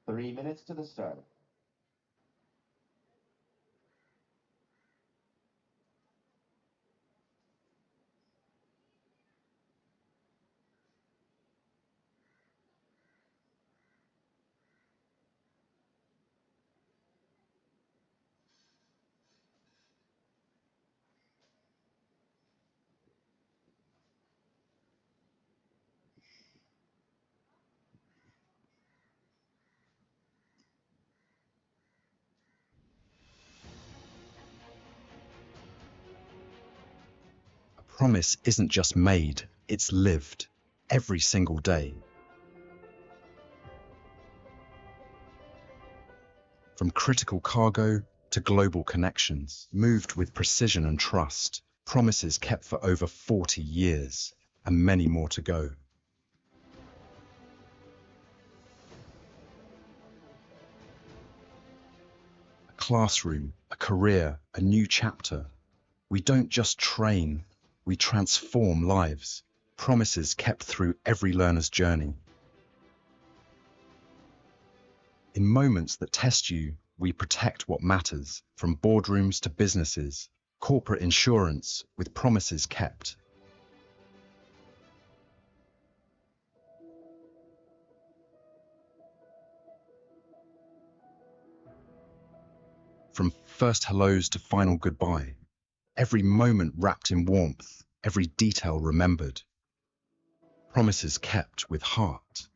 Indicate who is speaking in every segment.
Speaker 1: 3 minutes to the start.
Speaker 2: Promise isn't just made, it's lived every single day. From critical cargo to global connections, moved with precision and trust, promises kept for over 40 years, and many more to go. A classroom, a career, a new chapter. We don't just train, we transform lives. Promises kept through every learner's journey. In moments that test you, we protect what matters, from boardrooms to businesses, corporate insurance with promises kept. From first hellos to final goodbye, every moment wrapped in warmth, every detail remembered. Promises kept with heart.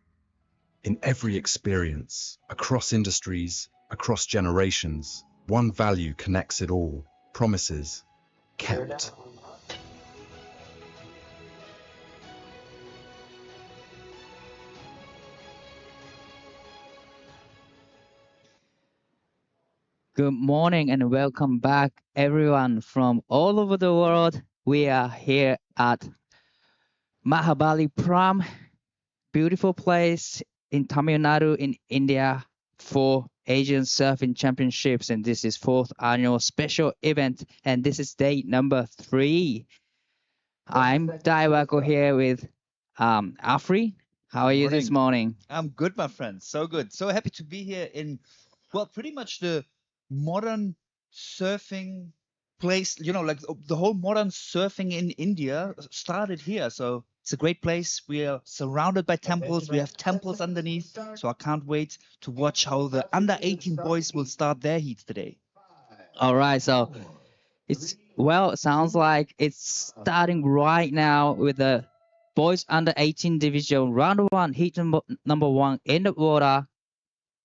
Speaker 2: In every experience, across industries, across generations, one value connects it all. Promises kept.
Speaker 3: Good morning and welcome back, everyone from all over the world. We are here at Mahabalipuram, beautiful place in Tamilnadu in India for Asian Surfing Championships, and this is 4th annual special event, and this is day number 3. I'm Daiwako here with Afri. How are you this morning?
Speaker 4: I'm good, my friend. So good. So happy to be here in, well, pretty much the modern surfing place. You know, like the whole modern surfing in India started here. So it's a great place. We are surrounded by temples. We have temples underneath. So I can't wait to watch how the under 18 boys will start their heats today.
Speaker 3: All right. So it sounds like it's starting right now with the boys under 18 division round 1, heat number 1 in the water.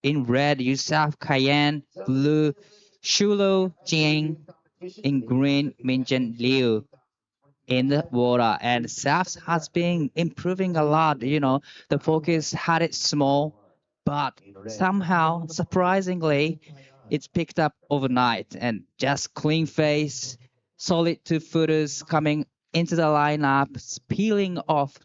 Speaker 3: In red, Yusuf Cayenne, blue, Shulo Jing, in green, Minjin Liu in the water. And SAFs has been improving a lot. You know, the focus had it small, but somehow, surprisingly, it's picked up overnight and just clean face, solid 2-footers coming into the lineup, peeling off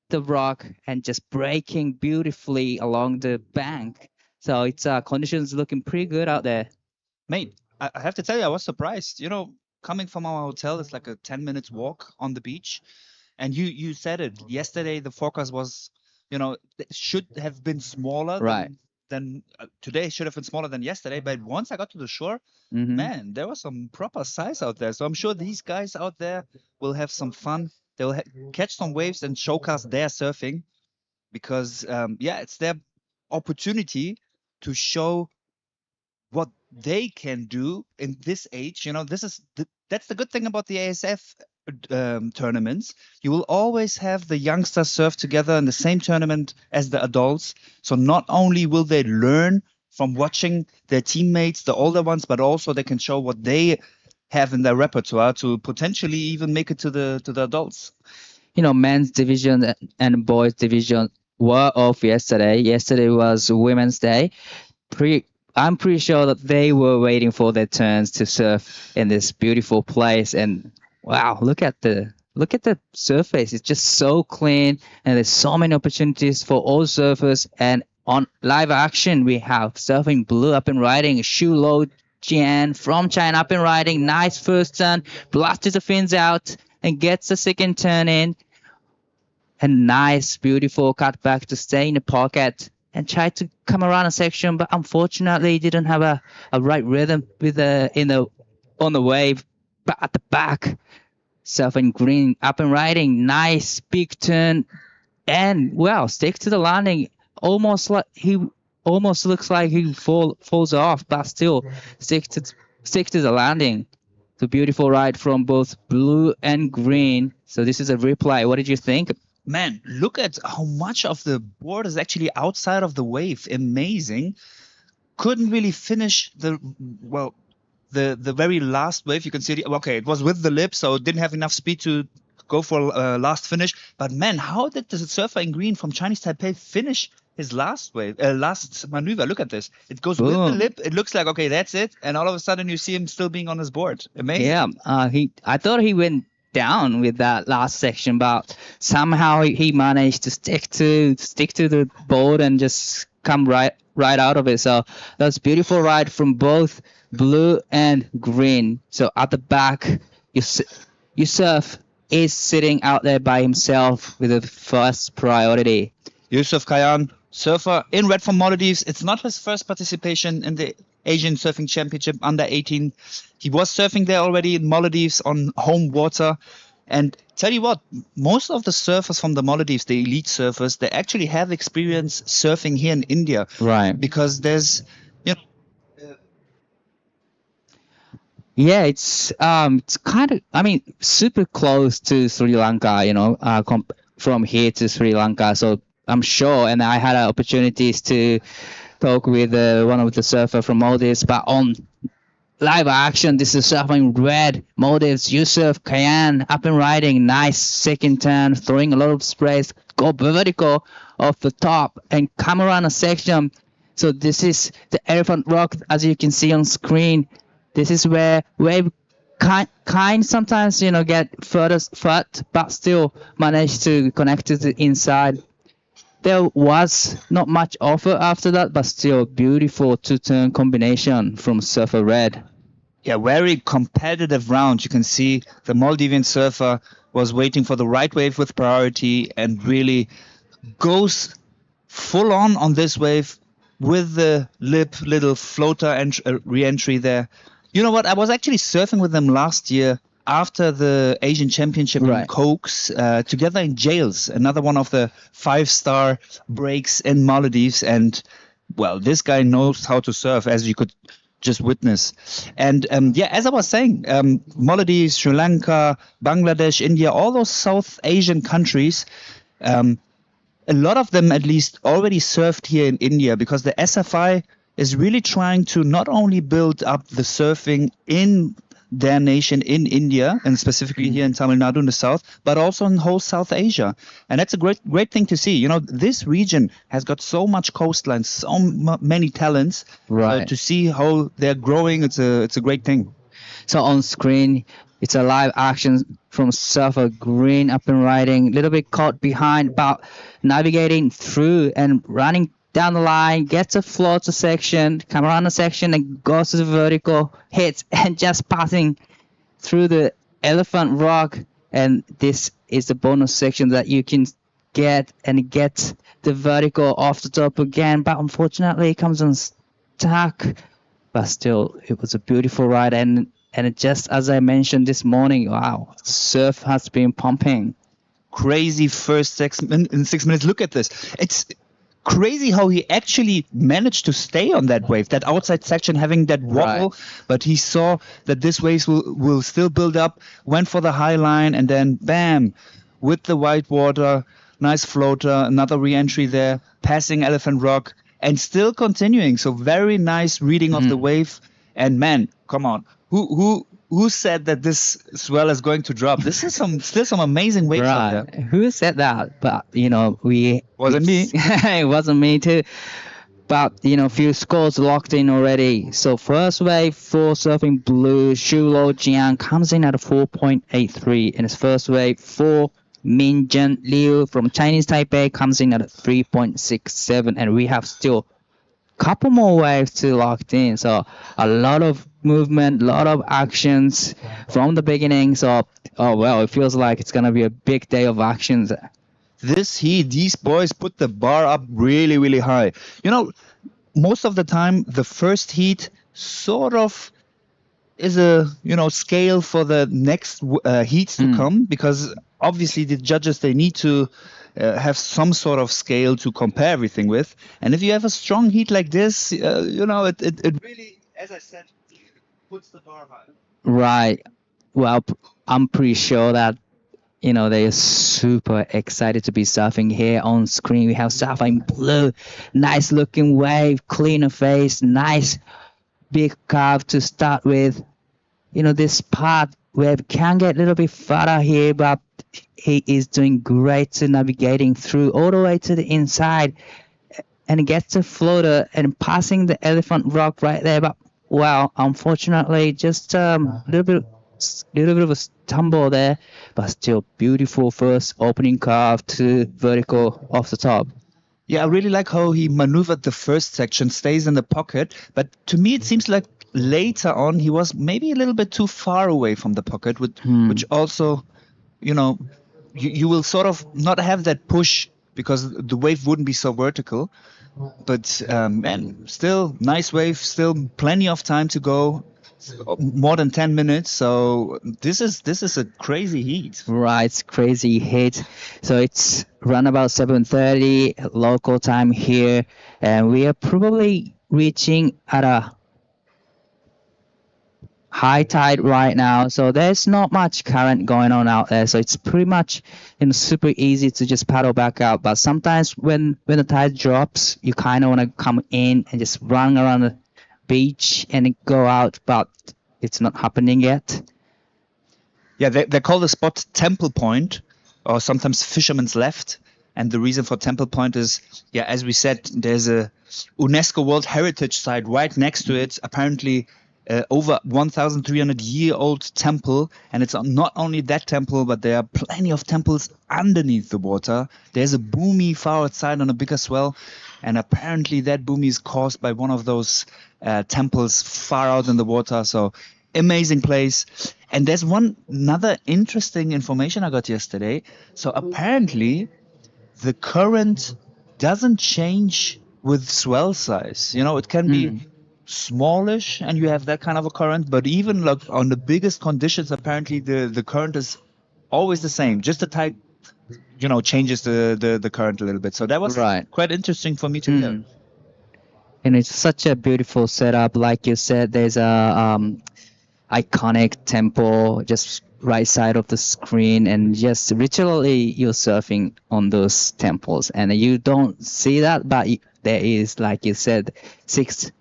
Speaker 3: the rock and just breaking beautifully along the bank. So it's conditions looking pretty good out there.
Speaker 4: Mate, I have to tell you, I was surprised. You know, coming from our hotel, it's like a 10 minutes walk on the beach. And you said it. Yesterday, the forecast was, you know, it should have been smaller
Speaker 3: Right.
Speaker 4: than today, should have been smaller than yesterday. But once I got to the shore, man, there was some proper size out there. So I'm sure these guys out there will have some fun. They'll catch some waves and showcase their surfing because, yeah, it's their opportunity to show what they can do in this age. You know, that's the good thing about the ASF tournaments. You will always have the youngsters surf together in the same tournament as the adults. So not only will they learn from watching their teammates, the older ones, but also they can show what they have in their repertoire to potentially even make it to the adults.
Speaker 3: You know, men's division and boys division were off yesterday. Yesterday was Women's Day. I'm pretty sure that they were waiting for their turns to surf in this beautiful place. And wow, look at the surface. It's just so clean, and there's so many opportunities for all surfers. And on live action, we have Surfing Blue up and riding, Shu Lo Jian from China up and riding. Nice first turn, blasted the fins out and gets the second turn in. And nice, beautiful cutback to stay in the pocket and tried to come around a section, but unfortunately didn't have a right rhythm with on the wave. But at the back, surfing green, up and riding, nice big turn, and well, stick to the landing. Almost looks like he falls off, but still stick to the landing. The beautiful ride from both blue and green. So this is a replay. What did you think?
Speaker 4: Man, look at how much of the board is actually outside of the wave. Amazing. Couldn't really finish the very last wave. You can see okay, it was with the lip, so it didn't have enough speed to go for last finish. But man, how did the surfer in green from Chinese Taipei finish his last wave, last maneuver? Look at this. It goes with the lip. It looks like, okay, that's it. And all of a sudden you see him still being on his board. Amazing.
Speaker 3: Yeah, I thought he went down with that last section, but somehow he managed to stick to the board and just come right out of it. So that's beautiful ride from both blue and green. So at the back, Yusuf is sitting out there by himself with the first priority.
Speaker 4: Yusuf Kayan, surfer in red from Maldives. It's not his first participation in the Asian Surfing Championship under 18. He was surfing there already in Maldives on home water. And tell you what, most of the surfers from the Maldives, the elite surfers, they actually have experience surfing here in India.
Speaker 3: Right.
Speaker 4: Because there's,
Speaker 3: yeah, it's kind of, I mean, super close to Sri Lanka, from here to Sri Lanka. So I'm sure, and I had opportunities to talk with one of the surfer from Maldives, but on live action, this is surfing red Maldives, Yusuf Kayan, up and riding, nice second turn, throwing a lot of sprays, go vertical off the top and come around a section. So this is the Elephant Rock, as you can see on screen. This is where wave kind sometimes, get further, but still manage to connect to the inside. There was not much offer after that, but still beautiful two-turn combination from Surfer Red.
Speaker 4: Yeah, very competitive round. You can see the Maldivian surfer was waiting for the right wave with priority and really goes full on this wave with the lip little floater and re-entry there. You know what? I was actually surfing with them last year after the Asian Championship in Cokes, together in Jails, another one of the 5-star breaks in Maldives. And, well, this guy knows how to surf, as you could just witness. And, as I was saying, Maldives, Sri Lanka, Bangladesh, India, all those South Asian countries, a lot of them at least already surfed here in India, because the SFI is really trying to not only build up the surfing in their nation in India, and specifically here in Tamilnadu in the south, but also in whole South Asia. And that's a great thing to see. This region has got so much coastline, so many talents.
Speaker 3: Right.
Speaker 4: To see how they're growing, it's a great thing.
Speaker 3: So on screen, it's a live action from Surfer Green, up and riding, a little bit caught behind, but navigating through and running down the line, gets a floater section, come around the section and goes to the vertical, hits, and just passing through the Elephant Rock. And this is the bonus section that you can get, and get the vertical off the top again. But unfortunately, it comes unstuck. But still, it was a beautiful ride. And just as I mentioned this morning, wow, surf has been pumping.
Speaker 4: Crazy first 6 minutes. Look at this. It's crazy how he actually managed to stay on that wave, that outside section, having that wobble. Right. But he saw that this wave will still build up, went for the high line, and then bam, with the white water, nice floater, another re-entry there, passing Elephant Rock, and still continuing. So very nice reading of the wave. And man, come on, who said that this swell is going to drop? This is still some amazing waves out there.
Speaker 3: Who said that? But
Speaker 4: wasn't me.
Speaker 3: It wasn't me too. But few scores locked in already. So first wave for Surfing Blue, Shu Lo Jiang comes in at a 4.83, and his first wave for Minjun Liu from Chinese Taipei comes in at a 3.67, and we have still couple more waves to locked in. So a lot of movement, a lot of actions from the beginning. So it feels like it's gonna be a big day of actions.
Speaker 4: this heat, these boys put the bar up really, really high. You know, most of the time, the first heat sort of is a scale for the next heats to come, because obviously the judges, they need to have some sort of scale to compare everything with. And if you have a strong heat like this, it really, as I said, puts the bar high.
Speaker 3: Right. Well, I'm pretty sure that they're super excited to be surfing here on screen. We have surfing blue, nice looking wave, cleaner face, nice big curve to start with. This part where we can get a little bit further here, but he is doing great to navigating through all the way to the inside and gets a floater and passing the elephant rock right there. But well, unfortunately, just a little bit of a stumble there, but still beautiful first opening curve to vertical off the top.
Speaker 4: Yeah, I really like how he maneuvered the first section, stays in the pocket. But to me, it seems like later on he was maybe a little bit too far away from the pocket, which also, you will sort of not have that push because the wave wouldn't be so vertical. But man, still nice wave, still plenty of time to go. More than 10 minutes, so this is a crazy heat.
Speaker 3: Right, it's crazy heat. So it's around about 7:30 local time here, and we are probably reaching at a high tide right now. So there's not much current going on out there, so it's pretty much super easy to just paddle back out. But sometimes when the tide drops, you kind of want to come in and just run around the beach and go out, but it's not happening yet.
Speaker 4: Yeah, they call the spot Temple Point, or sometimes Fisherman's Left. And the reason for Temple Point is, as we said, there's a UNESCO World Heritage Site right next to it. Apparently, over 1,300-year-old temple, and it's not only that temple, but there are plenty of temples underneath the water. There's a boomy far outside on a bigger swell, and apparently that boomy is caused by one of those temples far out in the water. So amazing place. And there's another interesting information I got yesterday. So apparently the current doesn't change with swell size. It can be smallish and you have that kind of a current, but even like on the biggest conditions, apparently the current is always the same. Just the tide, changes the current a little bit. So that was quite interesting for me to hear.
Speaker 3: And it's such a beautiful setup. Like you said, there's a iconic temple just right side of the screen, and just literally you're surfing on those temples, and you don't see that, but there is, like you said, 6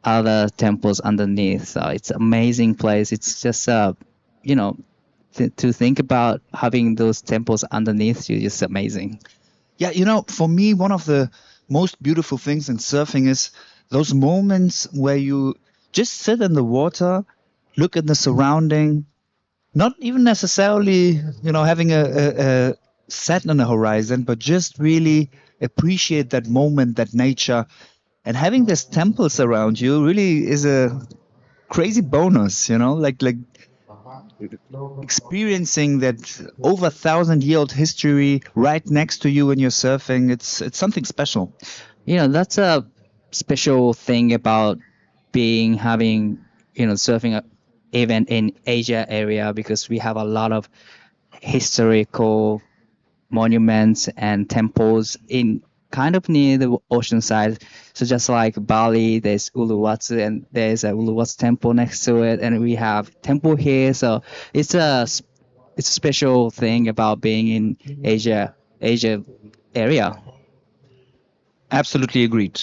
Speaker 3: other temples underneath. So it's an amazing place. It's just to think about having those temples underneath you, just amazing.
Speaker 4: Yeah, for me, one of the most beautiful things in surfing is those moments where you just sit in the water, look at the surrounding, not even necessarily, having a set on the horizon, but just really appreciate that moment, that nature. And having these temples around you really is a crazy bonus, like experiencing that over 1,000-year-old history right next to you when you're surfing. It's something special.
Speaker 3: That's a special thing about having surfing event in Asia area, because we have a lot of historical monuments and temples in kind of near the ocean side. So just like Bali, there's Uluwatu, and there's a Uluwatu temple next to it, and we have temple here. So it's a special thing about being in Asia area.
Speaker 4: Absolutely agreed.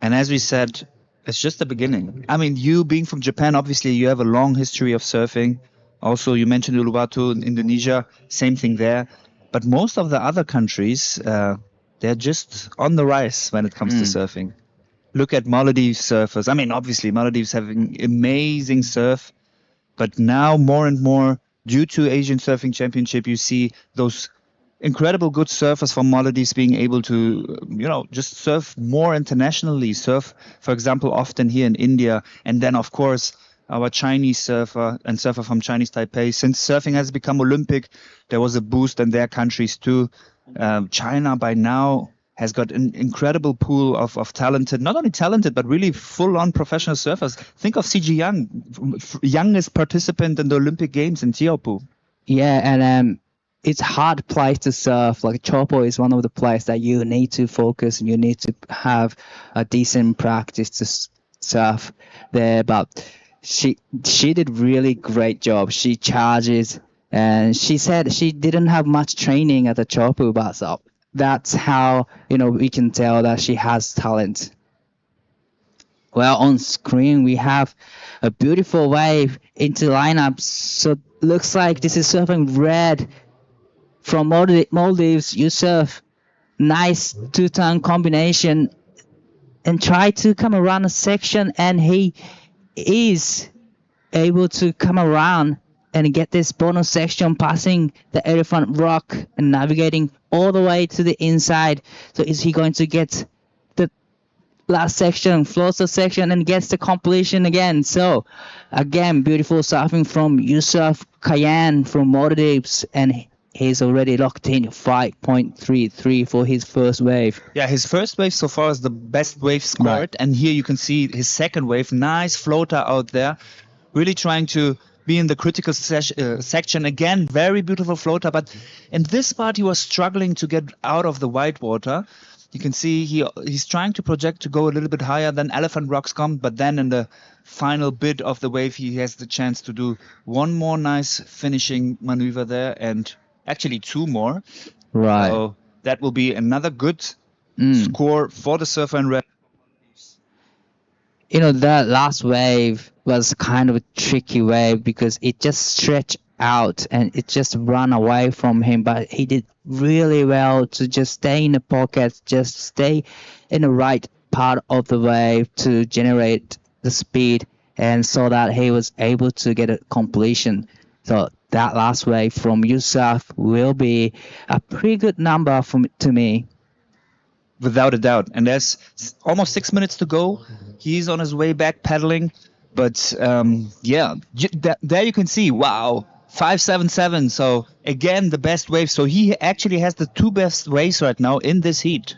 Speaker 4: And as we said, it's just the beginning. I mean, you being from Japan, obviously you have a long history of surfing. Also, you mentioned Uluwatu in Indonesia, same thing there. But most of the other countries, they're just on the rise when it comes to surfing. Look at Maldives surfers. I mean, obviously Maldives having amazing surf, but now more and more, due to Asian Surfing Championship, you see those incredible good surfers from Maldives being able to, just surf more internationally. Surf, for example, often here in India. And then, of course, our Chinese surfer and surfer from Chinese Taipei. Since surfing has become Olympic, there was a boost in their countries too. China by now has got an incredible pool of talented, not only talented, but really full-on professional surfers. Think of CG Yang, youngest participant in the Olympic Games in Teahupo'o.
Speaker 3: Yeah, and it's hard place to surf. Like Chopo is one of the places that you need to focus and you need to have a decent practice to surf there. But she did really great job. She charges, and she said she didn't have much training at the Chopo, but so that's how we can tell that she has talent. Well, on screen we have a beautiful wave into lineup. So looks like this is surfing red from Maldives. Yusuf, nice two-turn combination and try to come around a section, and he is able to come around and get this bonus section, passing the Elephant Rock and navigating all the way to the inside. So is he going to get the last section, floats the section, and gets the completion again? So again, beautiful surfing from Yusuf Kayan from Maldives, and he's already locked in 5.33 for his first wave.
Speaker 4: Yeah, his first wave so far is the best wave scored. Right. And here you can see his second wave. Nice floater out there. Really trying to be in the critical section. Again, very beautiful floater. But in this part, he was struggling to get out of the white water. You can see he's trying to project to go a little bit higher than Elephant Rocks come. But then in the final bit of the wave, he has the chance to do one more nice finishing maneuver there. And actually two more.
Speaker 3: Right.
Speaker 4: So that will be another good score for the surfer in red.
Speaker 3: That last wave was kind of a tricky wave because it just stretched out and it just ran away from him. But he did really well to just stay in the pocket, just stay in the right part of the wave to generate the speed, and so that he was able to get a completion. So that last wave from Yusuf will be a pretty good number to me.
Speaker 4: Without a doubt. And there's almost 6 minutes to go. He's on his way back paddling. But yeah, there you can see, wow, 5.77. So again, the best wave. So he actually has the two best waves right now in this heat.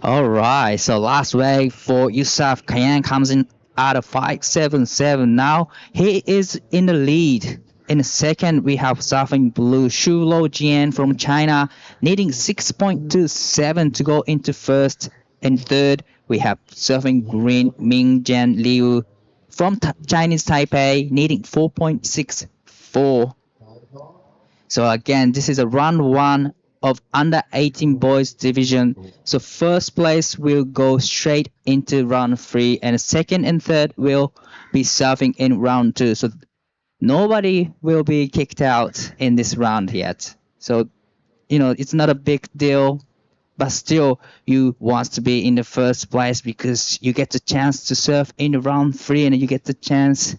Speaker 3: All right. So last wave for Yusuf Kayan comes in at a 5.77. Now he is in the lead. In the second, we have surfing blue Shu Lo Jian from China, needing 6.27 to go into first. And third, we have surfing green Ming Jian Liu from Chinese Taipei, needing 4.64. So again, this is a round one of under 18 boys division. So first place will go straight into round 3, and second and third will be surfing in round 2. So nobody will be kicked out in this round yet. So, it's not a big deal, but still you want to be in the first place because you get the chance to surf in the round 3 and you get the chance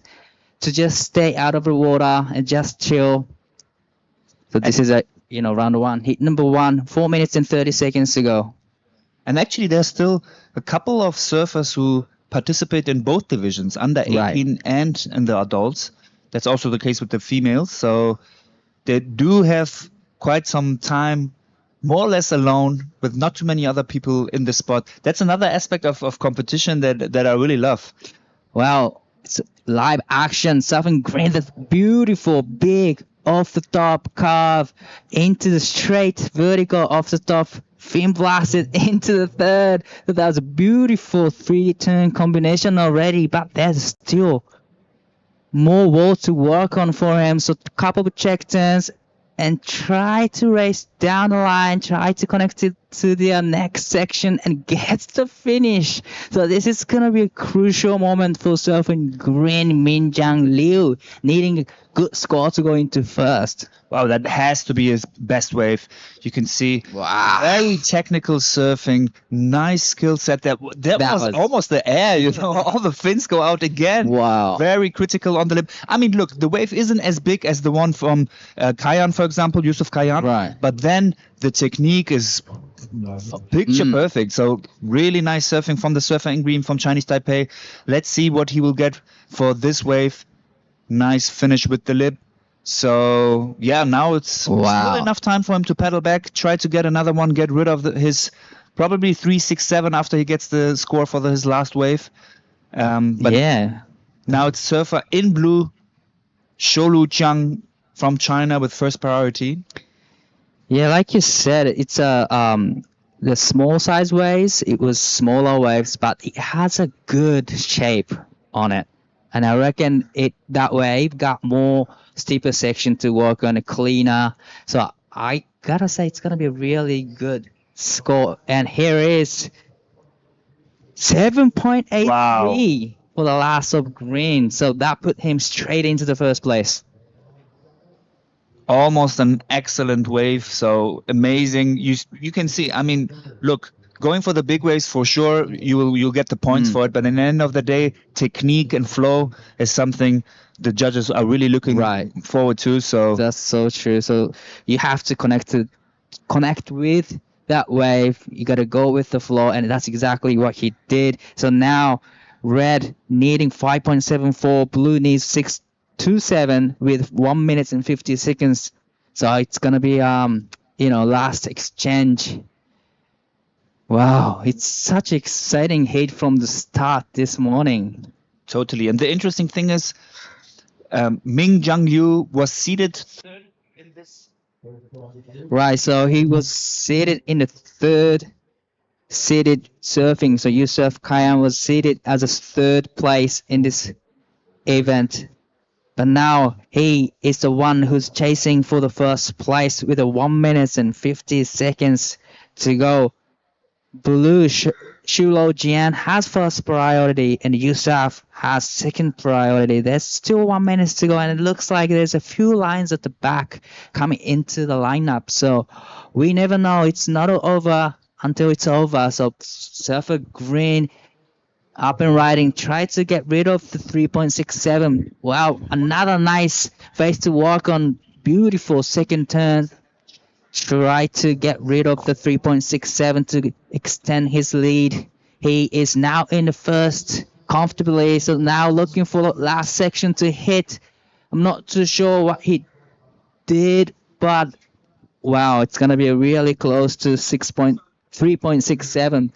Speaker 3: to just stay out of the water and just chill. So this is round 1, heat number 1, 4 minutes and 30 seconds to go.
Speaker 4: And actually there's still a couple of surfers who participate in both divisions, under 18 and in the adults. That's also the case with the females. So they do have quite some time, more or less alone, with not too many other people in the spot. That's another aspect of competition that I really love.
Speaker 3: Well, it's live action, surfing green, that's beautiful, big, off the top curve, into the straight vertical off the top, fin blasted into the third. So that was a beautiful 3-turn combination already, but there's still more wall to work on for him. So a couple of check turns and try to race down the line, try to connect it to the next section and get the finish. So this is going to be a crucial moment for surfing green Minjiang Liu, needing a good score to go into first.
Speaker 4: Wow, that has to be his best wave. You can see very technical surfing, nice skill set. That was almost the air, all the fins go out again.
Speaker 3: Wow.
Speaker 4: Very critical on the lip. I mean, look, the wave isn't as big as the one from Kayan, for example, Yusuf Kayan.
Speaker 3: Right.
Speaker 4: But then the technique is picture perfect. So really nice surfing from the surfer in green from Chinese Taipei. Let's see what he will get for this wave. Nice finish with the lip. So yeah, now it's still
Speaker 3: Wow.
Speaker 4: enough time for him to pedal back, try to get another one, get rid of his probably 367 after he gets the score for his last wave. But
Speaker 3: Yeah.
Speaker 4: now it's surfer in blue, Sholu Jiang from China with first priority.
Speaker 3: Yeah, like you said, it's the small size waves. It was smaller waves, but it has a good shape on it, and I reckon that wave got more steeper section to work on, a cleaner. So I gotta say it's gonna be a really good score. And here is 7.83 for the last of green. So that put him straight into the first place.
Speaker 4: Almost an excellent wave, so amazing. You can see, I mean, look, going for the big waves for sure, you'll get the points for it, but in the end of the day, technique and flow is something the judges are really looking forward to. So
Speaker 3: that's so true. So you have to connect with that wave. You got to go with the flow, and that's exactly what he did. So now red needing 5.74, blue needs 6.27 with 1 minute and 50 seconds. So it's gonna be last exchange. Wow, it's such exciting heat from the start this morning.
Speaker 4: Totally. And the interesting thing is, Ming Jiangliu was seated third in this.
Speaker 3: Right, so he was seated in the third seated surfing. So Yusuf Kayam was seated as a third place in this event. But now he is the one who's chasing for the first place with a 1 minute and 50 seconds to go. Blue Shulo Jian has first priority and Yusuf has second priority. There's still 1 minute to go, and it looks like there's a few lines at the back coming into the lineup. So we never know. It's not over until it's over. So Surfer Green up and riding, try to get rid of the 3.67. Wow, another nice face to walk on. Beautiful second turn. Try to get rid of the 3.67 to extend his lead. He is now in the first comfortably. So now looking for the last section to hit. I'm not too sure what he did, but wow, it's going to be really close to 3.67.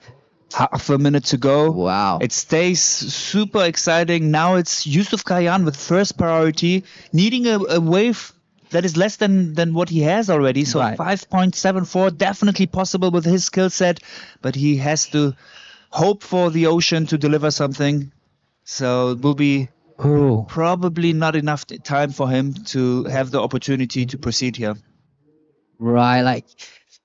Speaker 4: Half a minute to go.
Speaker 3: Wow.
Speaker 4: It stays super exciting. Now it's Yusuf Kayan with first priority, needing a wave that is less than what he has already. So 5.74, definitely possible with his skill set, but he has to hope for the ocean to deliver something. So it will be probably not enough time for him to have the opportunity to proceed here.
Speaker 3: Right, like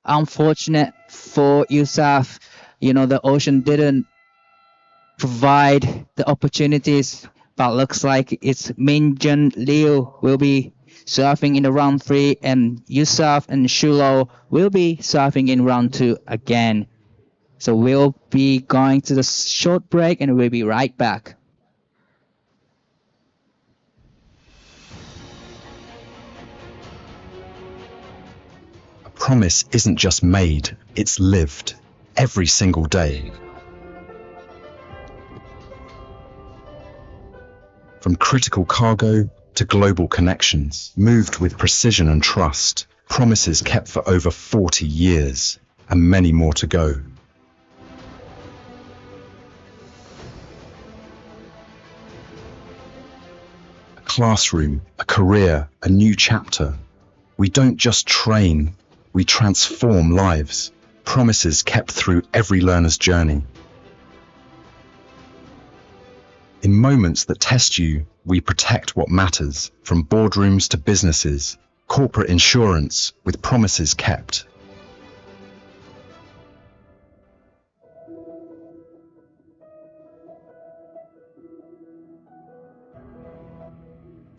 Speaker 3: unfortunate for Yusuf, the ocean didn't provide the opportunities, but looks like it's Minjun Liu will be surfing in the round 3, and Yusuf and Shulo will be surfing in round 2 again. So we'll be going to the short break and we'll be right back.
Speaker 2: A promise isn't just made, it's lived every single day. From critical cargo to global connections, moved with precision and trust, promises kept for over 40 years, and many more to go. A classroom, a career, a new chapter. We don't just train, we transform lives. Promises kept through every learner's journey. In moments that test you, we protect what matters, from boardrooms to businesses, corporate insurance with promises kept.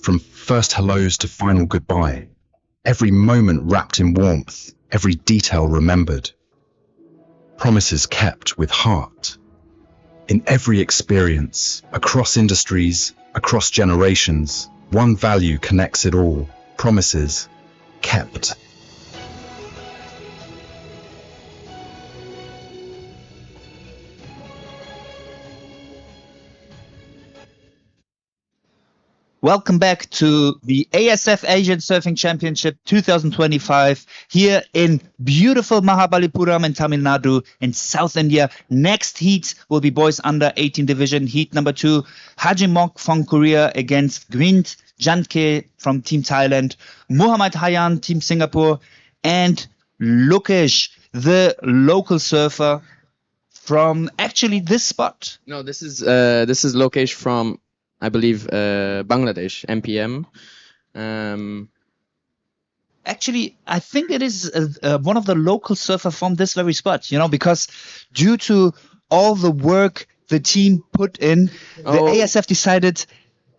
Speaker 2: From first hellos to final goodbye, every moment wrapped in warmth, every detail remembered. Promises kept with heart. In every experience, across industries, across generations, one value connects it all. Promises kept.
Speaker 4: Welcome back to the ASF Asian Surfing Championship 2025 here in beautiful Mahabalipuram in Tamil Nadu in South India. Next heat will be boys under 18 division. Heat number 2, Hajimok from Korea against Gwint Janke from Team Thailand, Muhammad Hayan, Team Singapore, and Lokesh, the local surfer from actually this spot.
Speaker 1: No, this is Lokesh from, I believe, Bangladesh, MPM.
Speaker 4: Actually, I think it is one of the local surfer from this very spot, you know, because due to all the work the team put in, the ASF decided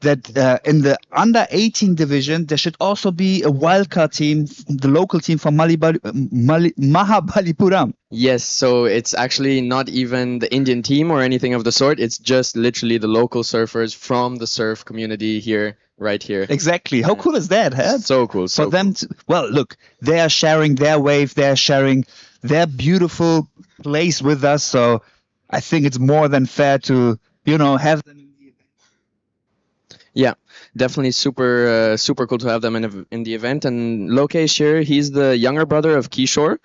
Speaker 4: that in the under 18 division, there should also be a wildcard team, the local team from Mahabalipuram.
Speaker 1: Yes, so it's actually not even the Indian team or anything of the sort. It's just literally the local surfers from the surf community here, right here.
Speaker 4: Exactly. How cool is that, huh?
Speaker 1: So cool. So
Speaker 4: for them to, well, look, they are sharing their wave, they are sharing their beautiful place with us. So I think it's more than fair to, you know, have them.
Speaker 1: Yeah, definitely super cool to have them in the event. And Lokesh here, he's the younger brother of Kishore,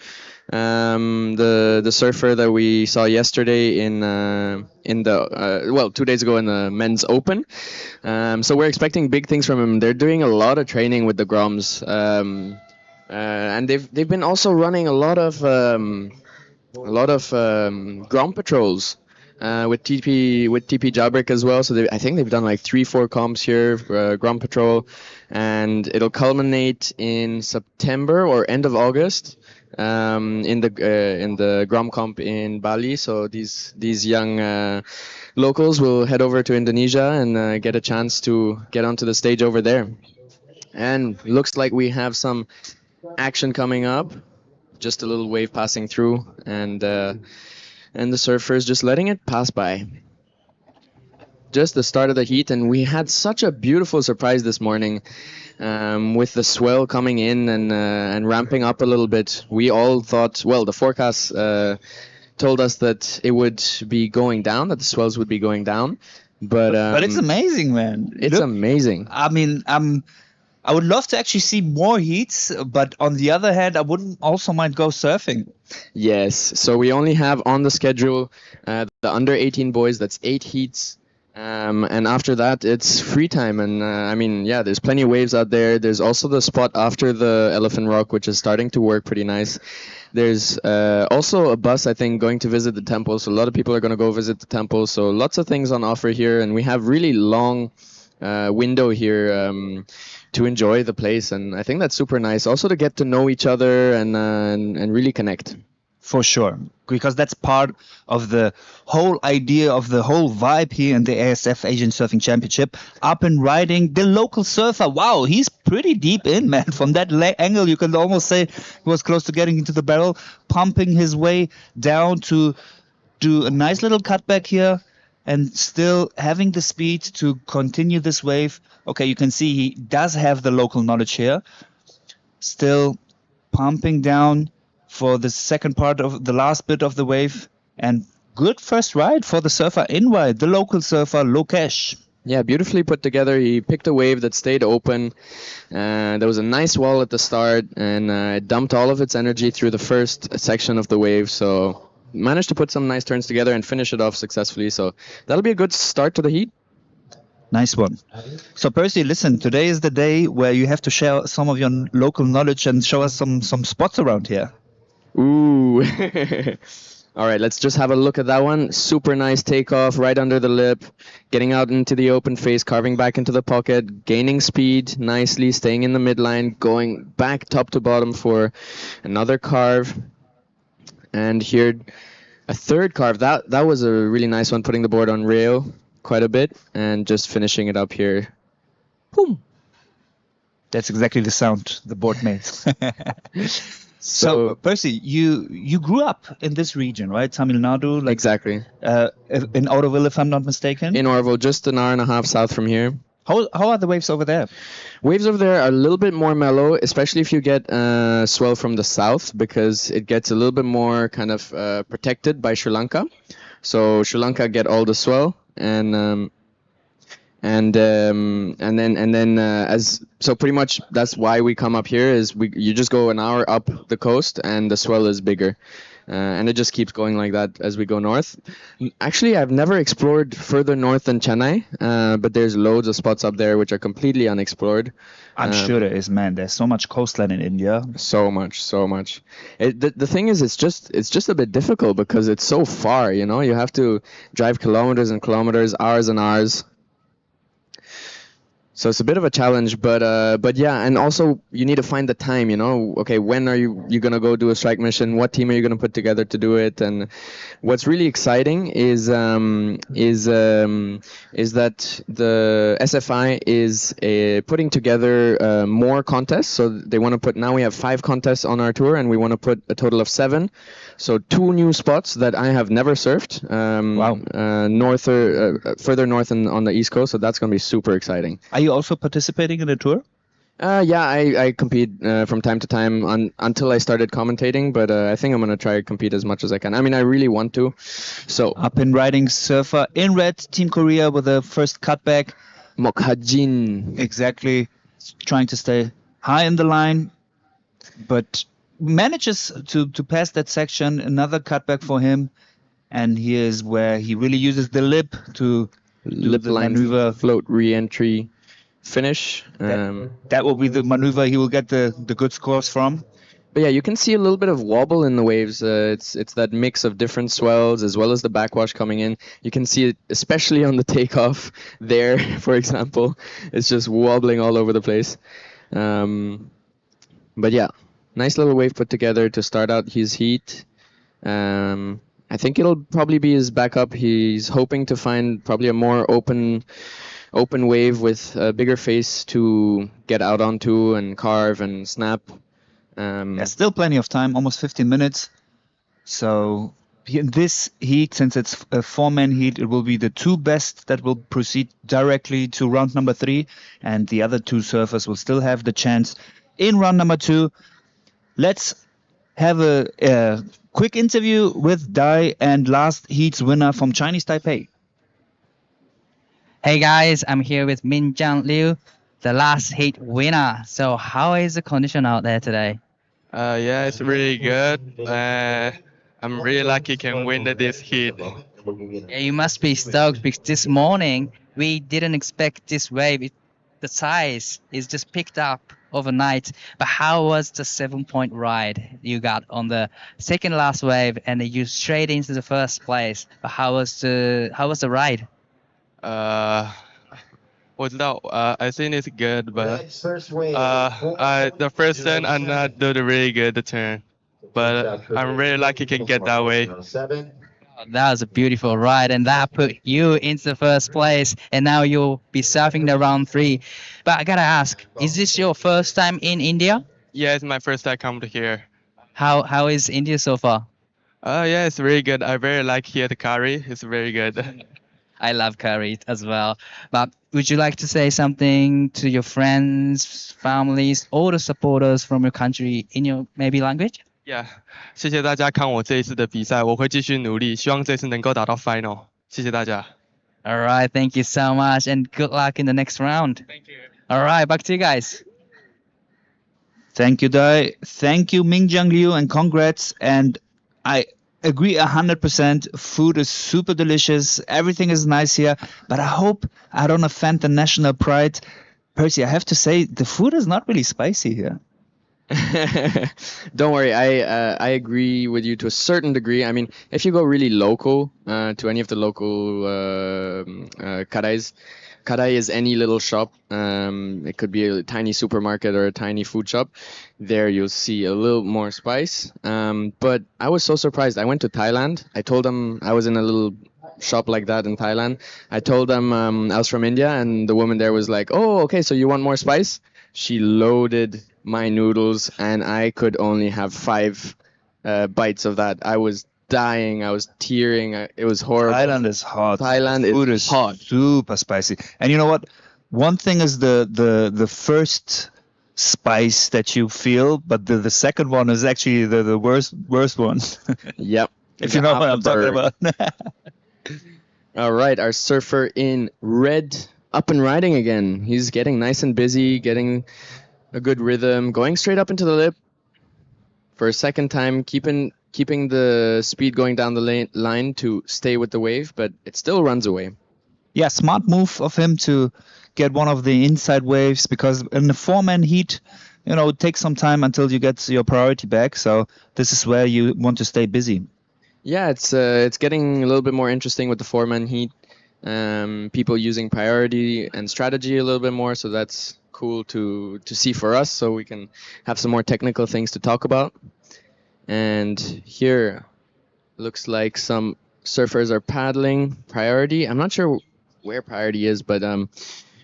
Speaker 1: the surfer that we saw yesterday in the 2 days ago in the men's open. So we're expecting big things from him. They're doing a lot of training with the Groms, and they've been also running a lot of Grom patrols. With TP Jabrik as well, so I think they've done like 3-4 comps here for Grom Patrol, and it'll culminate in September or end of August in the Grom comp in Bali. So these young locals will head over to Indonesia and get a chance to get onto the stage over there. And looks like we have some action coming up. Just a little wave passing through, and the surfers just letting it pass by. Just the start of the heat, and we had such a beautiful surprise this morning with the swell coming in and ramping up a little bit. We all thought, well, the forecast told us that it would be going down, that the swells would be going down. But
Speaker 4: it's amazing, man.
Speaker 1: It's amazing.
Speaker 4: I mean, I would love to actually see more heats, but on the other hand, I wouldn't also mind go surfing.
Speaker 1: Yes, so we only have on the schedule the under 18 boys, that's 8 heats. And after that, it's free time. And I mean, yeah, there's plenty of waves out there. There's also the spot after the Elephant Rock, which is starting to work pretty nice. There's also a bus, I think, going to visit the temple. So a lot of people are going to go visit the temple. So lots of things on offer here. And we have really long window here to enjoy the place, and I think that's super nice. Also to get to know each other and really connect.
Speaker 4: For sure, because that's part of the whole idea of the whole vibe here in the ASF Asian Surfing Championship. Up and riding the local surfer. Wow, he's pretty deep in, man. From that angle, you can almost say he was close to getting into the barrel, pumping his way down to do a nice little cutback here, and still having the speed to continue this wave. Okay, you can see he does have the local knowledge here. Still pumping down for the second part of the last bit of the wave. And good first ride for the surfer in wide, the local surfer Lokesh.
Speaker 1: Yeah, beautifully put together. He picked a wave that stayed open. There was a nice wall at the start, and it dumped all of its energy through the first section of the wave. So managed to put some nice turns together and finish it off successfully. So that'll be a good start to the heat.
Speaker 4: Nice one. So Percy, listen, today is the day where you have to share some of your local knowledge and show us some spots around here.
Speaker 1: Ooh. All right, let's just have a look at that one. Super nice takeoff right under the lip, getting out into the open face, carving back into the pocket, gaining speed nicely, staying in the midline, going back top to bottom for another carve. And here, a third carve. That was a really nice one, putting the board on rail quite a bit and just finishing it up here. Boom.
Speaker 4: That's exactly the sound the board made. So Percy, you grew up in this region, right? Tamil Nadu? Like,
Speaker 1: exactly.
Speaker 4: In Auroville, if I'm not mistaken?
Speaker 1: In Auroville, just an hour and a half south from here.
Speaker 4: How are the waves over there?
Speaker 1: Waves over there are a little bit more mellow, especially if you get swell from the south, because it gets a little bit more kind of protected by Sri Lanka. So Sri Lanka get all the swell, and and then as so pretty much that's why we come up here is you just go an hour up the coast and the swell is bigger. And it just keeps going like that as we go north. Actually, I've never explored further north than Chennai, but there's loads of spots up there which are completely unexplored.
Speaker 4: I'm sure there is, man. There's so much coastline in India.
Speaker 1: So much. The thing is, it's just a bit difficult because it's so far. You know, you have to drive kilometers and kilometers, hours and hours. So it's a bit of a challenge, but yeah, and also you need to find the time, you know. Okay, when are you gonna go do a strike mission? What team are you gonna put together to do it? And what's really exciting is that the SFI is putting together more contests. So they want to put, now we have 5 contests on our tour, and we want to put a total of 7. So 2 new spots that I have never surfed.
Speaker 4: Wow.
Speaker 1: Further north on the East Coast. So that's gonna be super exciting.
Speaker 4: Are you also participating in the tour?
Speaker 1: Yeah, I compete from time to time until I started commentating, but I think I'm gonna try to compete as much as I can. I mean, I really want to. So
Speaker 4: Up and riding surfer in red, Team Korea with the first cutback.
Speaker 1: Mokhajin.
Speaker 4: Exactly, trying to stay high in the line, but manages to pass that section. Another cutback for him, and here's where he really uses the lip to do
Speaker 1: Lip
Speaker 4: the
Speaker 1: line
Speaker 4: maneuver.
Speaker 1: float re-entry finish.
Speaker 4: That will be the maneuver he will get the good scores from.
Speaker 1: But yeah, you can see a little bit of wobble in the waves. It's that mix of different swells as well as the backwash coming in. You can see it especially on the takeoff there, for example. It's just wobbling all over the place. But yeah, nice little wave put together to start out his heat. I think it'll probably be his backup. He's hoping to find probably a more open wave with a bigger face to get out onto and carve and snap.
Speaker 4: There's still plenty of time, almost 15 minutes. So in this heat, since it's a 4-man heat, it will be the 2 best that will proceed directly to round number 3, and the other 2 surfers will still have the chance in round number 2. Let's have a quick interview with Dai and last heat's winner from Chinese Taipei.
Speaker 3: Hey guys, I'm here with Minjiang Liu, the last heat winner. So how is the condition out there today?
Speaker 5: Yeah, it's really good. I'm really lucky can win this heat.
Speaker 3: Yeah, you must be stoked because this morning we didn't expect this wave. The size is just picked up overnight. But how was the 7-point ride you got on the second last wave and you straight into the first place? But how was the ride?
Speaker 5: 我知道, I think it's good, but the first turn I'm not doing really good the turn, but I'm really lucky can get that way.
Speaker 3: That was a beautiful ride, and that put you into the first place, and now you'll be surfing the round 3. But I gotta ask, is this your first time in India?
Speaker 5: Yeah, it's my first time come to here.
Speaker 3: How is India so far?
Speaker 5: Yeah, it's really good. I very like here the curry. It's very good.
Speaker 3: I love curry as well. But would you like to say something to your friends, families, all the supporters from your country in your maybe language?
Speaker 5: Yeah, 谢谢大家看我这一次的比赛，我会继续努力，希望这次能够打到 final。谢谢大家。
Speaker 3: All right, thank you so much, and good luck in the next round.
Speaker 5: Thank you.
Speaker 3: All right, back to you guys.
Speaker 4: Thank you, Dai. Thank you, Minjiang Liu, and congrats. And I agree 100%. Food is super delicious. Everything is nice here. But I hope I don't offend the national pride. Percy, I have to say, the food is not really spicy here.
Speaker 1: Don't worry, I agree with you to a certain degree. I mean, if you go really local to any of the local karais, karai is any little shop. It could be a tiny supermarket or a tiny food shop. There you'll see a little more spice. But I was so surprised. I went to Thailand. I told them I was in a little shop like that in Thailand. I told them I was from India, and the woman there was like, "Oh, okay, so you want more spice?" She loaded my noodles, and I could only have 5 bites of that. I was dying. I was tearing. It was horrible.
Speaker 4: Thailand is hot.
Speaker 1: Thailand
Speaker 4: Food
Speaker 1: is
Speaker 4: is
Speaker 1: hot.
Speaker 4: super spicy. And you know what? One thing is the first spice that you feel, but the second one is actually the worst one.
Speaker 1: Yep.
Speaker 4: If you know what I'm talking about.
Speaker 1: All right, our surfer in red up and riding again. He's getting nice and busy, getting a good rhythm, going straight up into the lip for a second time, keeping the speed going down the line to stay with the wave, but it still runs away.
Speaker 4: Yeah, smart move of him to get one of the inside waves, because in the four-man heat, it takes some time until you get your priority back. So this is where you want to stay busy.
Speaker 1: Yeah, it's getting a little bit more interesting with the four-man heat. People using priority and strategy a little bit more, so that's cool to see for us, so we can have some more technical things to talk about. And here looks like some surfers are paddling priority. I'm not sure where priority is, but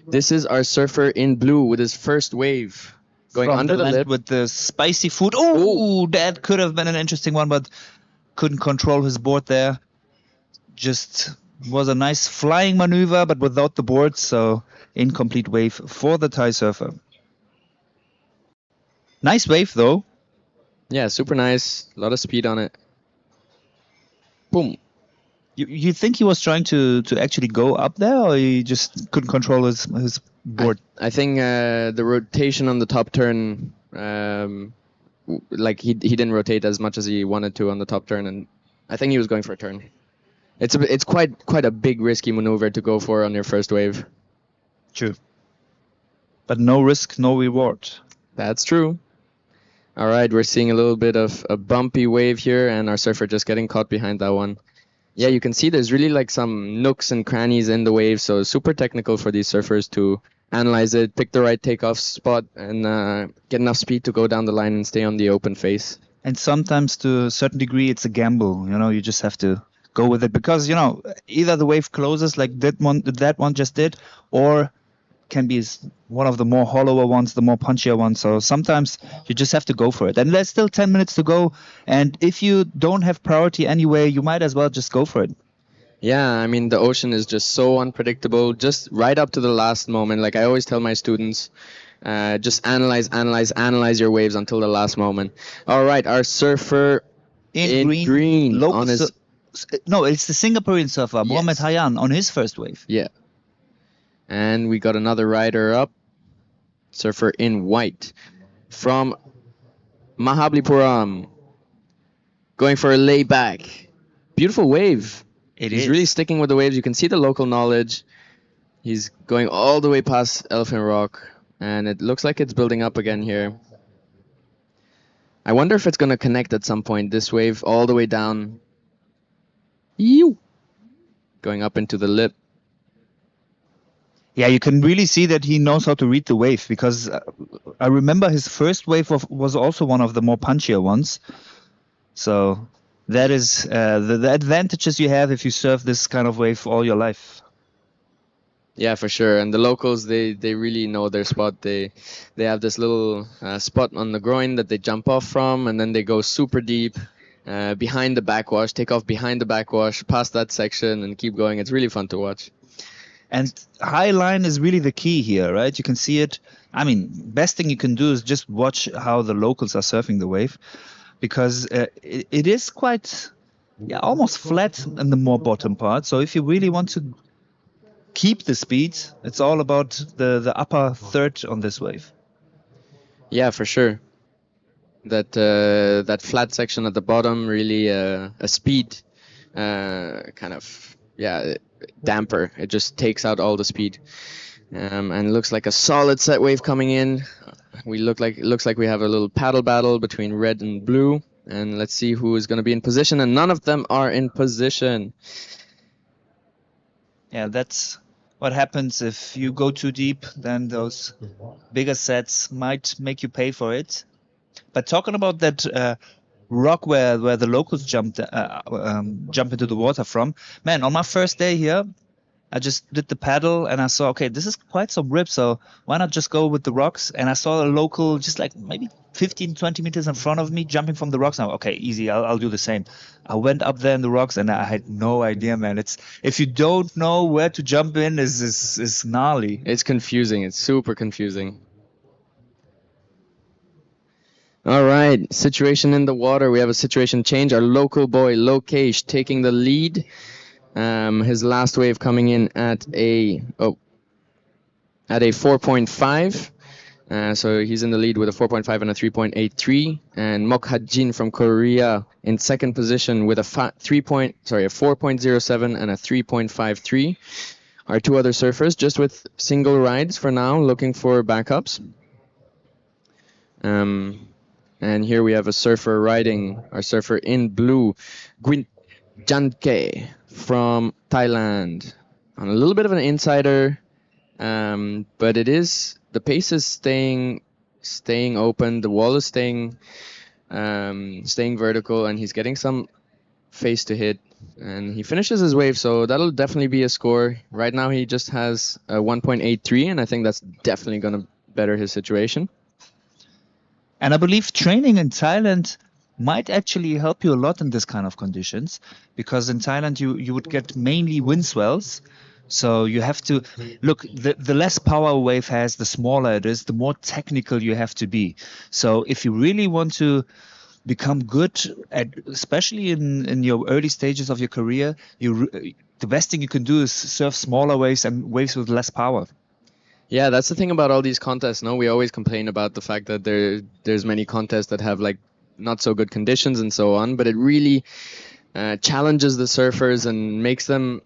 Speaker 1: this is our surfer in blue with his first wave going
Speaker 4: From
Speaker 1: under the
Speaker 4: land
Speaker 1: lip
Speaker 4: with the spicy food. Oh, that could have been an interesting one, but couldn't control his board there. Just was a nice flying maneuver, but without the board, so incomplete wave for the Thai surfer. Nice wave though.
Speaker 1: Yeah, super nice, a lot of speed on it. Boom.
Speaker 4: You think he was trying to actually go up there, or he just couldn't control his board?
Speaker 1: I think the rotation on the top turn, like he didn't rotate as much as he wanted to on the top turn, and I think he was going for a turn. It's quite a big risky maneuver to go for on your first wave.
Speaker 4: True. But no risk, no reward.
Speaker 1: That's true. All right, we're seeing a little bit of a bumpy wave here, and our surfer just getting caught behind that one. Yeah, you can see there's really like some nooks and crannies in the wave, so super technical for these surfers to analyze it, pick the right takeoff spot, and get enough speed to go down the line and stay on the open face.
Speaker 4: And sometimes, to a certain degree, it's a gamble. You just have to go with it, because either the wave closes like that one just did, or can be one of the more hollower ones, the more punchier ones. So sometimes you just have to go for it. And there's still 10 minutes to go. And if you don't have priority anyway, you might as well just go for it.
Speaker 1: Yeah, I mean, the ocean is just so unpredictable, just right up to the last moment. Like I always tell my students, just analyze your waves until the last moment. All right, our surfer in green on his...
Speaker 4: No, it's the Singaporean surfer, Mohammed Hayan, on his first wave.
Speaker 1: Yeah. And we got another rider up, surfer in white from Mahabalipuram, going for a layback. Beautiful wave. He's really sticking with the waves. You can see the local knowledge. He's going all the way past Elephant Rock, and it looks like it's building up again here. I wonder if it's going to connect at some point, this wave all the way down. Going up into the lip.
Speaker 4: Yeah, you can really see that he knows how to read the wave, because I remember his first wave was also one of the more punchier ones. So that is the advantages you have if you surf this kind of wave all your life.
Speaker 1: Yeah, for sure. And the locals, they really know their spot. They have this little spot on the groin that they jump off from, and then they go super deep behind the backwash, take off behind the backwash, past that section, and keep going. It's really fun to watch.
Speaker 4: And high line is really the key here, right? You can see it. I mean, best thing you can do is just watch how the locals are surfing the wave, because it is quite, almost flat in the more bottom part. So if you really want to keep the speed, it's all about the upper third on this wave.
Speaker 1: Yeah, for sure. That flat section at the bottom, really a speed kind of, damper. It just takes out all the speed, and it looks like a solid set wave coming in. Looks like we have a little paddle battle between red and blue, and let's see who is going to be in position, and none of them are in position.
Speaker 4: Yeah, that's what happens if you go too deep. Then those bigger sets might make you pay for it. But talking about that rock where the locals jump into the water from, man, on my first day here, I just did the paddle and I saw, okay, this is quite some rip, so why not just go with the rocks? And I saw a local just like maybe 15, 20 meters in front of me jumping from the rocks. Now, okay, easy, I'll do the same. I went up there in the rocks and I had no idea, man. If you don't know where to jump in, is gnarly.
Speaker 1: It's confusing. It's super confusing. All right, situation in the water. We have a situation change. Our local boy, Lokesh, taking the lead. His last wave coming in at a... Oh, at a 4.5. So he's in the lead with a 4.5 and a 3.83, and Mok Ha-jin from Korea in second position with a 4.07 and a 3.53. Our two other surfers just with single rides for now, looking for backups. And here we have a surfer riding, our surfer in blue, Gwin Janke from Thailand, on a little bit of an insider. But the pace is staying open. The wall is staying vertical, and he's getting some face to hit, and he finishes his wave. So that'll definitely be a score. Right now he just has a 1.83, and I think that's definitely gonna better his situation.
Speaker 4: And I believe training in Thailand might actually help you a lot in this kind of conditions, because in Thailand you would get mainly wind swells. So you have to look, the less power a wave has, the smaller it is, the more technical you have to be. So if you really want to become good at, especially in your early stages of your career, the best thing you can do is surf smaller waves and waves with less power.
Speaker 1: Yeah, that's the thing about all these contests. No, we always complain about the fact that there's many contests that have like not so good conditions and so on, but it really challenges the surfers and makes them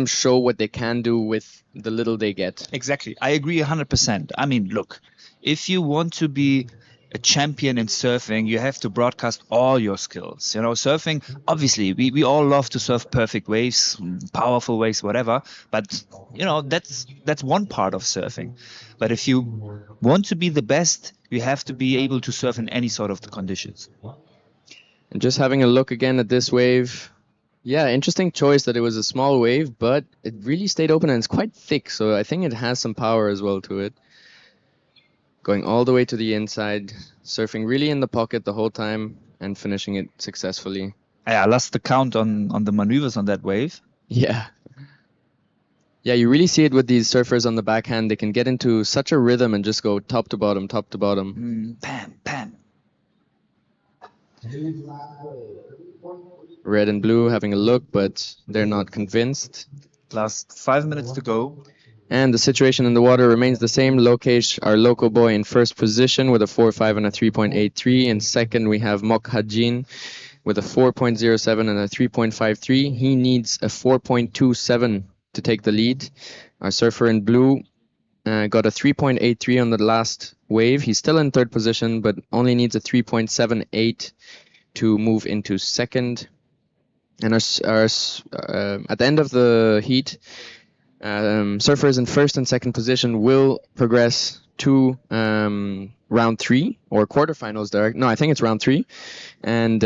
Speaker 1: show what they can do with the little they get.
Speaker 4: Exactly. I agree 100%. I mean, look, if you want to be a champion in surfing, you have to broadcast all your skills. You know, surfing, obviously, we all love to surf perfect waves, powerful waves, whatever. But, you know, that's one part of surfing. But if you want to be the best, you have to be able to surf in any sort of the conditions.
Speaker 1: And just having a look again at this wave, yeah, interesting choice that it was a small wave, but it really stayed open and it's quite thick. So I think it has some power as well to it. Going all the way to the inside, surfing really in the pocket the whole time and finishing it successfully.
Speaker 4: I lost the count on the maneuvers on that wave.
Speaker 1: Yeah. Yeah, you really see it with these surfers on the backhand. They can get into such a rhythm and just go top to bottom, top to bottom.
Speaker 4: Bam, bam.
Speaker 1: Red and blue having a look, but they're not convinced.
Speaker 4: Last 5 minutes to go.
Speaker 1: And the situation in the water remains the same. Lokesh, our local boy, in first position with a 4.5 and a 3.83. In second, we have Mok Ha-jin with a 4.07 and a 3.53. He needs a 4.27 to take the lead. Our surfer in blue got a 3.83 on the last wave. He's still in third position, but only needs a 3.78 to move into second. And at the end of the heat, surfers in first and second position will progress to round 3 or quarterfinals. No, I think it's round 3, and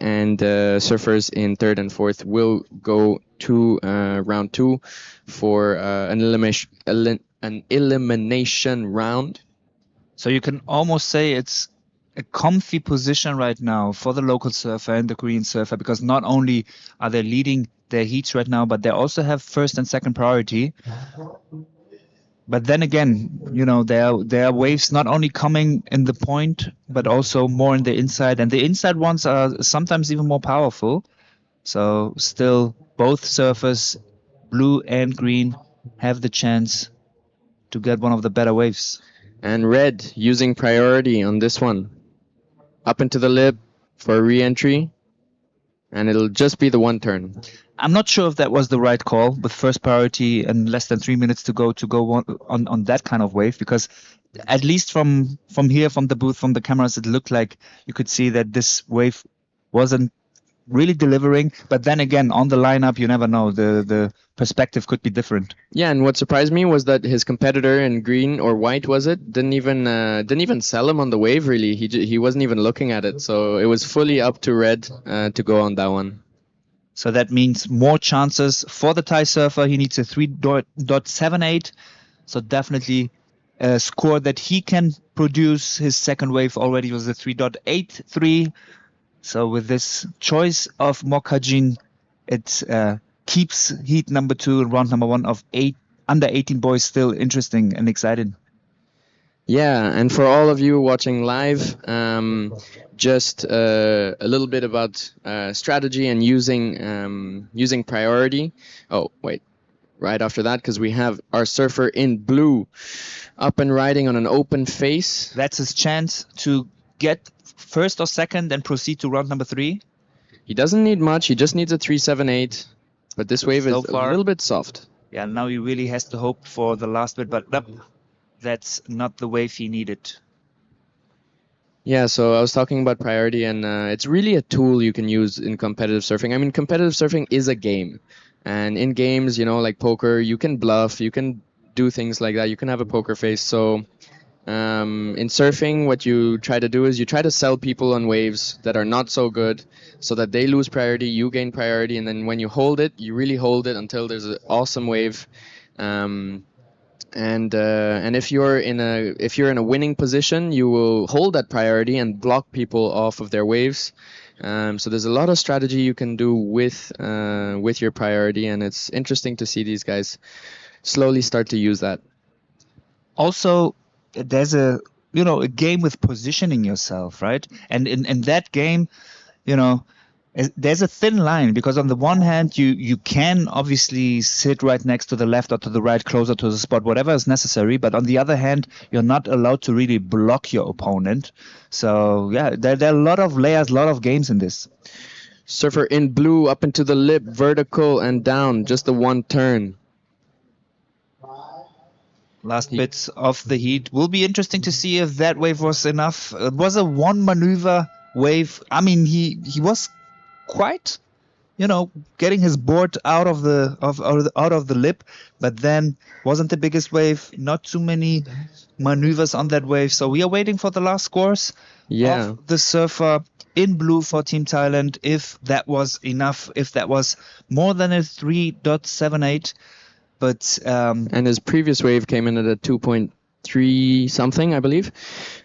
Speaker 1: surfers in third and fourth will go to round 2 for an elimination round.
Speaker 4: So you can almost say it's a comfy position right now for the local surfer and the Korean surfer, because not only are they leading their heats right now, but they also have first and second priority. But then again, you know, there are waves not only coming in the point, but also more in the inside, and the inside ones are sometimes even more powerful. So still, both surfers, blue and green, have the chance to get one of the better waves.
Speaker 1: And red using priority on this one. Up into the lip for a re-entry, and it'll just be the one turn.
Speaker 4: I'm not sure if that was the right call with first priority and less than 3 minutes to go on that kind of wave, because at least from here, from the booth, from the cameras, it looked like you could see that this wave wasn't really delivering. But then again, on the lineup, you never know. The perspective could be different.
Speaker 1: Yeah, and what surprised me was that his competitor in green or white, was it, didn't even sell him on the wave. Really, he wasn't even looking at it. So it was fully up to red to go on that one.
Speaker 4: So that means more chances for the Thai surfer. He needs a 3.78. So definitely a score that he can produce. His second wave already was a 3.83. So with this choice of Mok Ha-jin, it keeps heat number 2 and round number 1 of under 18 boys still interesting and exciting.
Speaker 1: Yeah, and for all of you watching live, just a little bit about strategy and using priority. Oh, wait. right after that, because we have our surfer in blue up and riding on an open face.
Speaker 4: That's his chance to get first or second and proceed to round number 3.
Speaker 1: He doesn't need much. He just needs a 378. But this wave
Speaker 4: So
Speaker 1: is
Speaker 4: far.
Speaker 1: a little bit soft.
Speaker 4: Yeah, now he really has to hope for the last bit, but nope, that's not the wave he needed.
Speaker 1: Yeah, so I was talking about priority, and it's really a tool you can use in competitive surfing. I mean, competitive surfing is a game. And in games, you know, like poker, you can bluff, you can do things like that. You can have a poker face. So in surfing, what you try to do is you try to sell people on waves that are not so good so that they lose priority, you gain priority, and then when you hold it, you really hold it until there's an awesome wave. And if you're in a winning position, you will hold that priority and block people off of their waves. So there's a lot of strategy you can do with your priority, and it's interesting to see these guys slowly start to use that.
Speaker 4: Also, there's a game with positioning yourself, right? And in that game, there's a thin line, because on the one hand, you can obviously sit right next to the left or to the right, closer to the spot, whatever is necessary. But on the other hand, you're not allowed to really block your opponent. So yeah, there are a lot of layers, a lot of games in this.
Speaker 1: Surfer in blue up into the lip, vertical and down, just the one turn.
Speaker 4: Last bits of the heat. Will be interesting to see if that wave was enough. It was a one maneuver wave. I mean, he was quite, getting his board out of the lip, but then wasn't the biggest wave. Not too many maneuvers on that wave. So we are waiting for the last scores of the surfer in blue for Team Thailand. If that was enough, if that was more than a 3.78. But
Speaker 1: and his previous wave came in at a 2.3 something, I believe.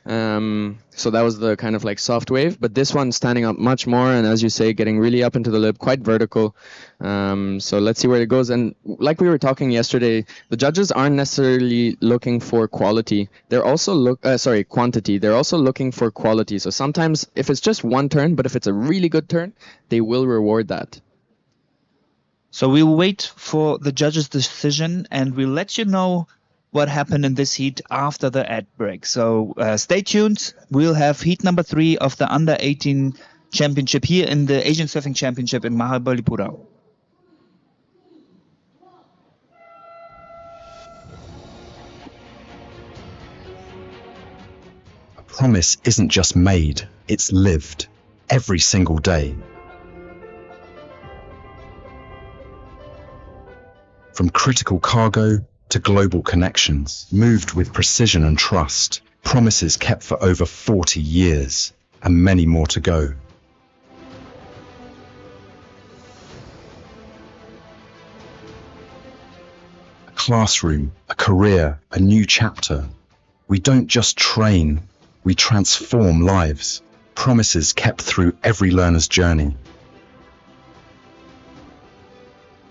Speaker 1: So that was the kind of like soft wave, but this one's standing up much more, and as you say, getting really up into the lip, quite vertical. So let's see where it goes. And like we were talking yesterday, the judges aren't necessarily looking for quality. They're also quantity. They're also looking for quality. So sometimes if it's just one turn, but if it's a really good turn, they will reward that.
Speaker 4: So we'll wait for the judges' decision, and we'll let you know what happened in this heat after the ad break. So stay tuned. We'll have heat number 3 of the Under-18 Championship here in the Asian Surfing Championship in Mahabalipuram.
Speaker 2: A promise isn't just made, it's lived every single day. From critical cargo to global connections, moved with precision and trust, promises kept for over 40 years, and many more to go. A classroom, a career, a new chapter. We don't just train, we transform lives. Promises kept through every learner's journey.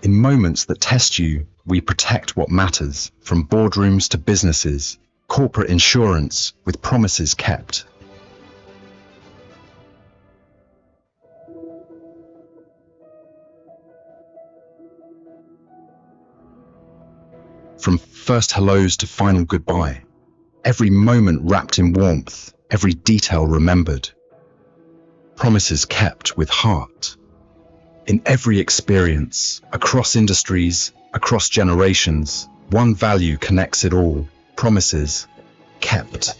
Speaker 2: In moments that test you, we protect what matters, from boardrooms to businesses, corporate insurance with promises kept. From first hellos to final goodbye, every moment wrapped in warmth, every detail remembered. Promises kept with heart. In every experience, across industries, across generations, one value connects it all. Promises kept.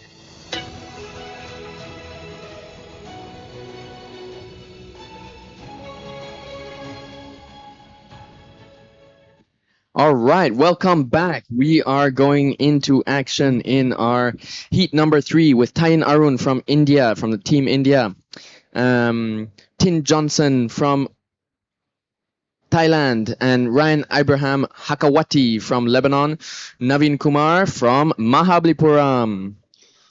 Speaker 1: All right, welcome back. We are going into action in our heat number 3 with Tayin Arun from India, from the Team India. Tin Johnson from Thailand, and Ryan Abraham Hakawati from Lebanon, Naveen Kumar from Mahabalipuram.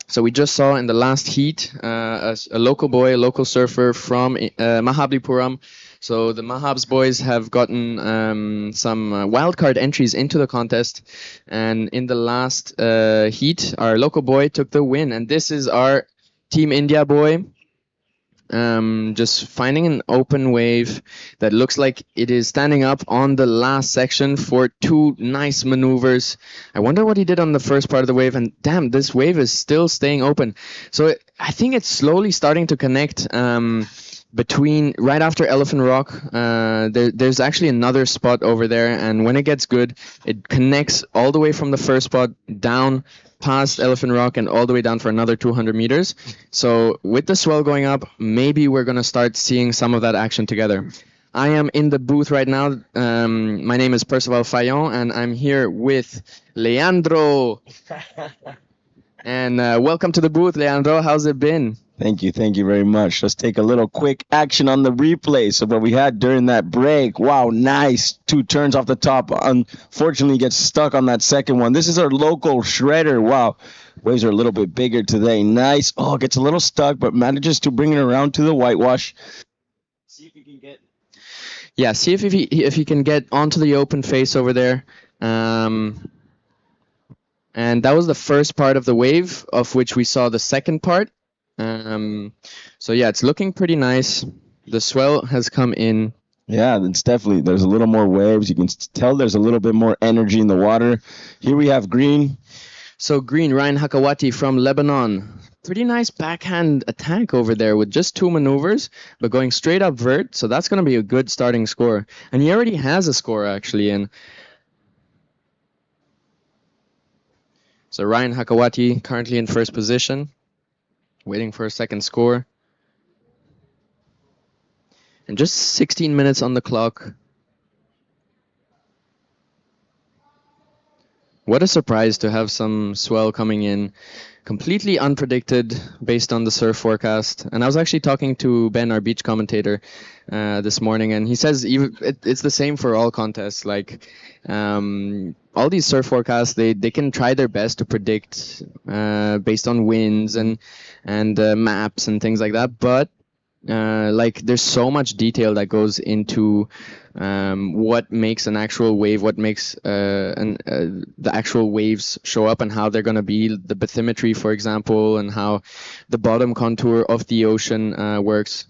Speaker 1: So we just saw in the last heat a local boy, a local surfer from Mahabalipuram. So the Mahabs boys have gotten some wildcard entries into the contest, and in the last heat, our local boy took the win. And this is our Team India boy. just finding an open wave that looks like it is standing up on the last section for 2 nice maneuvers. I wonder what he did on the first part of the wave, and damn, this wave is still staying open. So I think it's slowly starting to connect between right after Elephant Rock. There's actually another spot over there, and when it gets good, it connects all the way from the first spot down past Elephant Rock and all the way down for another 200 meters. So with the swell going up, maybe we're going to start seeing some of that action together. I am in the booth right now. My name is Percival Fayon, and I'm here with Leandro. And welcome to the booth, Leandro. How's it been?
Speaker 6: Thank you very much. Let's take a little quick action on the replay. So what we had during that break, wow, nice. 2 turns off the top. Unfortunately, gets stuck on that second one. This is our local shredder. Wow, waves are a little bit bigger today. Nice. Oh, gets a little stuck, but manages to bring it around to the whitewash. See if you can get.
Speaker 1: Yeah, see if he can get onto the open face over there. And that was the first part of the wave, of which we saw the second part. So yeah, it's looking pretty nice. The swell has come in.
Speaker 6: Yeah, it's definitely, there's a little more waves. You can tell there's a little bit more energy in the water. Here we have green.
Speaker 1: So green, Ryan Hakawati from Lebanon. Pretty nice backhand attack over there with just 2 maneuvers, but going straight up vert. So that's going to be a good starting score. And he already has a score, actually. And so Ryan Hakawati currently in first position, waiting for a second score. And just 16 minutes on the clock. What a surprise to have some swell coming in. Completely unpredicted based on the surf forecast. And I was actually talking to Ben, our beach commentator, this morning, and he says it's the same for all contests. Like all these surf forecasts, they can try their best to predict based on winds and maps and things like that. But like there's so much detail that goes into what makes an actual wave, what makes the actual waves show up, and how they're going to be, the bathymetry, for example, and how the bottom contour of the ocean works.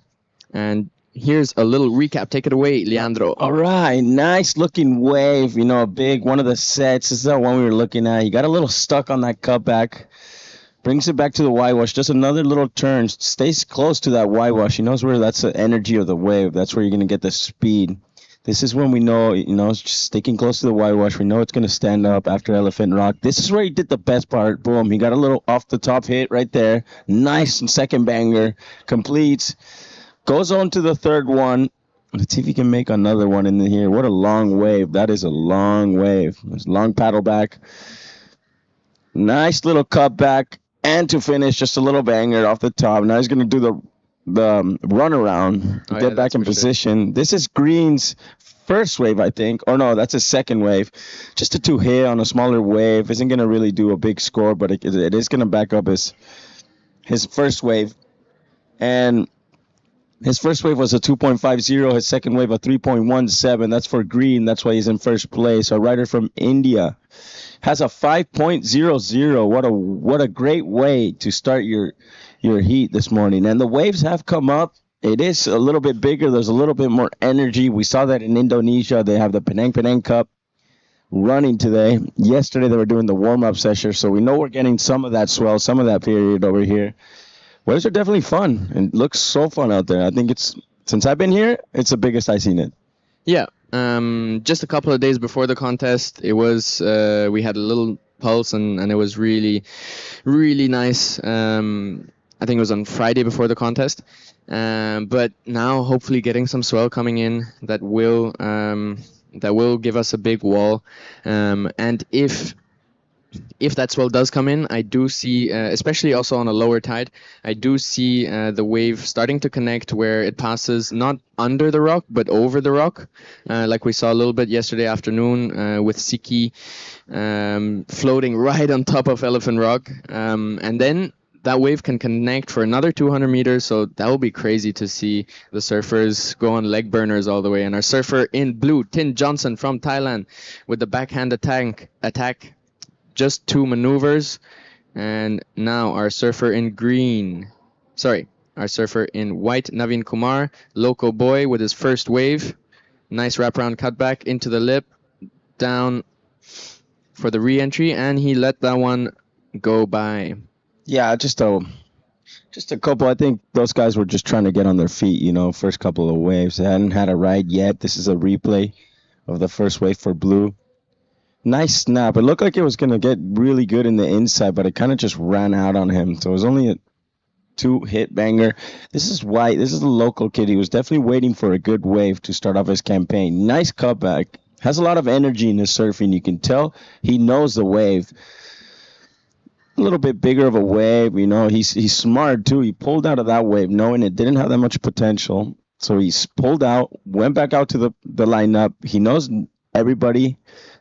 Speaker 1: And here's a little recap. Take it away, Leandro.
Speaker 6: All right, nice looking wave. You know, a big one of the sets. This is that one we were looking at. He got a little stuck on that cutback. Brings it back to the whitewash. Just another little turn. Stays close to that whitewash. He knows where that's the energy of the wave. That's where you're going to get the speed. This is when we know, it's just sticking close to the whitewash. We know it's going to stand up after Elephant Rock. This is where he did the best part. Boom. He got a little off the top hit right there. Nice second banger. Completes. Goes on to the third one. Let's see if he can make another one in here. What a long wave. That is a long wave. It's a long paddle back. Nice little cut back. And to finish, just a little banger off the top. Now he's going to do the run around, get back in position. Sure. This is Green's first wave, I think. Or no, that's his second wave. Just a 2 hit on a smaller wave. Isn't going to really do a big score, but it is going to back up his first wave. And his first wave was a 2.50. His second wave, a 3.17. That's for Green. That's why he's in first place. A rider from India. Has a 5.00. What a great way to start your heat this morning. And the waves have come up. It is a little bit bigger. There's a little bit more energy. We saw that in Indonesia. They have the Penang Penang Cup running today. Yesterday they were doing the warm-up session, so we know we're getting some of that swell, some of that period over here. Waves are definitely fun. It looks so fun out there. I think since I've been here, it's the biggest I've seen it.
Speaker 1: Yeah. Just a couple of days before the contest, it was we had a little pulse, and it was really, really nice. I think it was on Friday before the contest. But now hopefully getting some swell coming in that will give us a big wall. And if that swell does come in, I do see, especially also on a lower tide, I do see the wave starting to connect where it passes not under the rock, but over the rock, like we saw a little bit yesterday afternoon with Siki floating right on top of Elephant Rock. And then that wave can connect for another 200 meters, so that will be crazy to see the surfers go on leg burners all the way. And our surfer in blue, Tin Johnson from Thailand, with the backhand attack. Just 2 maneuvers, and now our surfer in green, our surfer in white, Naveen Kumar, local boy with his first wave. Nice wraparound cutback into the lip, down for the re-entry, and he let that one go by.
Speaker 6: Yeah, just a couple. I think those guys were just trying to get on their feet, first couple of waves. They hadn't had a ride yet. This is a replay of the first wave for Blue. Nice snap. It looked like it was going to get really good in the inside, but it kind of just ran out on him. So it was only a 2-hit banger. This is White. This is a local kid. He was definitely waiting for a good wave to start off his campaign. Nice cutback. Has a lot of energy in his surfing. You can tell he knows the wave. A little bit bigger of a wave, he's smart too. He pulled out of that wave knowing it didn't have that much potential. So he's pulled out, went back out to the lineup. He knows everybody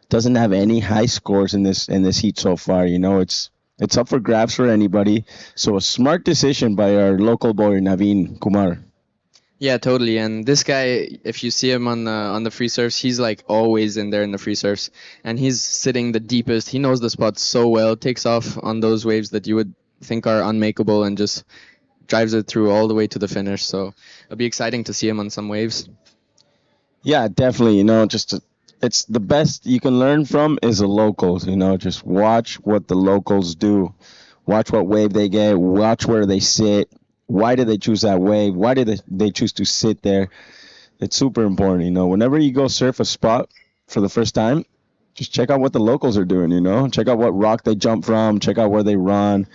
Speaker 6: doesn't have any high scores in this heat so far. It's up for grabs for anybody. So a smart decision by our local boy Naveen Kumar.
Speaker 1: Yeah, totally. And this guy, if you see him on the free surfs, he's like always in there in the free surfs, and he's sitting the deepest. He knows the spots so well. Takes off on those waves that you would think are unmakeable, and just drives it through all the way to the finish. So it'll be exciting to see him on some waves.
Speaker 6: Yeah, definitely. It's the best you can learn from is the locals. Just watch what the locals do. Watch what wave they get. Watch where they sit. Why did they choose that wave? Why did they choose to sit there? It's super important, Whenever you go surf a spot for the first time, just check out what the locals are doing, Check out what rock they jump from. Check out where they run.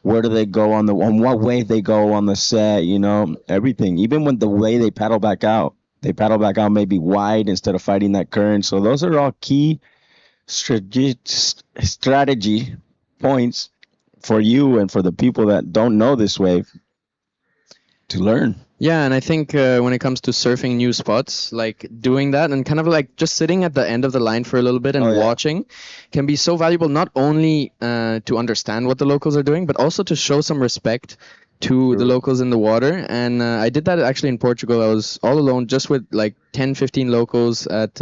Speaker 6: Where do they go on what wave they go on the set, Everything. Even when the way they paddle back out. They paddle back out maybe wide instead of fighting that current. So those are all key strategy points for you and for the people that don't know this wave to learn.
Speaker 1: Yeah, and I think when it comes to surfing new spots, like doing that and kind of like just sitting at the end of the line for a little bit and watching can be so valuable, not only to understand what the locals are doing, but also to show some respect to the locals in the water. And I did that actually in Portugal. I was all alone just with like 10, 15 locals at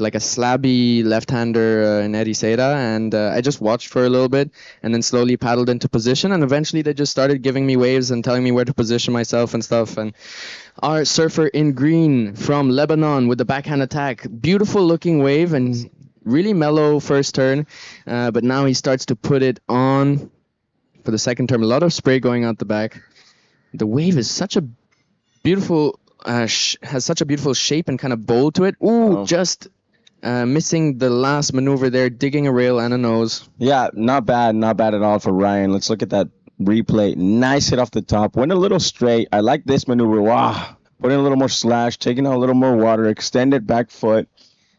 Speaker 1: like a slabby left-hander in Ericeira, and I just watched for a little bit and then slowly paddled into position, and eventually they just started giving me waves and telling me where to position myself and stuff. And our surfer in green from Lebanon with the backhand attack, beautiful looking wave and really mellow first turn, but now he starts to put it on for the second turn. A lot of spray going out the back. The wave is such a beautiful has such a beautiful shape and kind of bowl to it. Just missing the last maneuver there, digging a rail and a nose.
Speaker 6: Yeah, not bad at all for Ryan. Let's look at that replay. Nice hit off the top. Went a little straight. I like this maneuver. Wow. Putting a little more slash, taking out a little more water, extended back foot.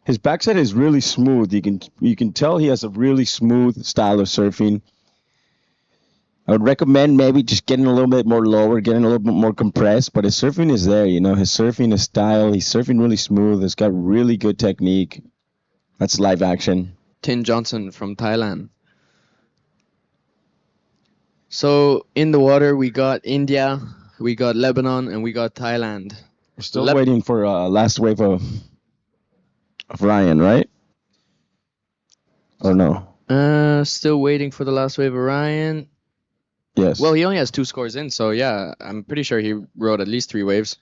Speaker 6: His backside is really smooth. You can tell he has a really smooth style of surfing. I would recommend maybe just getting a little bit more lower, getting a little bit more compressed, but his surfing is there, his surfing is style. He's surfing really smooth. He's got really good technique. That's live action.
Speaker 1: Tin Johnson from Thailand. So in the water, we got India, we got Lebanon, and we got Thailand.
Speaker 6: We're still waiting for last wave of Ryan, right? Or no?
Speaker 1: Still waiting for the last wave of Ryan.
Speaker 6: Yes.
Speaker 1: Well, he only has 2 scores in, so yeah, I'm pretty sure he rode at least 3 waves.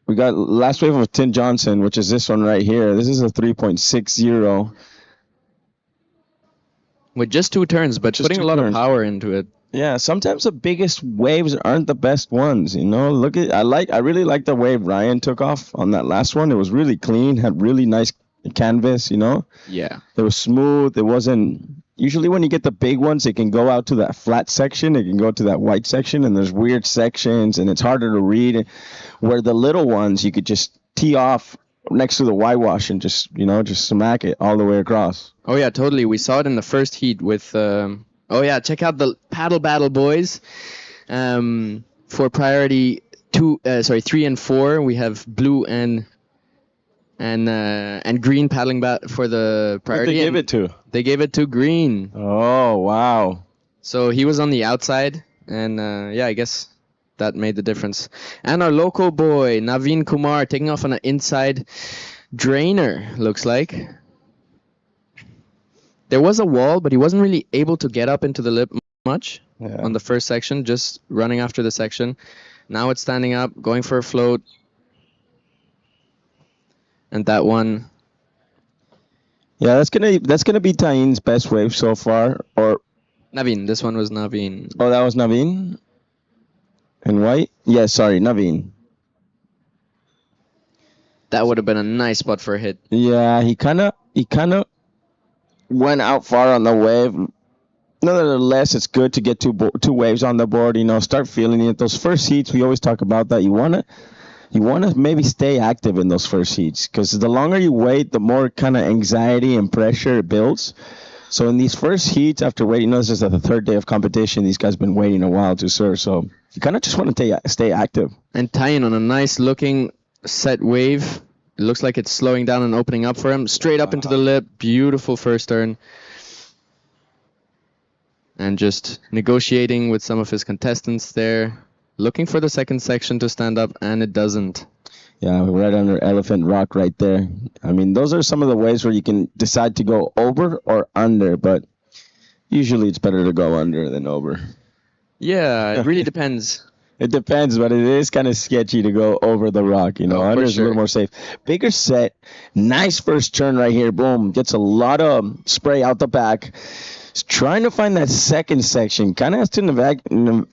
Speaker 6: We got last wave of Tin Johnson, which is this one right here. This is a 3.60.
Speaker 1: With just 2 turns, but just putting a lot of power into it.
Speaker 6: Yeah, sometimes the biggest waves aren't the best ones, I really like the wave Ryan took off on that last one. It was really clean, had really nice canvas,
Speaker 1: Yeah.
Speaker 6: It was smooth. It wasn't... Usually when you get the big ones, it can go out to that flat section. It can go to that white section, and there's weird sections, and it's harder to read. Where the little ones, you could just tee off next to the whitewash and just smack it all the way across.
Speaker 1: Oh, yeah, totally. We saw it in the first heat with... check out the paddle battle, boys. For priority 3 and 4, we have blue and green paddling for the priority.
Speaker 6: Who'd they give it to?
Speaker 1: They gave it to green.
Speaker 6: Oh, wow.
Speaker 1: So he was on the outside, and I guess that made the difference. And our local boy, Naveen Kumar, taking off on an inside drainer, looks like. There was a wall, but he wasn't really able to get up into the lip much. on the first section, just running after the section. Now it's standing up, going for a float. And that one.
Speaker 6: Yeah, that's gonna be Tain's best wave so far. Or
Speaker 1: Naveen. This one was Naveen.
Speaker 6: Oh, that was Naveen? And white? Yeah, sorry, Naveen.
Speaker 1: That would have been a nice spot for a hit.
Speaker 6: Yeah, he kind of went out far on the wave. Nevertheless, it's good to get two waves on the board. Start feeling it. Those first heats, we always talk about that. You wanna maybe stay active in those first heats, because the longer you wait, the more kind of anxiety and pressure it builds. So in these first heats, after waiting, this is the third day of competition. These guys have been waiting a while to serve, so you kind of just want to stay active.
Speaker 1: And Tayin on a nice looking set wave. It looks like it's slowing down and opening up for him. Straight up into the lip. Beautiful first turn. And just negotiating with some of his contestants there. Looking for the second section to stand up, and it doesn't.
Speaker 6: Yeah, right under Elephant Rock right there. I mean, those are some of the ways where you can decide to go over or under, but usually it's better to go under than over.
Speaker 1: Yeah, it really depends.
Speaker 6: It depends, but it is kind of sketchy to go over the rock. Under is a little more safe. Bigger set, nice first turn right here. Boom, gets a lot of spray out the back. He's trying to find that second section. Kind of has to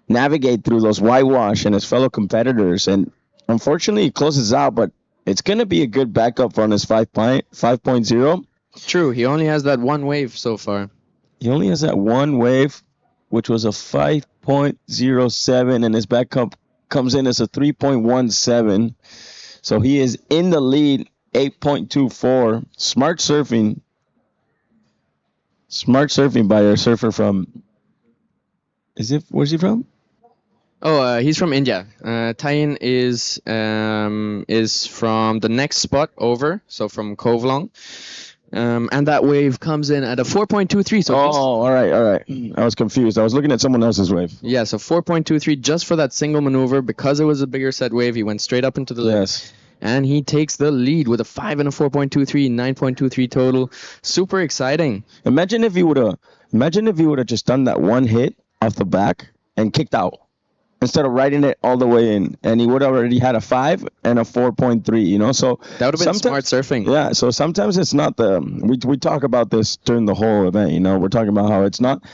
Speaker 6: navigate through those whitewash and his fellow competitors, and unfortunately, he closes out, but it's going to be a good backup on his 5.0.
Speaker 1: True, he only has that one wave so far.
Speaker 6: He only has that one wave, which was a 5.07, and his backup comes in as a 3.17. So he is in the lead, 8.24. Smart surfing by our surfer from... Where's he from?
Speaker 1: Oh, he's from India. Tayin is from the next spot over, so from Kovlong. And that wave comes in at a 4.23. So
Speaker 6: all right. I was confused. I was looking at someone else's wave.
Speaker 1: Yeah, so 4.23 just for that single maneuver. Because it was a bigger set wave, he went straight up into the lip.
Speaker 6: Yes.
Speaker 1: And he takes the lead with a 5 and a 4.23, 9.23 total. Super exciting.
Speaker 6: Imagine if he would have just done that one hit off the back and kicked out, instead of riding it all the way in, and he would have already had a 5 and a 4.3, so
Speaker 1: that would have been smart surfing.
Speaker 6: Yeah, so sometimes it's not we talk about this during the whole event, we're talking about how it's not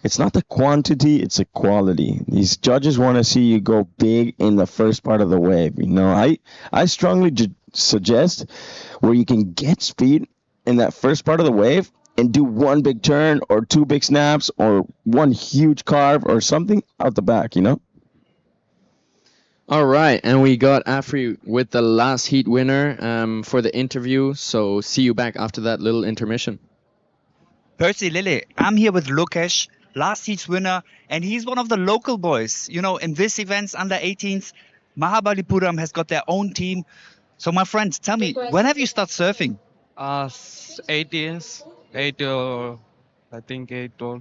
Speaker 6: the quantity, it's the quality. These judges want to see you go big in the first part of the wave. I strongly suggest where you can get speed in that first part of the wave and do one big turn or two big snaps or one huge carve or something out the back,
Speaker 1: All right, and we got Afri with the last heat winner for the interview. So see you back after that little intermission.
Speaker 4: Percy Lily, I'm here with Lokesh, last heat's winner, and he's one of the local boys. In this event's under 18s, Mahabalipuram has got their own team. So my friend, tell me, when have you started surfing?
Speaker 5: 8 years. 8 or I think 8 or.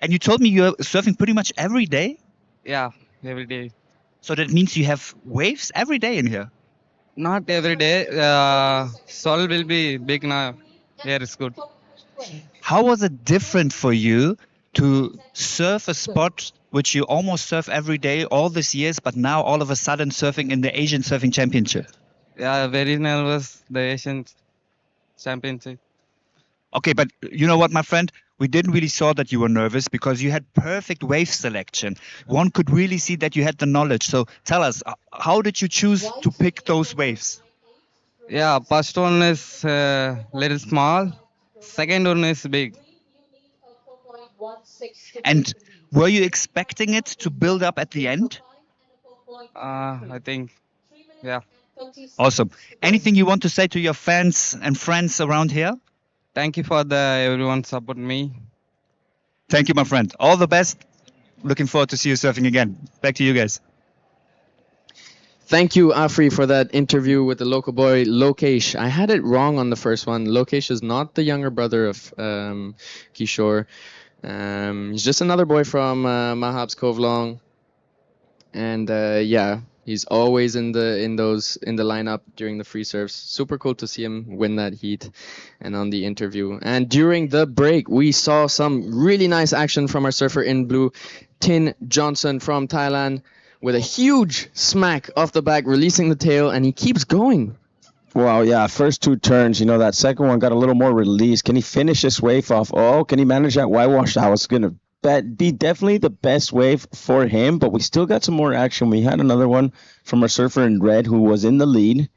Speaker 4: And you told me you're surfing pretty much every day?
Speaker 5: Yeah, every day.
Speaker 4: So that means you have waves every day in here?
Speaker 5: Not every day. Sol will be big now. Here is good.
Speaker 4: How was it different for you to surf a spot which you almost surf every day all these years, but now all of a sudden surfing in the Asian Surfing Championship?
Speaker 5: Yeah, very nervous, the Asian Championship.
Speaker 4: Okay, but you know what, my friend? We didn't really saw that you were nervous because you had perfect wave selection. One could really see that you had the knowledge. So tell us, how did you choose to pick those waves?
Speaker 5: Yeah, first one is little small. Second one is big.
Speaker 4: And were you expecting it to build up at the end?
Speaker 5: I think, yeah.
Speaker 4: Awesome. Anything you want to say to your fans and friends around here?
Speaker 5: Thank you for everyone support me.
Speaker 4: Thank you, my friend. All the best. Looking forward to see you surfing again. Back to you guys.
Speaker 1: Thank you, Afri, for that interview with the local boy, Lokesh. I had it wrong on the first one. Lokesh is not the younger brother of Kishore. He's just another boy from Mahab's Kovlong. And yeah, He's always in the lineup during the free serves. Super cool to see him win that heat and on the interview. And during the break, we saw some really nice action from our surfer in blue, Tin Johnson from Thailand, with a huge smack off the back, releasing the tail, and he keeps going.
Speaker 6: Wow, yeah, first two turns, that second one got a little more release. Can he finish this wave off? Oh, can he manage that whitewash? That was going to be definitely the best wave for him, but we still got some more action. We had another one from our surfer in red who was in the lead.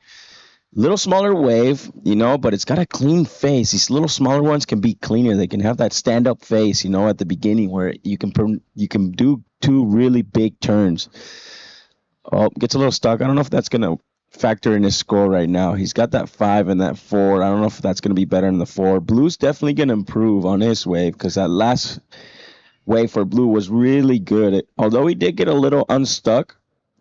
Speaker 6: Little smaller wave, but it's got a clean face. These little smaller ones can be cleaner. They can have that stand-up face, at the beginning where you can do two really big turns. Oh, gets a little stuck. I don't know if that's going to factor in his score right now. He's got that 5 and that 4. I don't know if that's going to be better than the 4. Blue's definitely going to improve on his wave because that last wave for Blue was really good. Although he did get a little unstuck,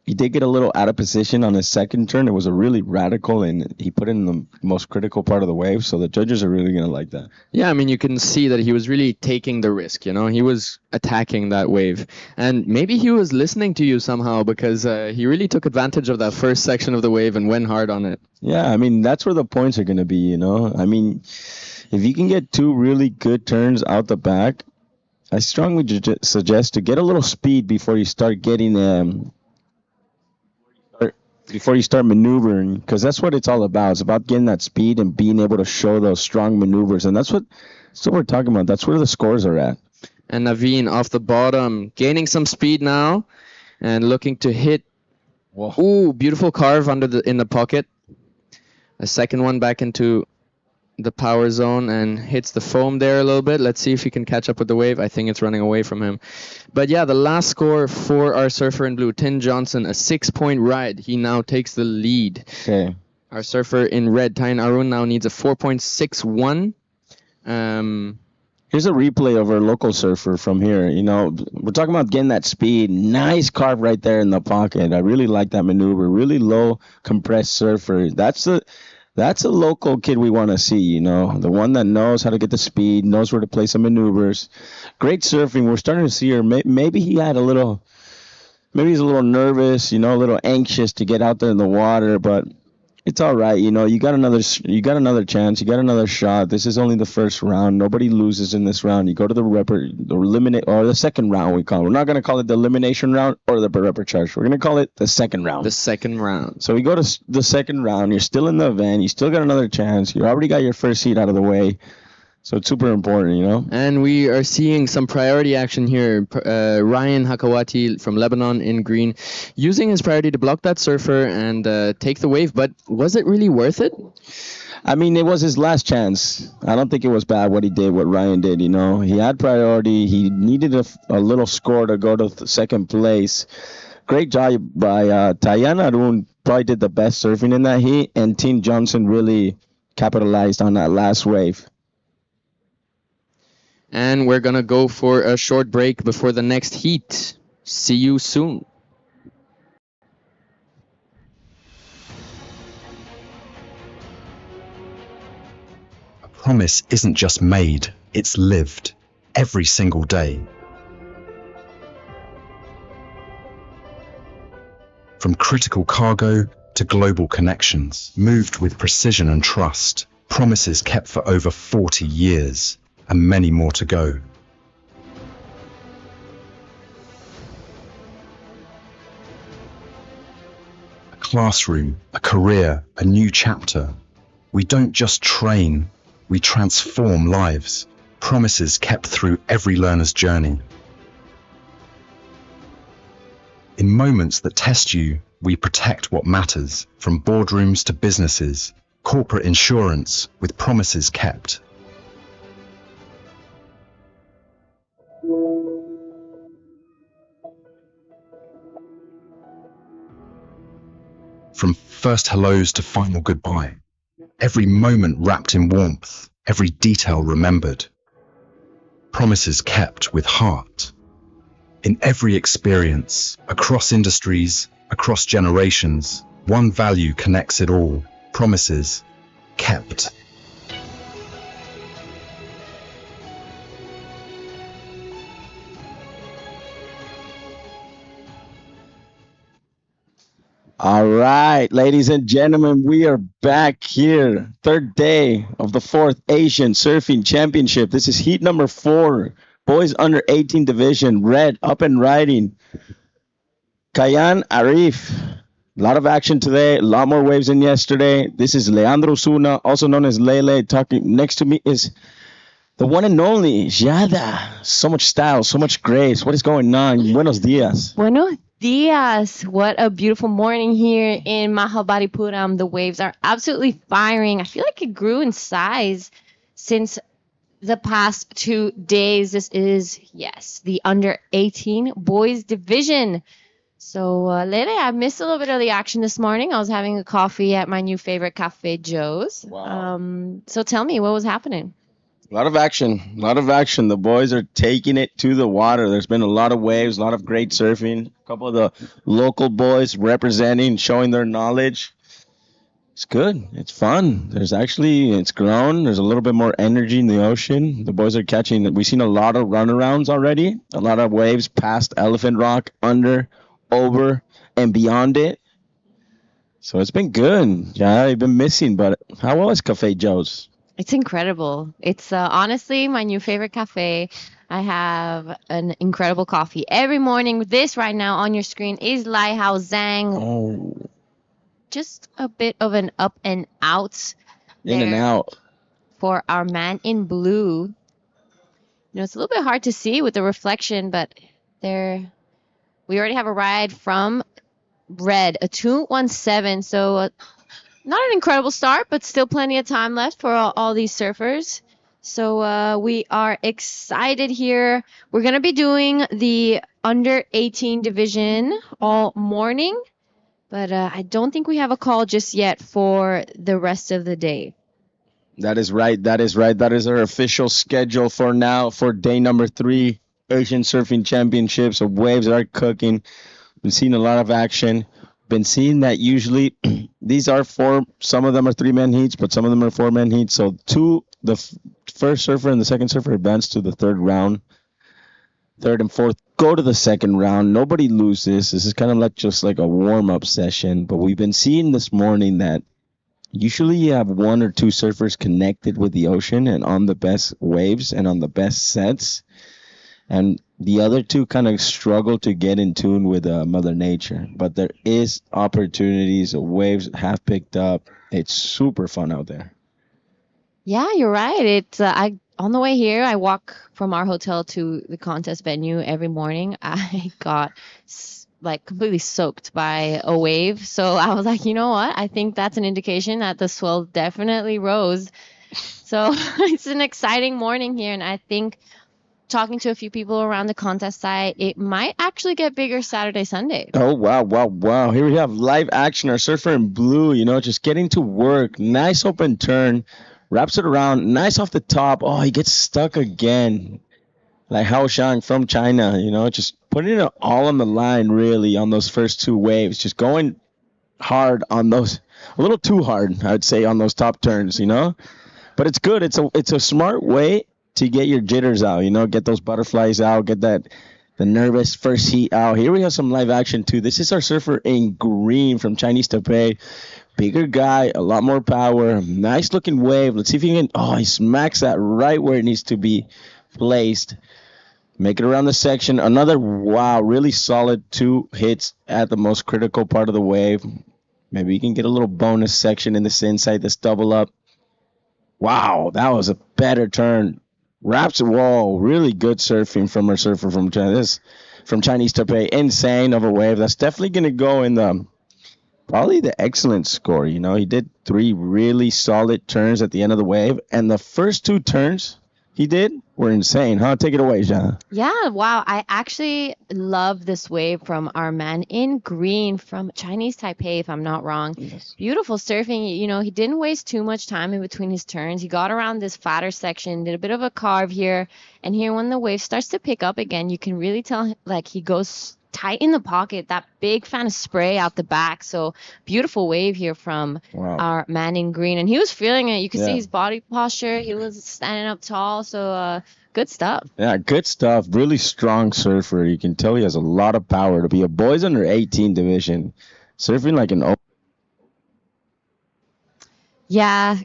Speaker 6: he did get a little out of position on his second turn. It was a really radical, and he put it in the most critical part of the wave, so the judges are really going to like that.
Speaker 1: Yeah, I mean, you can see that he was really taking the risk, He was attacking that wave. And maybe he was listening to you somehow because he really took advantage of that first section of the wave and went hard on it.
Speaker 6: Yeah, I mean, that's where the points are going to be, I mean, if you can get two really good turns out the back, I strongly suggest to get a little speed before you start getting before you start maneuvering, because that's what it's all about. It's about getting that speed and being able to show those strong maneuvers, and that's what we're talking about. That's where the scores are at.
Speaker 1: And Naveen off the bottom, gaining some speed now, and looking to hit.
Speaker 6: Whoa.
Speaker 1: Ooh, beautiful carve in the pocket. A second one back into the power zone and hits the foam there a little bit. Let's see if he can catch up with the wave. I think it's running away from him. But yeah, the last score for our surfer in blue, Tin Johnson, a 6-point ride. He now takes the lead.
Speaker 6: Okay.
Speaker 1: Our surfer in red, Tain Arun, now needs a 4.61.
Speaker 6: Here's a replay of our local surfer from here. We're talking about getting that speed. Nice carve right there in the pocket. I really like that maneuver. Really low compressed surfer. That's a local kid we want to see, the one that knows how to get the speed, knows where to play some maneuvers. Great surfing. We're starting to see her. Maybe he's a little nervous, a little anxious to get out there in the water, but it's all right. You got another chance. You got another shot. This is only the first round. Nobody loses in this round. You go to the second round, we call it. We're not going to call it the elimination round or the repechage. We're going to call it the second round.
Speaker 1: The second round.
Speaker 6: So we go to the second round. You're still in the event. You still got another chance. You already got your first heat out of the way. So it's super important,
Speaker 1: And we are seeing some priority action here. Ryan Hakawati from Lebanon in green, using his priority to block that surfer and take the wave. But was it really worth it?
Speaker 6: I mean, it was his last chance. I don't think it was bad what Ryan did, He had priority. He needed a little score to go to second place. Great job by Tain Arun. Probably did the best surfing in that heat. And Tin Johnson really capitalized on that last wave.
Speaker 1: And we're going to go for a short break before the next heat. See you soon.
Speaker 2: A promise isn't just made, it's lived every single day. From critical cargo to global connections, moved with precision and trust, promises kept for over 40 years. And many more to go. A classroom, a career, a new chapter. We don't just train, we transform lives. Promises kept through every learner's journey. In moments that test you, we protect what matters, from boardrooms to businesses, corporate insurance with promises kept. From first hellos to final goodbye, every moment wrapped in warmth, every detail remembered. Promises kept with heart. In every experience, across industries, across generations, one value connects it all. Promises kept.
Speaker 6: All right, ladies and gentlemen, we are back here. Third day of the fourth Asian Surfing Championship. This is heat number 4. Boys under 18 division. Red up and riding. Kayan Arif. A lot of action today. A lot more waves than yesterday. This is Leandro Suna, also known as Lele. Talking next to me is the one and only Yada. So much style, so much grace. What is going on? Buenos dias.
Speaker 7: Buenos dias. What a beautiful morning here in Mahabalipuram. The waves are absolutely firing. I feel like it grew in size since the past 2 days. This is, yes, the under 18 boys division. So, Lele, I missed a little bit of the action this morning. I was having a coffee at my new favorite Cafe Joe's.
Speaker 6: Wow.
Speaker 7: So tell me, what was happening?
Speaker 6: A lot of action. A lot of action. The boys are taking it to the water. There's been a lot of waves, a lot of great surfing. A couple of the local boys representing, showing their knowledge. It's good. It's fun. It's grown. There's a little bit more energy in the ocean. The boys are catching. We've seen a lot of runarounds already. A lot of waves past Elephant Rock, under, over, and beyond it. So it's been good. Yeah, I've been missing, but how was Cafe Joe's?
Speaker 7: It's incredible. It's honestly my new favorite cafe. I have an incredible coffee every morning. This right now on your screen is Lai Hao Zhang.
Speaker 6: Oh,
Speaker 7: Just a bit of an up and out
Speaker 6: in and
Speaker 7: there
Speaker 6: out.
Speaker 7: for our man in blue. It's a little bit hard to see with the reflection, but there we already have a ride from red, a 217. So not an incredible start, but still plenty of time left for all these surfers. So we are excited here. We're going to be doing the under 18 division all morning, but I don't think we have a call just yet for the rest of the day.
Speaker 6: That is right. That is right. That is our official schedule for now for day number 3, Asian Surfing Championships. The waves are cooking. Been seeing a lot of action. Been seeing that usually these are some of them are 3-man heats, but some of them are 4-man heats. So the first surfer and the second surfer advance to the third round. Third and fourth go to the second round. Nobody loses. This is kind of just like a warm-up session. But we've been seeing this morning that usually you have 1 or 2 surfers connected with the ocean and on the best waves and on the best sets. And the other 2 kind of struggle to get in tune with Mother Nature. But there is opportunities. The waves have picked up. It's super fun out there.
Speaker 7: Yeah, you're right. It's on the way here, I walk from our hotel to the contest venue every morning. I got completely soaked by a wave. So I was like, you know what? I think that's an indication that the swell definitely rose. So it's an exciting morning here. And I think talking to a few people around the contest site, it might actually get bigger Saturday, Sunday.
Speaker 6: Oh, wow. Here we have live action. Our surfer in blue, just getting to work. Nice open turn. Wraps it around. Nice off the top. Oh, he gets stuck again. Like Hao Shang from China, just putting it all on the line, really, on those first 2 waves. Just going hard on those. A little too hard, I would say, on those top turns, But it's good. It's a smart way to get your jitters out, get those butterflies out, get the nervous first heat out. Here we have some live action too. This is our surfer in green from Chinese Taipei. Bigger guy, a lot more power, nice looking wave. Let's see if he can, he smacks that right where it needs to be placed. Make it around the section. Another, really solid 2 hits at the most critical part of the wave. Maybe you can get a little bonus section in this inside, this double up. Wow, that was a better turn. Wraps it wall. Really good surfing from our surfer from China. This from Chinese Taipei. Insane of a wave. That's definitely going to go in probably the excellent score. He did 3 really solid turns at the end of the wave. And the first 2 turns he did were insane, huh? Take it away, Jana.
Speaker 7: Yeah, wow. I actually love this wave from our man in green from Chinese Taipei, if I'm not wrong.
Speaker 6: Yes.
Speaker 7: Beautiful surfing. He didn't waste too much time in between his turns. He got around this fatter section, did a bit of a carve here. And here when the wave starts to pick up again, you can really tell he goes tight in the pocket, that big fan of spray out the back. So beautiful wave here from our man in green. And he was feeling it. You could see his body posture. He was standing up tall. So good stuff.
Speaker 6: Yeah, good stuff. Really strong surfer. You can tell he has a lot of power to be a boys under 18 division. surfing like an
Speaker 7: Yeah,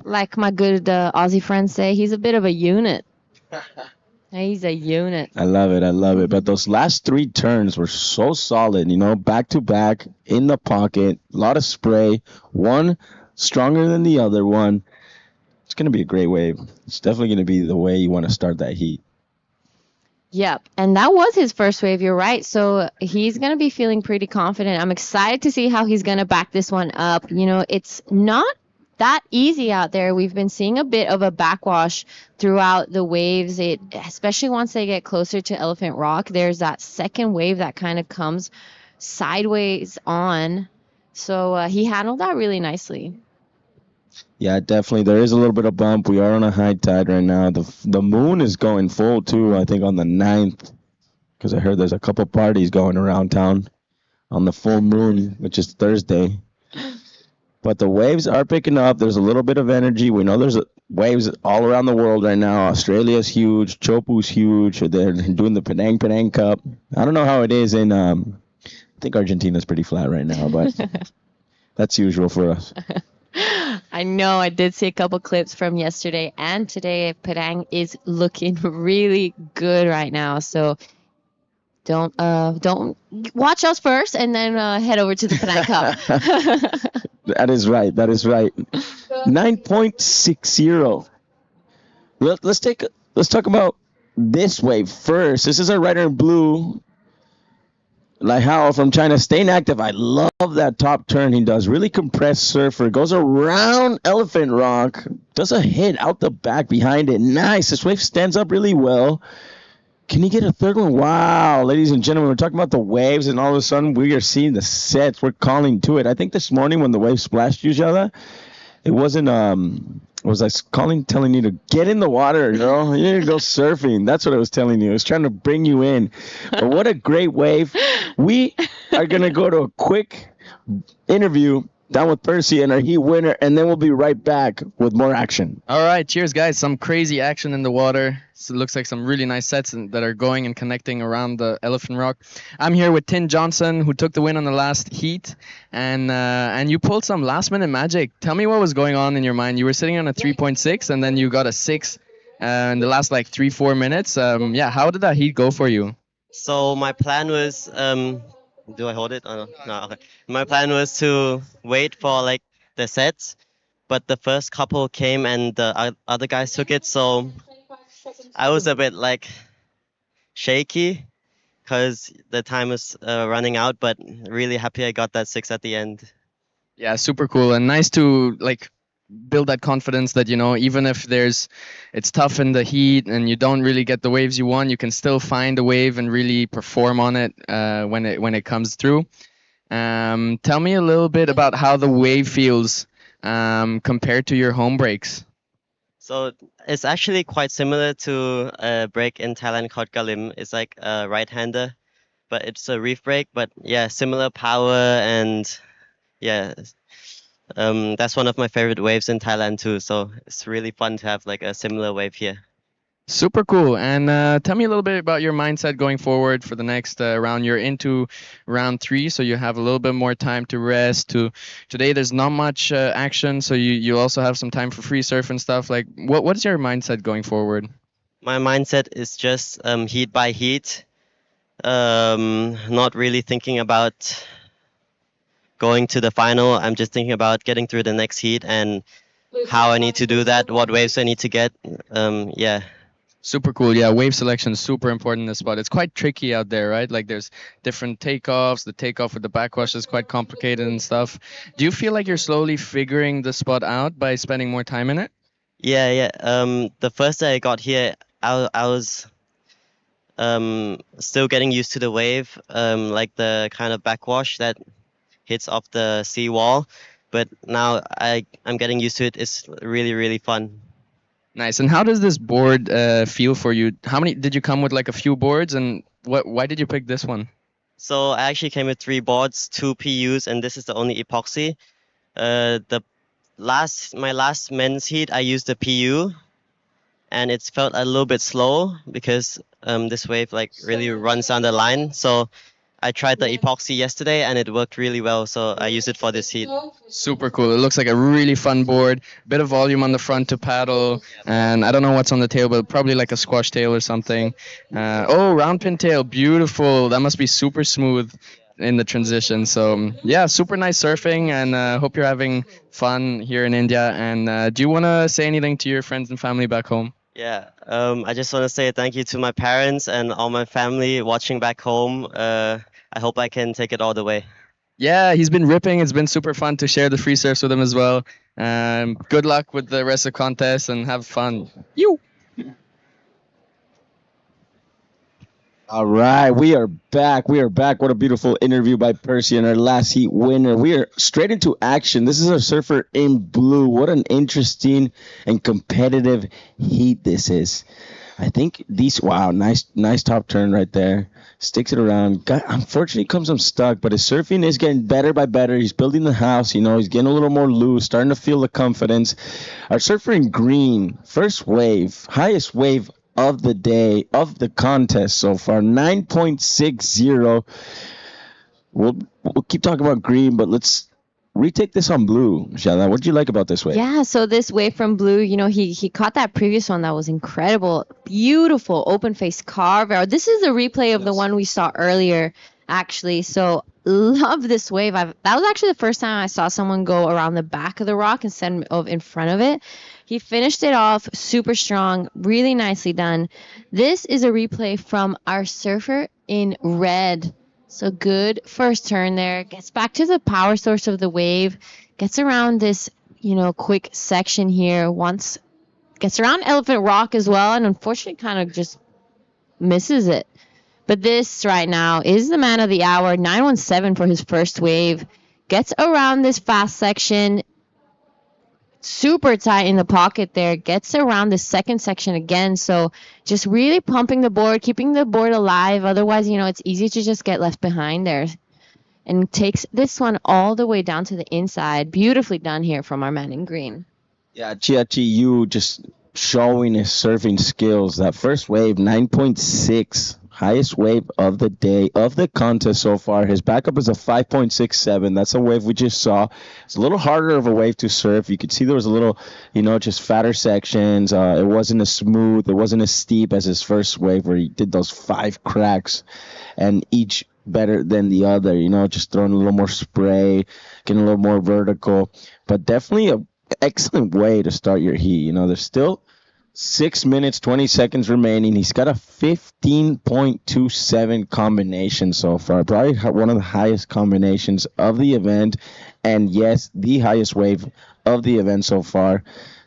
Speaker 7: like my good Aussie friends say, he's a bit of a unit. He's a unit.
Speaker 6: I love it. I love it. But those last 3 turns were so solid, back to back, in the pocket, a lot of spray, one stronger than the other one. It's going to be a great wave. It's definitely going to be the way you want to start that heat.
Speaker 7: Yep, and that was his first wave, you're right. So he's going to be feeling pretty confident. I'm excited to see how he's going to back this one up. It's not that easy out there. We've been seeing a bit of a backwash throughout the waves, especially once they get closer to Elephant Rock. There's that second wave that kind of comes sideways on. So he handled that really nicely.
Speaker 6: Yeah, definitely. There is a little bit of bump. We are on a high tide right now. The moon is going full, too, I think on the 9th, because I heard there's a couple parties going around town on the full moon, which is Thursday. But the waves are picking up. There's a little bit of energy. We know there's waves all around the world right now. Australia's huge. Chopu's huge. They're doing the Penang Cup. I don't know how it is in, I think Argentina's pretty flat right now, but that's usual for us.
Speaker 7: I know. I did see a couple clips from yesterday and today. Penang is looking really good right now. So don't watch us first and then head over to the Penang Cup.
Speaker 6: That is right. 9.60. Let's talk about this wave first. This is a rider in blue. Like how from China, staying active. I love that top turn he does. Really compressed surfer. Goes around Elephant Rock. Does a hit out the back behind it. Nice. This wave stands up really well. Can he get a third one? Wow, ladies and gentlemen, we're talking about the waves, and all of a sudden we are seeing the sets. We're calling to it. I think this morning when the waves splashed each other, it wasn't was I telling you to get in the water, girl? You need to go surfing. That's what I was telling you. I was trying to bring you in. But what a great wave. We are going to go to a quick interview down with Percy and our heat winner, and then we'll be right back with more action.
Speaker 1: All right, cheers, guys. Some crazy action in the water. So it looks like some really nice sets that are going and connecting around the Elephant Rock. I'm here with Tin Johnson, who took the win on the last heat, and you pulled some last-minute magic. Tell me what was going on in your mind. You were sitting on a 3.6, and then you got a 6 in the last, 3-4 minutes. How did that heat go for you?
Speaker 8: So my plan was, do I hold it? Oh, no, okay. My plan was to wait for the sets, but the first couple came and the other guys took it, so I was a bit shaky because the time was running out, but really happy I got that 6 at the end.
Speaker 1: Yeah, super cool and nice to build that confidence that even if it's tough in the heat and you don't really get the waves you want, you can still find a wave and really perform on it when it comes through. Tell me a little bit about how the wave feels compared to your home breaks.
Speaker 8: So it's actually quite similar to a break in Thailand called Galim. It's like a right-hander, but it's a reef break. But yeah, similar power and yeah. That's one of my favorite waves in Thailand too, so it's really fun to have a similar wave here.
Speaker 1: Super cool. And tell me a little bit about your mindset going forward for the next round. You're into round 3, so you have a little bit more time to rest. Today there's not much action, so you also have some time for free surf and stuff. What is your mindset going forward?
Speaker 8: My mindset is just heat by heat, not really thinking about going to the final. I'm just thinking about getting through the next heat and how I need to do that, what waves I need to get. Yeah.
Speaker 1: Super cool. Yeah, wave selection is super important in this spot. It's quite tricky out there, right? There's different takeoffs. The takeoff with the backwash is quite complicated and stuff. Do you feel like you're slowly figuring the spot out by spending more time in it?
Speaker 8: Yeah. The first day I got here, I was still getting used to the wave, the kind of backwash that hits off the seawall, but now I'm getting used to it. It's really, really fun.
Speaker 1: Nice. And how does this board feel for you? How many did you come with? A few boards, and why did you pick this one?
Speaker 8: So I actually came with 3 boards, 2 PUs, and this is the only epoxy. My last men's heat I used the PU, and it's felt a little bit slow because this wave really runs down the line. So I tried the epoxy yesterday and it worked really well, so I use it for this heat.
Speaker 1: Super cool. It looks like a really fun board. Bit of volume on the front to paddle, and I don't know what's on the tail, but probably like a squash tail or something. Oh, round pin tail, beautiful. That must be super smooth in the transition. So yeah, super nice surfing, and hope you're having fun here in India. And do you want to say anything to your friends and family back home?
Speaker 8: Yeah, I just want to say thank you to my parents and all my family watching back home. I hope I can take it all the way.
Speaker 1: Yeah, he's been ripping. It's been super fun to share the free surfs with him as well. Good luck with the rest of the contest and have fun. You.
Speaker 6: All right, we are back. We are back. What a beautiful interview by Percy and our last heat winner. We are straight into action. This is our surfer in blue. What an interesting and competitive heat this is. I think wow, nice top turn right there. Sticks it around. Unfortunately, comes unstuck, but his surfing is getting better by better. He's building the house, he's getting a little more loose, starting to feel the confidence. Our surfer in green, first wave, highest wave of the day, of the contest so far, 9.60. We'll keep talking about green, but let's retake this on blue. Shala, what did you like about this wave?
Speaker 7: Yeah, so this wave from blue, he caught that previous one that was incredible. Beautiful open face carve out. This is a replay of the one we saw earlier, actually. So love this wave. That was actually the first time I saw someone go around the back of the rock instead of in front of it. He finished it off super strong, really nicely done. This is a replay from our surfer in red. So good first turn there. Gets back to the power source of the wave. Gets around this, quick section here. Gets around Elephant Rock as well, and unfortunately kind of just misses it. But this right now is the man of the hour. 917 for his first wave. Gets around this fast section. Super tight in the pocket there. Gets around the second section again. So just really pumping the board, keeping the board alive. Otherwise, it's easy to just get left behind there. And takes this one all the way down to the inside. Beautifully done here from our man in green.
Speaker 6: Yeah, Chiachi Yu just showing his surfing skills. That first wave, 9.6. Highest wave of the day, of the contest so far. His backup is a 5.67. That's a wave we just saw. It's a little harder of a wave to surf. You could see there was a little, just fatter sections. It wasn't as smooth. It wasn't as steep as his first wave where he did those 5 cracks and each better than the other, just throwing a little more spray, getting a little more vertical. But definitely a excellent way to start your heat. There's still 6 minutes, 20 seconds remaining. He's got a 15.27 combination so far. Probably one of the highest combinations of the event. And yes, the highest wave of the event so far.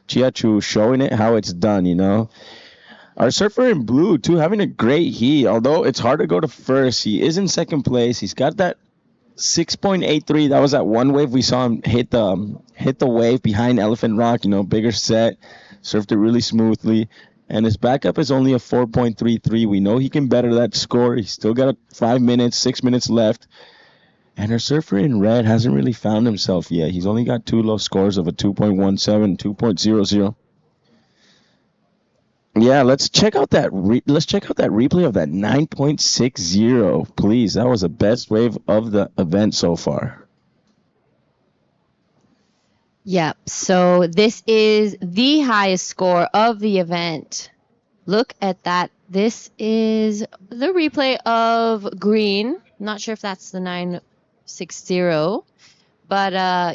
Speaker 6: Chiachu showing it how it's done, Our surfer in blue, too, having a great heat. Although it's hard to go to first, he is in second place. He's got that 6.83. That was that one wave we saw him hit the wave behind Elephant Rock, bigger set. Surfed it really smoothly, and his backup is only a 4.33. We know he can better that score. He's still got 6 minutes left, and our surfer in red hasn't really found himself yet. He's only got 2 low scores of a 2.17, 2.00. Yeah, let's check out that replay of that 9.60, please. That was the best wave of the event so far.
Speaker 7: Yep, so this is the highest score of the event. Look at that. This is the replay of green. Not sure if that's the 960. But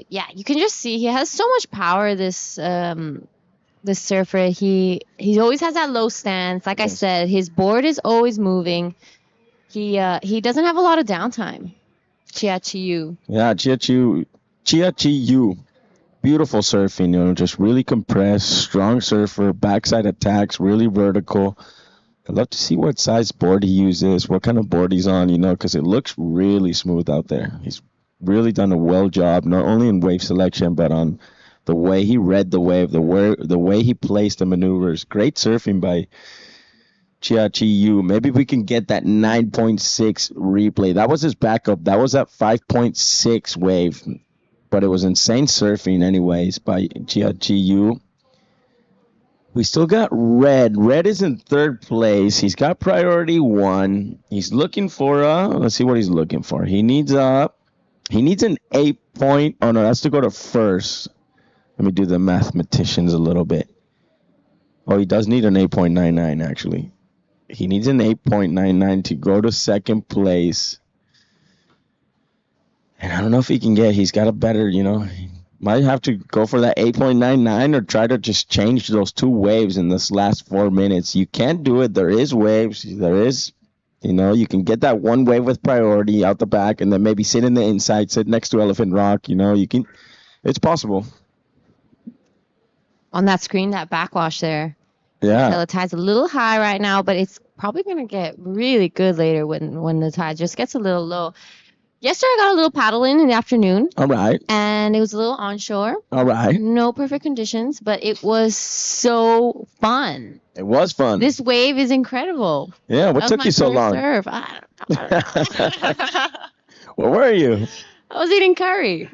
Speaker 7: yeah, you can just see he has so much power, this surfer. He always has that low stance. Like I said, his board is always moving. He doesn't have a lot of downtime. Chiachi Yu.
Speaker 6: Yeah, Chiachi Yu. Beautiful surfing, just really compressed, strong surfer, backside attacks, really vertical. I'd love to see what size board he uses, what kind of board he's on, because it looks really smooth out there. He's really done a well job, not only in wave selection, but on the way he read the wave, the way he placed the maneuvers. Great surfing by Chiachi Yu. Maybe we can get that 9.6 replay. That was his backup. That was that 5.6 wave. But it was insane surfing anyways by Chiachi Yu. We still got Red. Red is in third place. He's got priority 1. He's looking for let's see what he's looking for. He needs an 8 point. Oh no, that's to go to first. Let me do the mathematicians a little bit. Oh, he does need an 8.99 actually. He needs an 8.99 to go to second place. And I don't know if he's got a better, he might have to go for that 8.99 or try to just change those 2 waves in this last 4 minutes. You can't do it. There is waves. There is, you can get that 1 wave with priority out the back and then maybe sit in the inside, sit next to Elephant Rock. It's possible.
Speaker 7: On that screen, that backwash there.
Speaker 6: Yeah.
Speaker 7: The tide's a little high right now, but it's probably going to get really good later when the tide just gets a little low. Yesterday, I got a little paddle in the afternoon.
Speaker 6: All right.
Speaker 7: And it was a little onshore.
Speaker 6: All right.
Speaker 7: No perfect conditions, but it was so fun.
Speaker 6: It was fun.
Speaker 7: This wave is incredible.
Speaker 6: Yeah, what took you so long?
Speaker 7: Serve.
Speaker 6: Where were you?
Speaker 7: I was eating curry.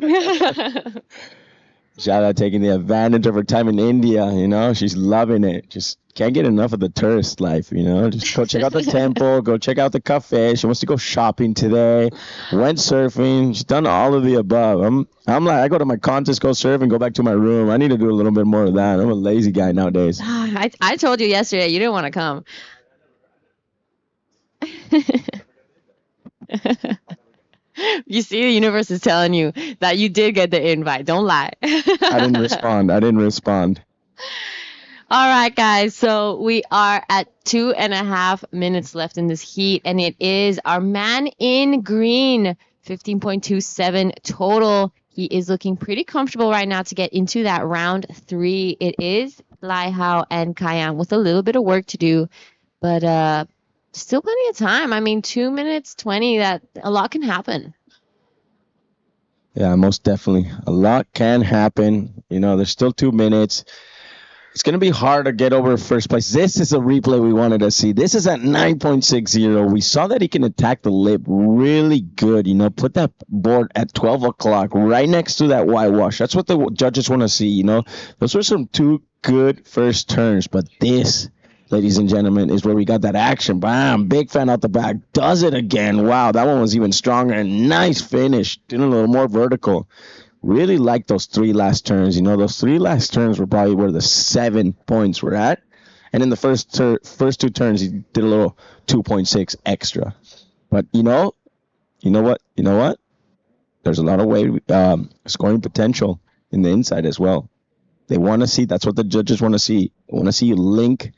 Speaker 6: Jada taking the advantage of her time in India, she's loving it. Just can't get enough of the tourist life, Just go check out the temple, go check out the cafe. She wants to go shopping today. Went surfing. She's done all of the above. I'm like, I go to my contest, go surf, and go back to my room. I need to do a little bit more of that. I'm a lazy guy nowadays.
Speaker 7: I told you yesterday you didn't want to come. You see, the universe is telling you that you did get the invite. Don't lie.
Speaker 6: I didn't respond.
Speaker 7: All right, guys. So we are at 2.5 minutes left in this heat, and it is our man in green, 15.27 total. He is looking pretty comfortable right now to get into that round 3. It is Lai Hao and Kayan with a little bit of work to do, but still plenty of time. I mean, 2 minutes 20. That a lot can happen.
Speaker 6: Yeah, most definitely. A lot can happen. There's still 2 minutes. It's going to be hard to get over first place. This is a replay we wanted to see. This is at 9.60. We saw that he can attack the lip really good. Put that board at 12 o'clock right next to that whitewash. That's what the judges want to see. Those were some 2 good first turns. But this, ladies and gentlemen, is where we got that action. Bam! Big fan out the back. Does it again. Wow, that one was even stronger. And nice finish. Did a little more vertical. Really like those 3 last turns. Those 3 last turns were probably where the 7 points were at. And in the first 2 turns, he did a little 2.6 extra. But you know what? There's a lot of scoring potential in the inside as well. They want to see. That's what the judges want to see. They want to see you link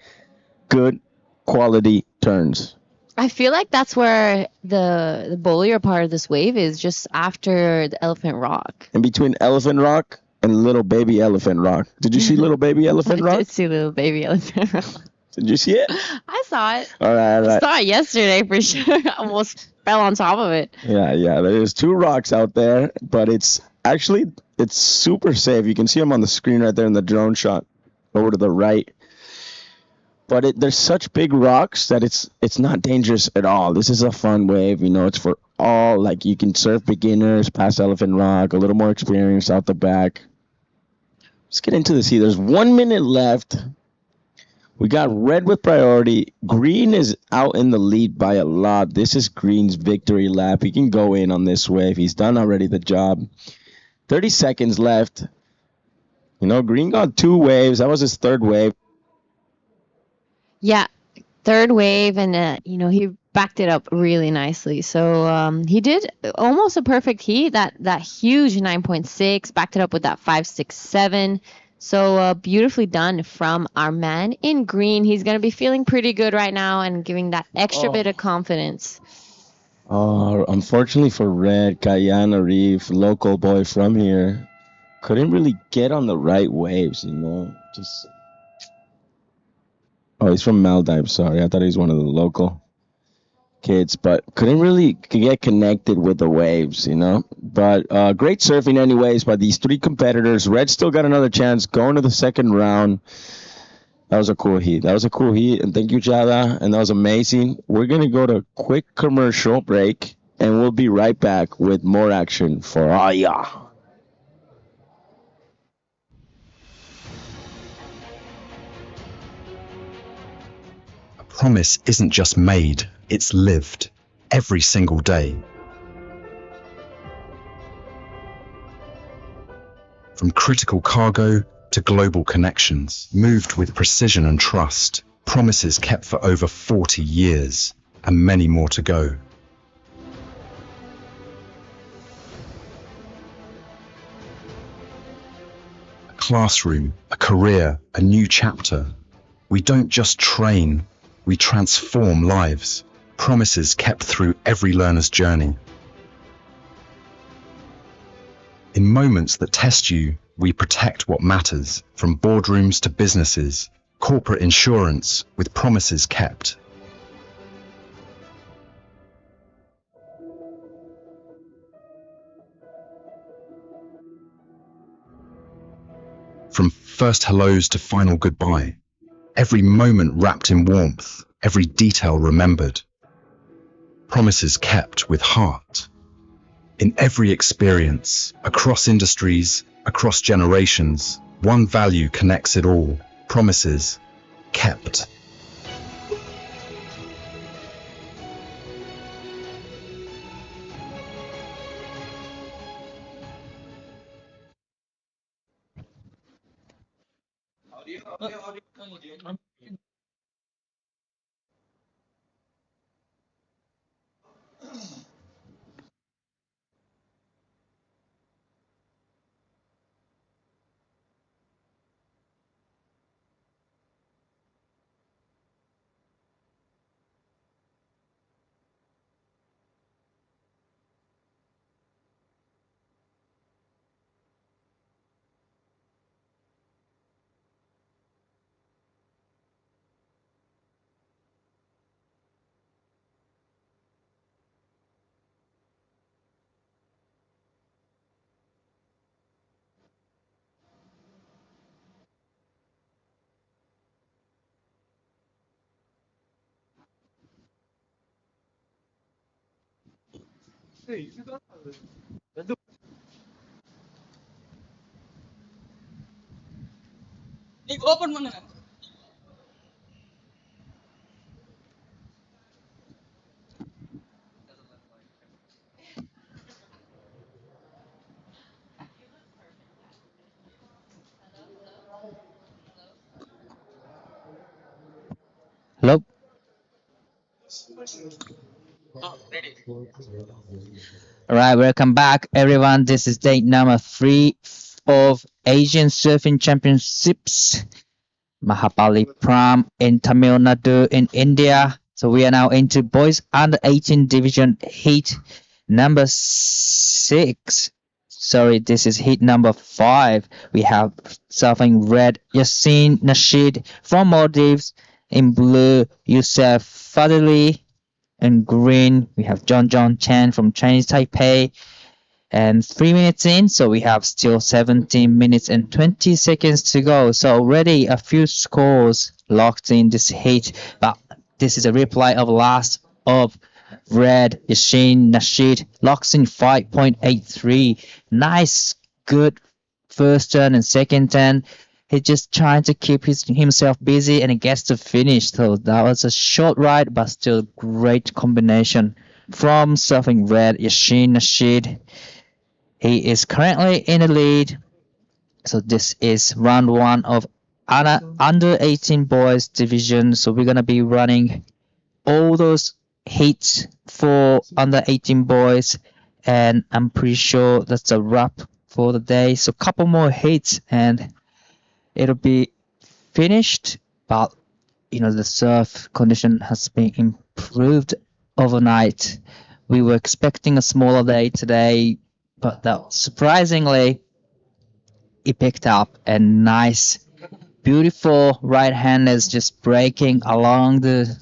Speaker 6: good quality turns.
Speaker 7: I feel like that's where the bullier part of this wave is, just after the Elephant Rock.
Speaker 6: In between Elephant Rock and Little Baby Elephant Rock. Did you see Little Baby Elephant Rock?
Speaker 7: I did see Little Baby Elephant Rock.
Speaker 6: Did you see it?
Speaker 7: I saw it.
Speaker 6: All right.
Speaker 7: I saw it yesterday for sure. I almost fell on top of it.
Speaker 6: Yeah. There's 2 rocks out there, but it's super safe. You can see them on the screen right there in the drone shot over to the right. But there's such big rocks that it's not dangerous at all. This is a fun wave. It's for all. Like, you can surf beginners past Elephant Rock, a little more experience out the back. Let's get into this heat. There's 1 minute left. We got red with priority. Green is out in the lead by a lot. This is Green's victory lap. He can go in on this wave. He's done already the job. 30 seconds left. Green got 2 waves. That was his 3rd wave.
Speaker 7: Yeah, 3rd wave, and he backed it up really nicely. So he did almost a perfect heat. That huge 9.6, backed it up with that 5.67. So beautifully done from our man in green. He's gonna be feeling pretty good right now and giving that extra bit of confidence.
Speaker 6: Oh, unfortunately for Red, Kayan Arif, local boy from here, couldn't really get on the right waves. Just. Oh, he's from Maldives. Sorry, I thought he was one of the local kids, but couldn't really get connected with the waves, But great surfing anyways by these 3 competitors. Red still got another chance going to the 2nd round. That was a cool heat. And thank you, Jada. And that was amazing. We're going to go to a quick commercial break, and we'll be right back with more action for Aya.
Speaker 2: Promise isn't just made, it's lived every single day. From critical cargo to global connections, moved with precision and trust, promises kept for over 40 years, and many more to go. A classroom, a career, a new chapter. We don't just train, we transform lives. Promises kept through every learner's journey. In moments that test you, we protect what matters, from boardrooms to businesses, corporate insurance with promises kept. From first hellos to final goodbye, every moment wrapped in warmth, every detail remembered. Promises kept with heart. In every experience, across industries, across generations, one value connects it all. Promises kept.
Speaker 3: Hello. All right, welcome back, everyone. This is day number 3 of Asian Surfing Championships, Mahabalipuram in Tamilnadu in India. So we are now into boys under 18 division heat number 6. Sorry, this is heat number 5. We have surfing red Yasin Nasheed from Maldives, in blue Youssef Fadili, in green we have John Chen from Chinese Taipei. And 3 minutes in, so we have still 17 minutes and 20 seconds to go. So already a few scores locked in this heat, but this is a replay of last of red Yashin Nasheed locks in 5.83. Nice, good first turn and second turn. He's just trying to keep himself busy, and he gets to finish. So that was a short ride, but still great combination from surfing red Yashin Nasheed. He is currently in the lead. So this is round 1 of under 18 boys division. So we're gonna be running all those heats for under 18 boys, and I'm pretty sure that's a wrap for the day. So a couple more heats and it'll be finished. But the surf condition has been improved overnight. We were expecting a smaller day today, but that surprisingly it picked up, and nice beautiful right handers just breaking along the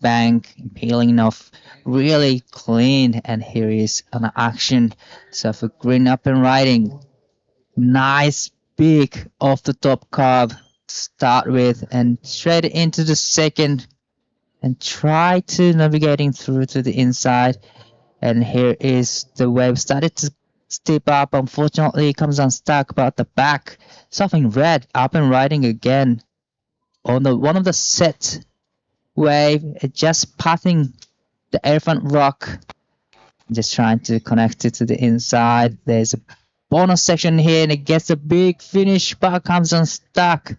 Speaker 3: bank, peeling off really clean. And here is an action. So for green up and riding, nice big off the top curve to start with, and straight into the second, and try to navigating through to the inside. And here is the wave started to step up. Unfortunately, it comes unstuck, but the back something red up and riding again on the one of the set wave, just passing the elephant rock, just trying to connect it to the inside. There's a bonus section here, and it gets a big finish, but comes unstuck.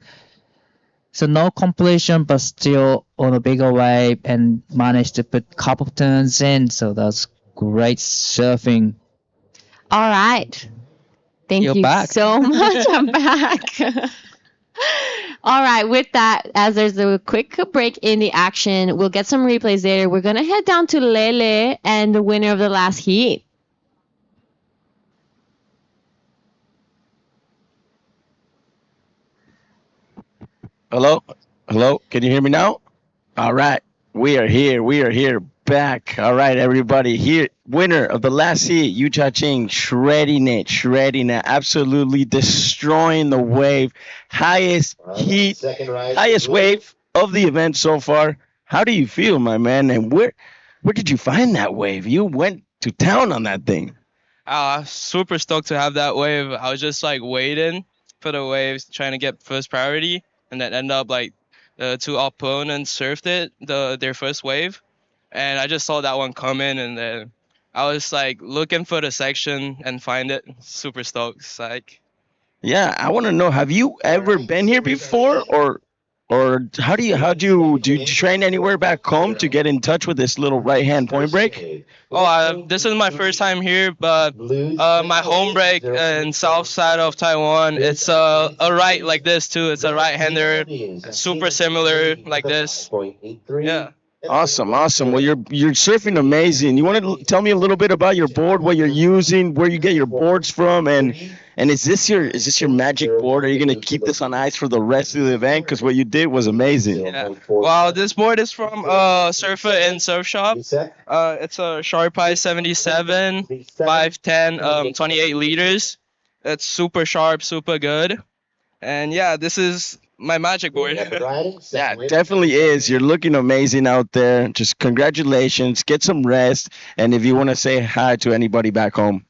Speaker 3: So no completion, but still on a bigger wave, and managed to put a couple of turns in. So that's great surfing.
Speaker 7: All right. Thank
Speaker 3: You're
Speaker 7: you
Speaker 3: back.
Speaker 7: so much. I'm back. All right. With that, as there's a quick break in the action, we'll get some replays later. We're going to head down to Lele and the winner of the last heat.
Speaker 6: Hello? Hello? Can you hear me now? All right. We are here. We are here. Back. All right, everybody. Here, winner of the last heat, Yu Cha Ching, shredding it. Absolutely destroying the wave. Highest heat, highest wave of the event so far. How do you feel, my man? And where did you find that wave? You went to town on that thing.
Speaker 5: Super stoked to have that wave. I was just like waiting for the waves, trying to get first priority, and then end up like the two opponents surfed it, their first wave, and I just saw that one come in, and then I was like looking for the section and find it. Super stoked. It's like,
Speaker 6: Yeah, I want to know, have you ever been here before, or do you train anywhere back home to get in touch with this little right hand point break?
Speaker 5: this is my first time here, but my home break in south side of Taiwan, it's a right like this too. It's a right hander, super similar like this. Yeah.
Speaker 6: Awesome. Well, you're surfing amazing. You want to tell me a little bit about your board, what you're using, where you get your boards from, and is this your magic board? Are you gonna keep this on ice for the rest of the event? Because what you did was amazing.
Speaker 5: Yeah. Well, this board is from Surfer and Surf Shop. It's a Sharpeye 77, 510, 28 liters. It's super sharp, super good. And yeah, this is my magic board.
Speaker 6: Yeah, it definitely is. You're looking amazing out there. Just congratulations. Get some rest. And if you want to say hi to anybody back home.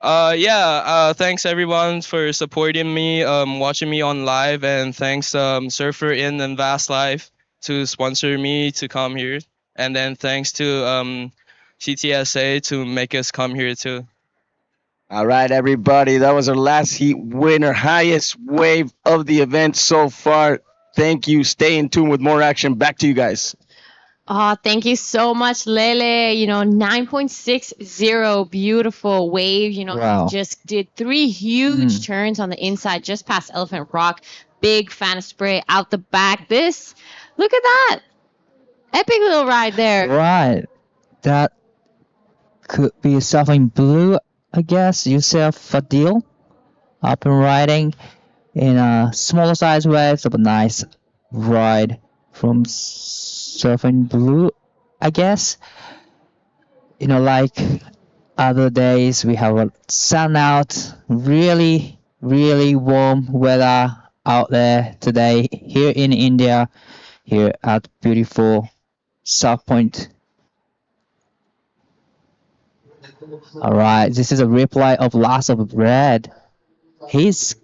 Speaker 5: Thanks everyone for supporting me, watching me on live, and thanks Surfer Inn and Vast Life to sponsor me to come here, and then thanks to CTSA to make us come here too.
Speaker 6: All right, everybody. That was our last heat winner. Highest wave of the event so far. Thank you. Stay in tune with more action. Back to you guys.
Speaker 7: Oh, thank you so much, Lele. 9.60, beautiful wave.
Speaker 3: Wow.
Speaker 7: He just did 3 huge turns on the inside, just past Elephant Rock. Big fan of spray out the back. Look at that. Epic little ride there.
Speaker 3: Right. That could be surfing blue, I guess. Yourself Fadil up and riding in a smaller size wave. So a nice ride from surfing blue, I guess. Like other days, we have a sun out, really, really warm weather out there today here in India, here at beautiful South Point. All right, this is a replay of Last of Red. He's,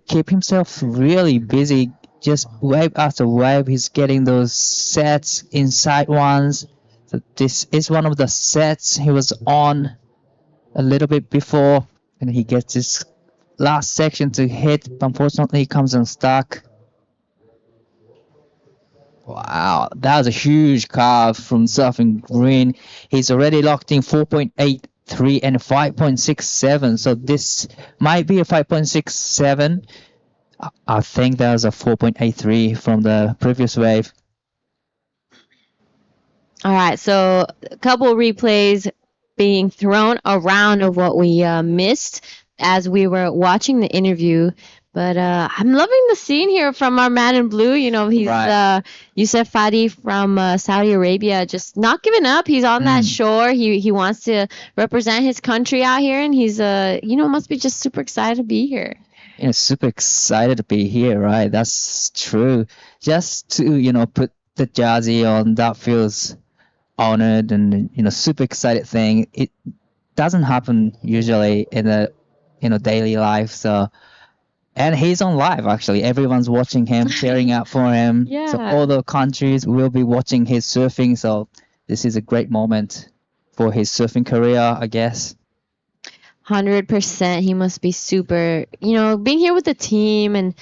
Speaker 3: keep himself really busy. Just wave after wave, he's getting those sets, inside ones. So this is one of the sets he was on a little bit before, and he gets this last section to hit, but unfortunately he comes unstuck. Wow, that was a huge carve from Surfing Green. He's already locked in 4.83 and 5.67, so this might be a 5.67. I think that was a 4.83 from the previous wave.
Speaker 7: All right, so a couple replays being thrown around of what we missed as we were watching the interview. But I'm loving the scene here from our man in blue. He's
Speaker 3: Right.
Speaker 7: Youssef Fadi from Saudi Arabia, just not giving up. He's on that shore. He wants to represent his country out here, and he's must be just super excited to be here.
Speaker 3: Super excited to be here, right? That's true. Just to, put the jersey on, that feels honored and, super excited thing. It doesn't happen usually in the, daily life. So And he's on live actually. Everyone's watching him, cheering out for him. So
Speaker 7: Yeah.
Speaker 3: all the countries will be watching his surfing. So this is a great moment for his surfing career, I guess.
Speaker 7: 100%. He must be super, being here with the team and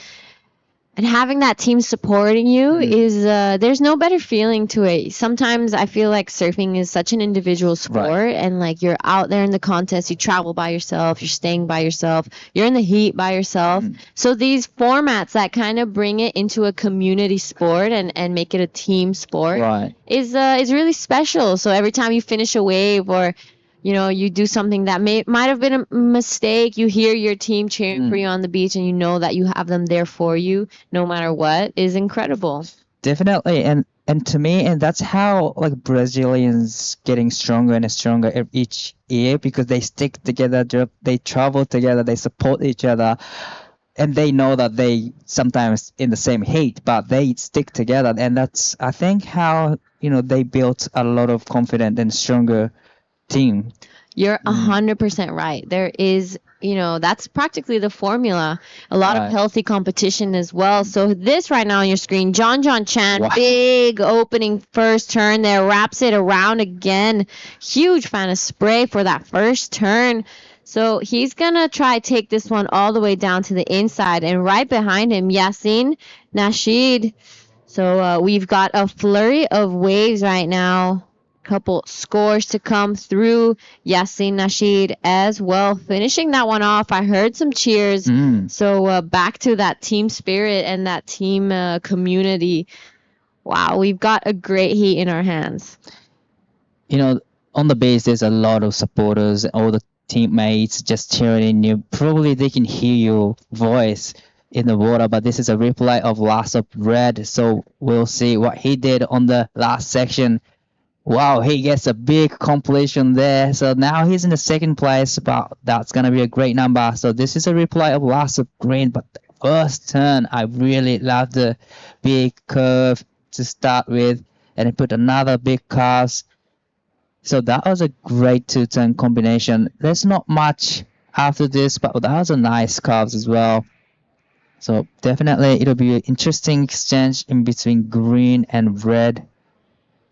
Speaker 7: having that team supporting you is there's no better feeling to it. Sometimes I feel like surfing is such an individual sport, and like you're out there in the contest, you travel by yourself, you're staying by yourself, you're in the heat by yourself. So these formats that kind of bring it into a community sport and make it a team sport
Speaker 3: Right.
Speaker 7: is really special. So every time you finish a wave or you do something that might have been a mistake, you hear your team cheering for you on the beach, and you know that you have them there for you no matter what, is incredible.
Speaker 3: Definitely, and to me, and that's how like Brazilians getting stronger and stronger each year, because they stick together, they travel together, they support each other, and they know that they sometimes in the same heat, but they stick together, and that's I think how they built a lot of confident and stronger team.
Speaker 7: You're 100% right. There is, that's practically the formula. A lot of
Speaker 3: Right.
Speaker 7: healthy competition as well. So this right now on your screen, John Chan,
Speaker 3: Wow.
Speaker 7: big opening first turn there, wraps it around again. Huge fan of spray for that first turn. So he's going to try take this one all the way down to the inside, and right behind him, Yasin Nasheed. So we've got a flurry of waves right now. Couple scores to come through. Yasin Nasheed as well, finishing that one off. I heard some cheers. So back to that team spirit and that team community. Wow, we've got a great heat in our hands.
Speaker 3: On the base, there's a lot of supporters, all the teammates just cheering you. Probably they can hear your voice in the water, but this is a replay of Last of Red. So we'll see what he did on the last section. Wow, he gets a big completion there. So now he's in the second place, but that's going to be a great number. So this is a replay of Last of Green, but the first turn, I really love the big curve to start with, and he put another big curve. So that was a great two-turn combination. There's not much after this, but that was a nice curves as well. So definitely it'll be an interesting exchange in between green and red.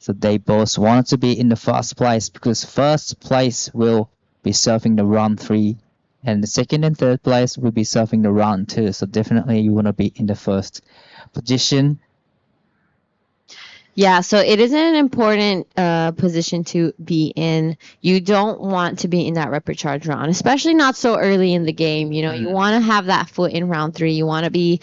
Speaker 3: So they both wanted to be in the first place, because first place will be surfing the round 3, and the second and third place will be surfing the round 2. So definitely you want to be in the first position.
Speaker 7: Yeah, so it is an important position to be in. You don't want to be in that rapid charge round, especially not so early in the game. You want to have that foot in round 3. You want to be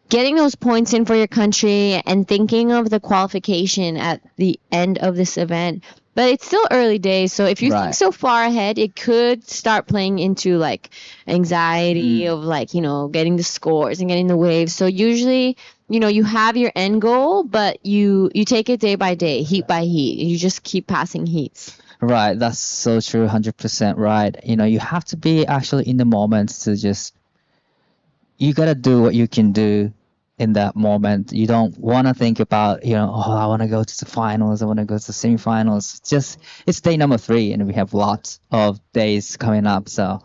Speaker 7: getting those points in for your country and thinking of the qualification at the end of this event. But it's still early days, so if you think so far ahead, it could start playing into like anxiety of like, getting the scores and getting the waves. So usually, you have your end goal, but you take it day by day, heat by heat. You just keep passing heats.
Speaker 3: Right, that's so true, 100% right. You have to be actually in the moment to just, you gotta do what you can do in that moment. You don't want to think about, I want to go to the finals, I want to go to the semifinals. It's day number 3, and we have lots of days coming up. So,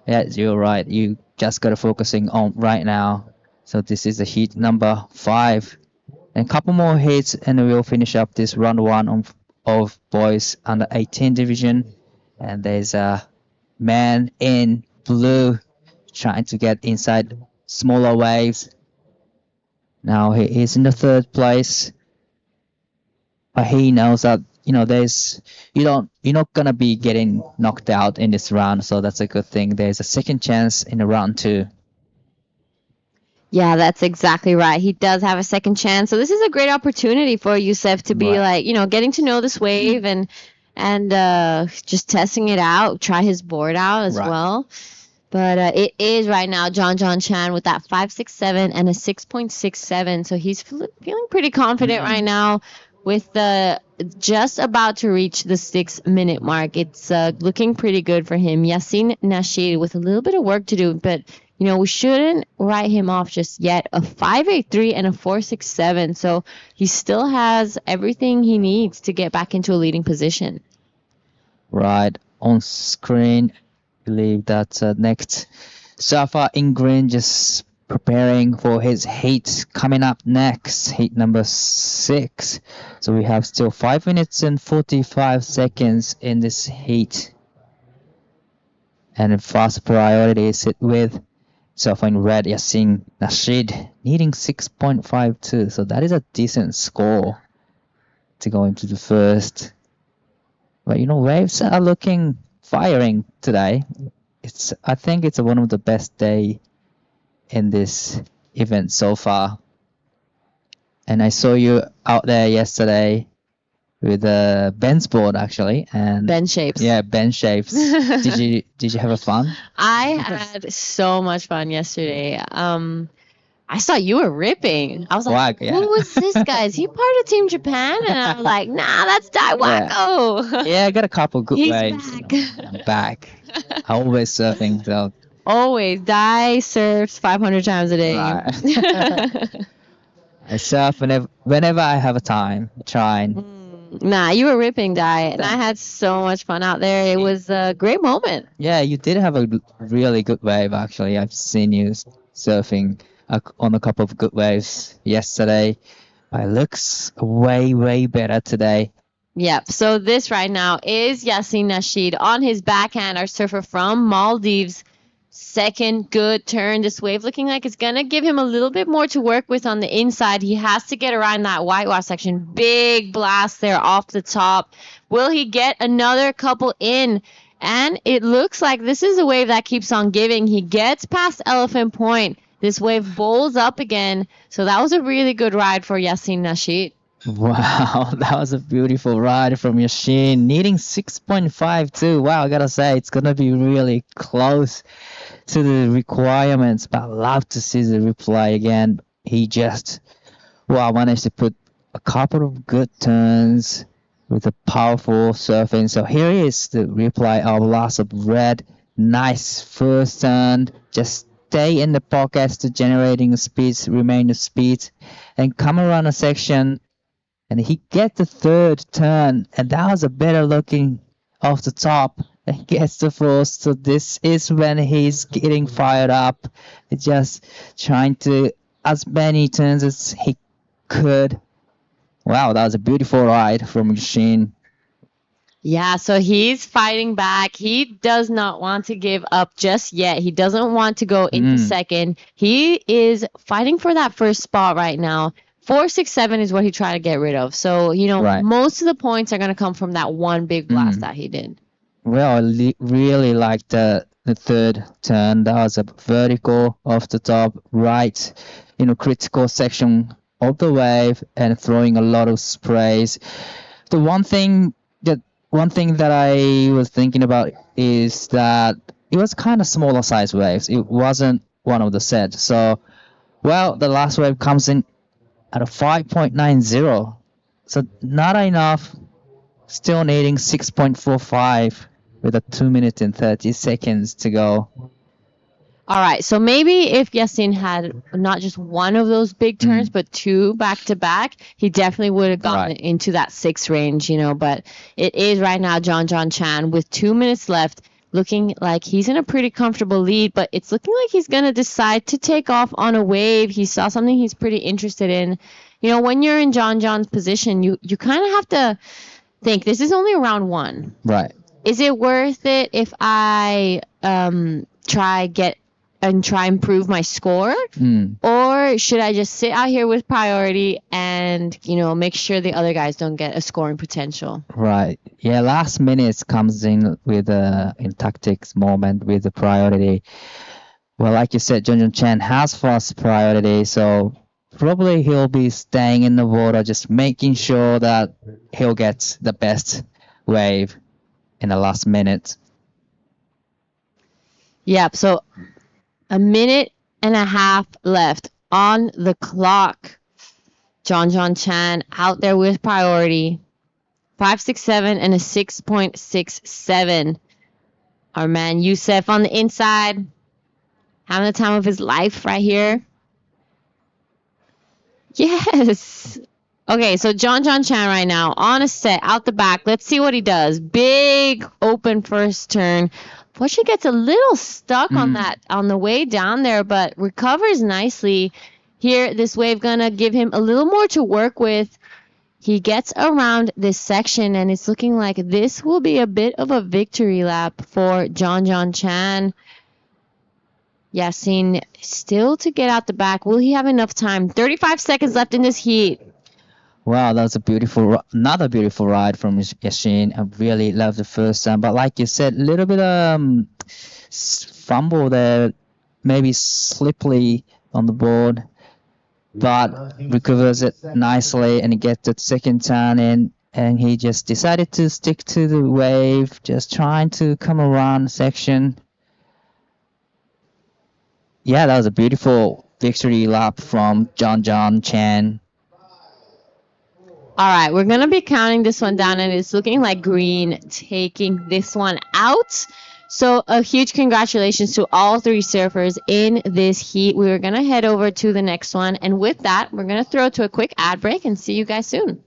Speaker 3: yeah, you're right. You just got to focusing on right now. So this is the heat number 5. And a couple more hits, and we'll finish up this round 1 of boys under 18 division. And there's a man in blue trying to get inside smaller waves. Now he is in the third place, but he knows that you're not gonna be getting knocked out in this round, so that's a good thing. There's a second chance in the round 2.
Speaker 7: Yeah, that's exactly right. He does have a second chance, so this is a great opportunity for Youssef to be like, getting to know this wave and just testing it out, try his board out as well. But it is right now John Chan with that 5.67 and a 6.67. So he's feeling pretty confident right now with just about to reach the 6-minute mark. It's looking pretty good for him. Yasin Nasheed with a little bit of work to do, but we shouldn't write him off just yet. A 5.83 and a 4.67. So he still has everything he needs to get back into a leading position.
Speaker 3: Right on screen. Believe that next surfer in green just preparing for his heat coming up next, heat number 6. So we have still 5 minutes and 45 seconds in this heat. And first priority is it with in red Yassin Nasheed needing 6.52. So that is a decent score to go into the first. But waves are looking firing today. I think it's one of the best day in this event so far. And I saw you out there yesterday with a bench board actually, and
Speaker 7: bench shapes.
Speaker 3: Yeah, bench shapes. Did you have a fun?
Speaker 7: I had so much fun yesterday. I saw you were ripping. I was like, who is this guy? Is he part of Team Japan? And I was like, nah, that's Dai Wacko.
Speaker 3: Yeah, I got a couple good
Speaker 7: He's
Speaker 3: waves.
Speaker 7: back.
Speaker 3: I'm back. Always surfing, so.
Speaker 7: Always. Dai surfs 500 times a day.
Speaker 3: Right. I surf whenever I have a time, trying.
Speaker 7: Nah, you were ripping, Dai, and I had so much fun out there. It was a great moment.
Speaker 3: Yeah, you did have a really good wave, actually. I've seen you surfing on a couple of good waves yesterday. It looks way, way better today.
Speaker 7: Yep. So this right now is Yassin Nasheed on his backhand, our surfer from Maldives. Second good turn. This wave looking like it's going to give him a little bit more to work with on the inside. He has to get around that whitewash section. Big blast there off the top. Will he get another couple in? And it looks like this is a wave that keeps on giving. He gets past Elephant Point. This wave bowls up again. So that was a really good ride for Yassin Nasheed.
Speaker 3: Wow, that was a beautiful ride from Yashin, needing 6.52. Wow, I gotta say, it's gonna be really close to the requirements, but I'd love to see the replay again. He just, managed to put a couple of good turns with a powerful surfing. So here is the replay of lots of red. Nice first turn, just stay in the pockets to generating speeds, remain the speed, and come around a section. And he gets the third turn, and that was a better looking off the top. And gets the fourth, so this is when he's getting fired up. Just trying to as many turns as he could. Wow, that was a beautiful ride from Yashin.
Speaker 7: Yeah, so he's fighting back. He does not want to give up just yet. He doesn't want to go into second. He is fighting for that first spot right now. 4, 6, 7 is what he tried to get rid of. So, most of the points are going to come from that one big blast that he did.
Speaker 3: Well, I really liked the third turn. That was a vertical off the top, right, critical section of the wave and throwing a lot of sprays. The one thing that I was thinking about is that it was kind of smaller size waves. It wasn't one of the sets. So, the last wave comes in at a 5.90. So not enough. Still needing 6.45 with a 2 minutes and 30 seconds to go.
Speaker 7: All right, so maybe if Yassin had not just one of those big turns, but 2 back-to-back, he definitely would have gotten into that 6 range, but it is right now John Chan with 2 minutes left, looking like he's in a pretty comfortable lead, but it's looking like he's going to decide to take off on a wave. He saw something he's pretty interested in. When you're in John's position, you kind of have to think, this is only round 1.
Speaker 3: Right.
Speaker 7: Is it worth it if I try improve my score? Or should I just sit out here with priority and, make sure the other guys don't get a scoring potential?
Speaker 3: Right. Yeah, last minute comes in with in tactics moment with the priority. Well, like you said, John Chan has first priority, so probably he'll be staying in the water, just making sure that he'll get the best wave in the last minute.
Speaker 7: Yep, so 1.5 minutes left on the clock. John Chan out there with priority. 5.67 and a 6.67. Our man Youssef on the inside. Having the time of his life right here. Yes. Okay, so John Chan right now on a set out the back. Let's see what he does. Big open first turn. Unfortunately, gets a little stuck on the way down there, but recovers nicely. Here, this wave gonna give him a little more to work with. He gets around this section, and it's looking like this will be a bit of a victory lap for John Chan. Yasin still to get out the back. Will he have enough time? 35 seconds left in this heat.
Speaker 3: Wow, that was another beautiful ride from Yashin. I really love the first time, but like you said, a little bit fumble there, maybe slippery on the board, but recovers it nicely and he gets the second turn in, and he just decided to stick to the wave, just trying to come around the section. Yeah, that was a beautiful victory lap from John Chan.
Speaker 7: All right, we're going to be counting this one down, and it's looking like green taking this one out. So a huge congratulations to all three surfers in this heat. We are going to head over to the next one. And with that, we're going to throw to a quick ad break and see you guys soon.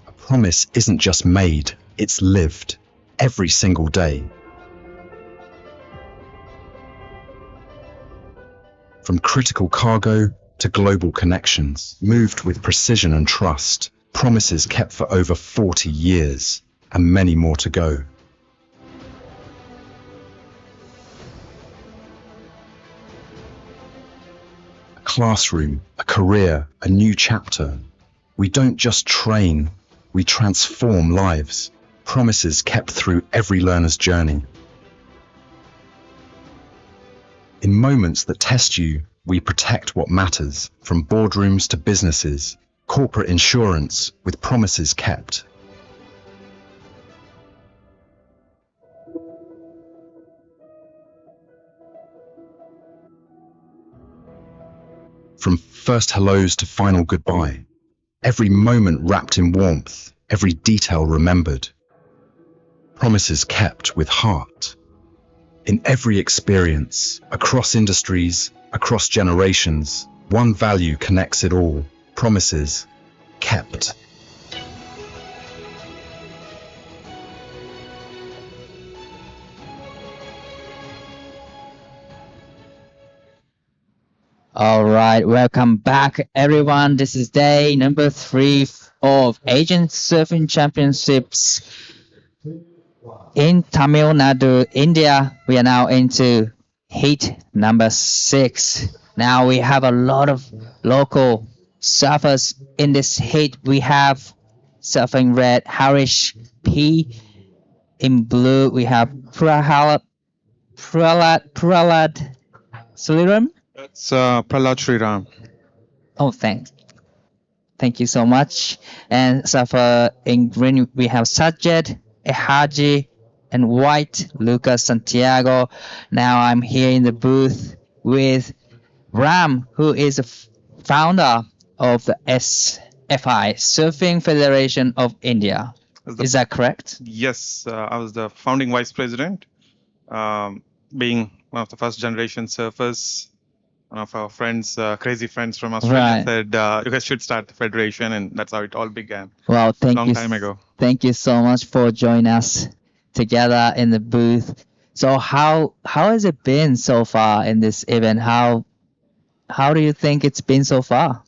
Speaker 2: A promise isn't just made, it's lived every single day. From critical cargo to global connections, moved with precision and trust, promises kept for over 40 years, and many more to go. A classroom, a career, a new chapter. We don't just train, we transform lives. Promises kept through every learner's journey. In moments that test you, we protect what matters, from boardrooms to businesses, corporate insurance with promises kept. From first hellos to final goodbye, every moment wrapped in warmth, every detail remembered. Promises kept with heart. In every experience, across industries, across generations, one value connects it all. Promises kept.
Speaker 3: All right, welcome back, everyone. This is day number 3 of Asian Surfing Championships in Tamilnadu, India. We are now into heat number 6. Now we have a lot of local surfers in this heat. We have surfing red Harish P. In blue, we have Prahlad Suliram.
Speaker 9: It's Prahlad Sriram.
Speaker 3: Oh, thanks. Thank you so much. And surfer in green, we have Sajid, Ehaji, and white, Lucas Santiago. Now I'm here in the booth with Ram, who is a founder of the SFI, Surfing Federation of India. Is that correct?
Speaker 9: Yes, I was the founding vice president, being one of the first generation surfers. One of our friends, crazy friends from Australia, said you guys should start the federation, and that's how it all began.
Speaker 3: Well,
Speaker 9: long time ago.
Speaker 3: Thank you so much for joining us together in the booth. So how has it been so far in this event? How do you think it's been so far?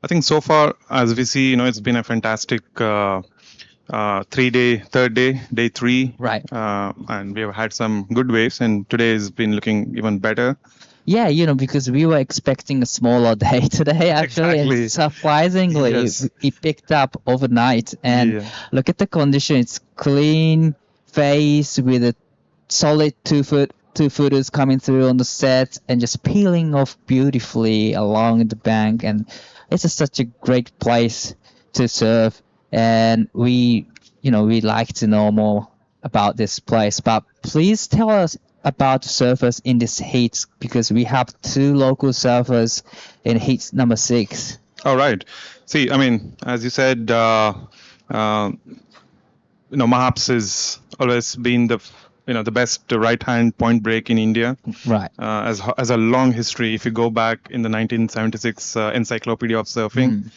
Speaker 9: I think so far, as we see, it's been a fantastic 3-day, third day, day 3.
Speaker 3: Right.
Speaker 9: And we have had some good waves, and today has been looking even better.
Speaker 3: Yeah, because we were expecting a smaller day today, actually.
Speaker 9: Exactly.
Speaker 3: And surprisingly,
Speaker 9: Yes.
Speaker 3: it picked up overnight. And look at the condition. It's clean face with a solid 2-footers coming through on the set and just peeling off beautifully along the bank. And it's such a great place to surf. And we'd like to know more about this place. But please tell us about surfers in this heat, because we have 2 local surfers in heat number 6.
Speaker 9: All right. See, as you said, Mahaps has always been the best right-hand point break in India.
Speaker 3: Right.
Speaker 9: As a long history, if you go back in the 1976 Encyclopedia of Surfing,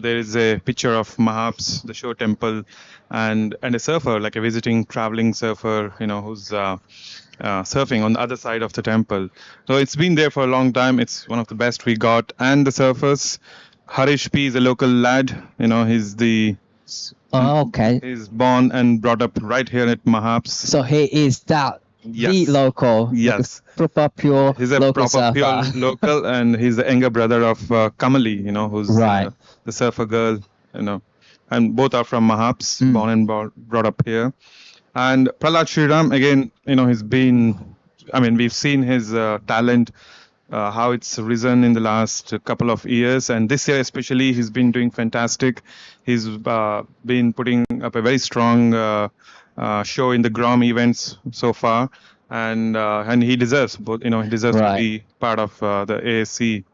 Speaker 9: there is a picture of Mahabs, the show temple, and a surfer, like a visiting traveling surfer, who's surfing on the other side of the temple. So it's been there for a long time. It's one of the best we got. And the surfers, Harish P is a local lad. He's
Speaker 3: okay.
Speaker 9: he's born and brought up right here at Mahabs.
Speaker 3: So he is the
Speaker 9: Yes.
Speaker 3: local.
Speaker 9: Yes.
Speaker 3: Proper pure
Speaker 9: He's a
Speaker 3: local
Speaker 9: proper pure
Speaker 3: surfer.
Speaker 9: local, and he's the younger brother of Kamali, who's
Speaker 3: Right.
Speaker 9: the surfer girl, and both are from Mahabs, born and brought up here. And Prahlad Sriram, again, we've seen his talent, how it's risen in the last couple of years. And this year especially, he's been doing fantastic. He's been putting up a very strong show in the Grom events so far. And he deserves both, he deserves to
Speaker 3: Right.
Speaker 9: be part of the ASC.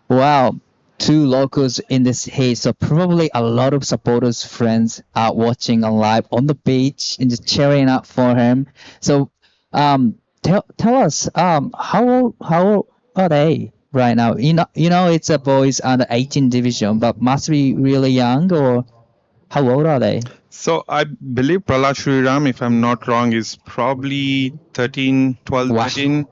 Speaker 3: Wow, two locals in this heat. So probably a lot of supporters, friends are watching on live on the beach and just cheering up for him. So tell us how old are they right now? It's a boys under 18 division, but must be really young, or how old are they?
Speaker 9: So I believe Prahlad Sriram, if I'm not wrong, is probably 13, 12,
Speaker 3: Wow.
Speaker 9: 13.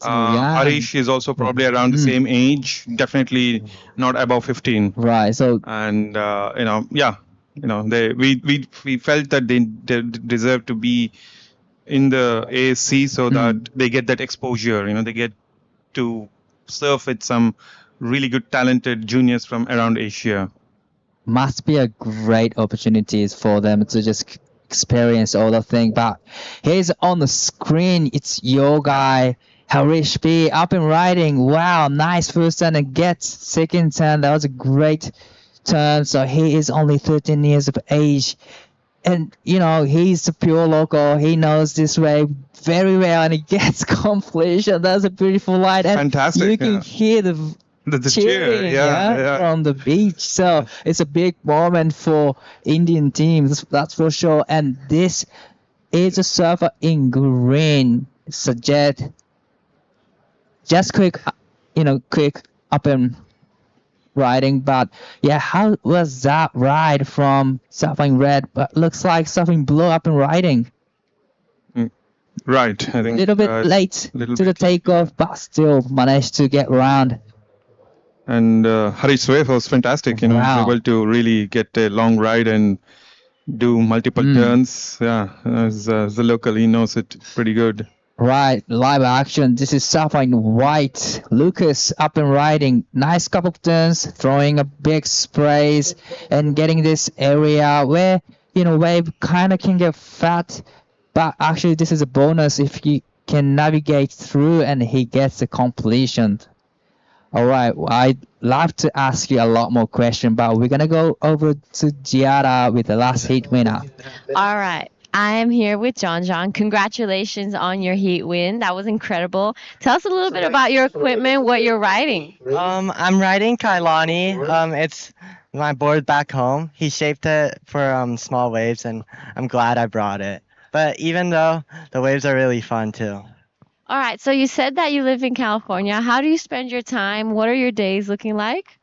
Speaker 3: young.
Speaker 9: Harish is also probably around the same age, definitely not above 15.
Speaker 3: Right. So
Speaker 9: And we felt that they deserve to be in the ASC so that they get that exposure. They get to surf with some really good, talented juniors from around Asia.
Speaker 3: must be a great opportunities for them to just experience all the thing. But here's on the screen, it's your guy Harish B up and riding. Wow, nice first turn and gets second turn. That was a great turn. So he is only 13 years of age. And he's a pure local. He knows this way very well, and he gets completion. That's a beautiful light. And
Speaker 9: Fantastic,
Speaker 3: you can
Speaker 9: yeah.
Speaker 3: hear the
Speaker 9: The cheer,
Speaker 3: cheering,
Speaker 9: yeah.
Speaker 3: from the beach. So it's a big moment for Indian teams, that's for sure. And this is a surfer in green. Sajed, just quick up and riding. But yeah, how was that ride from surfing red? But looks like surfing blue up and riding.
Speaker 9: Right, I
Speaker 3: A
Speaker 9: think.
Speaker 3: little bit late to the takeoff, but still managed to get around.
Speaker 9: And Harish wave was fantastic.
Speaker 3: Wow.
Speaker 9: Able to really get a long ride and do multiple turns. Yeah, as the local, he knows it pretty good.
Speaker 3: Right, live action. This is Sapphire in white. Lucas up and riding. Nice couple of turns, throwing a big sprays and getting this area where, wave kind of can get fat. But actually, this is a bonus if he can navigate through and he gets the completion. All right, I'd love to ask you a lot more questions, but we're going to go over to Giada with the last heat winner.
Speaker 7: All right. I am here with John. Congratulations on your heat win. That was incredible. Tell us a little bit about your equipment, what you're riding.
Speaker 10: I'm riding Kailani. It's my board back home. He shaped it for small waves, and I'm glad I brought it. But even though the waves are really fun too.
Speaker 7: All right. So you said that you live in California. How do you spend your time? What are your days looking like?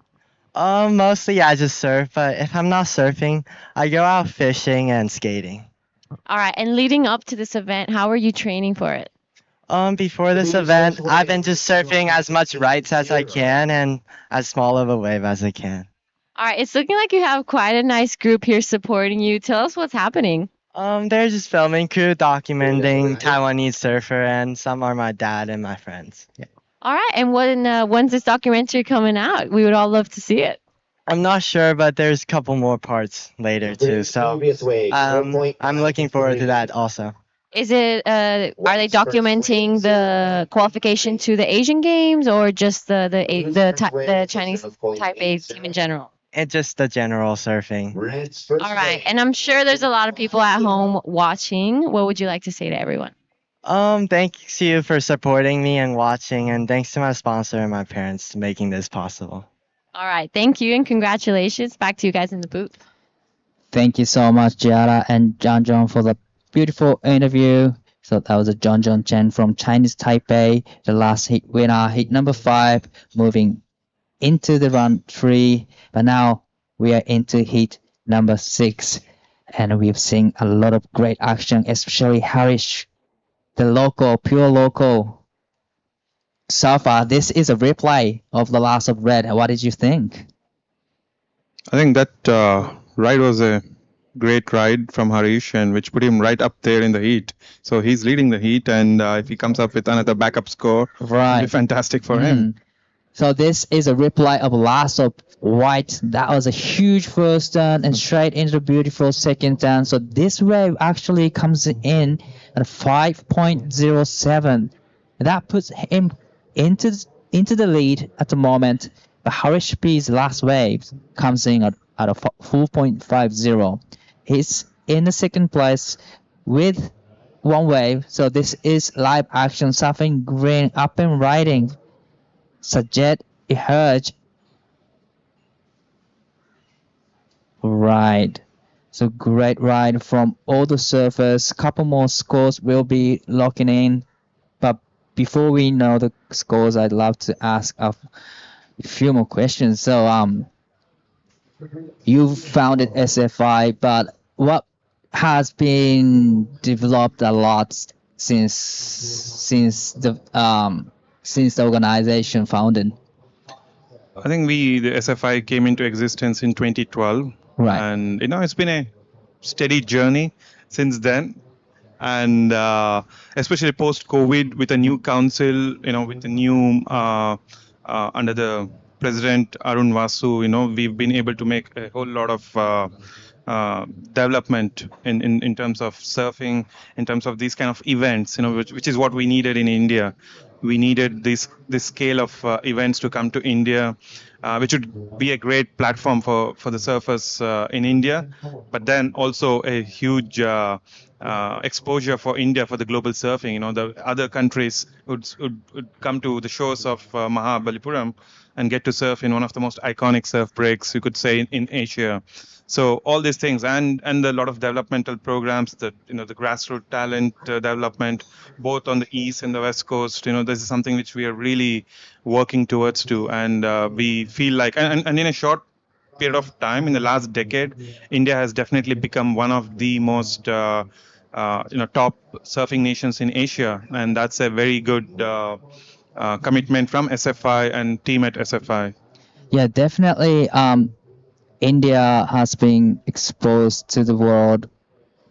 Speaker 10: Mostly I just surf, but if I'm not surfing, I go out fishing and skating.
Speaker 7: All right. And leading up to this event, how are you training for it?
Speaker 10: Before this event, I've been just surfing as much rights as I can and as small of a wave as I can.
Speaker 7: All right. It's looking like you have quite a nice group here supporting you. Tell us what's happening.
Speaker 10: They're just filming crew, documenting Taiwanese surfer, and some are my dad and my friends. Yeah.
Speaker 7: All right. And when's this documentary coming out? We would all love to see it.
Speaker 10: I'm not sure, but there's a couple more parts later too. So I'm looking forward to that also.
Speaker 7: Is it? Are they documenting the qualification to the Asian Games or just the Chinese Taipei team in general?
Speaker 10: It's just the general surfing.
Speaker 7: All right, and I'm sure there's a lot of people at home watching. What would you like to say to everyone?
Speaker 10: Thanks you for supporting me and watching, and thanks to my sponsor and my parents for making this possible.
Speaker 7: All right, thank you and congratulations. Back to you guys in the booth.
Speaker 3: Thank you so much, Giada and John, for the beautiful interview. So that was a John Chen from Chinese Taipei, the last heat winner, heat number 5, moving into the round 3, but now we are into heat number 6, and we've seen a lot of great action, especially Harish, the local, pure local. So far, this is a replay of the last of Red. What did you think?
Speaker 9: I think that ride was a great ride from Harish, and which put him right up there in the heat. So he's leading the heat, and if he comes up with another backup score, it'll be fantastic for him.
Speaker 3: So this is a replay of last of White. That was a huge first turn and straight into the beautiful second turn. So this wave actually comes in at 5.07. That puts him into the lead at the moment. But Harish P's last wave comes in at a 4.50. He's in the second place with one wave. So this is live action. Surfing Green up and riding. Sajed Ihaj. Right. So great ride from all the surfers. Couple more scores will be locking in. But before we know the scores, I'd love to ask a few more questions. So you founded SFI, but what has been developed a lot since the organization founded?
Speaker 9: I think the SFI came into existence in 2012,
Speaker 3: right?
Speaker 9: And it's been a steady journey since then, and especially post COVID with a new council, with the new under the President Arun Vasu, we've been able to make a whole lot of development in terms of surfing, in terms of these kind of events, which is what we needed in India. We needed this scale of events to come to India, which would be a great platform for the surfers in India, but then also a huge exposure for India for the global surfing. The other countries would come to the shores of Mahabalipuram and get to surf in one of the most iconic surf breaks, you could say, in Asia. So all these things and a lot of developmental programs, that the grassroots talent development, both on the east and the west coast. This is something which we are really working towards too, and we feel like and in a short period of time, in the last decade, India has definitely become one of the most top surfing nations in Asia, and that's a very good commitment from SFI and team at SFI.
Speaker 3: Yeah, definitely. India has been exposed to the world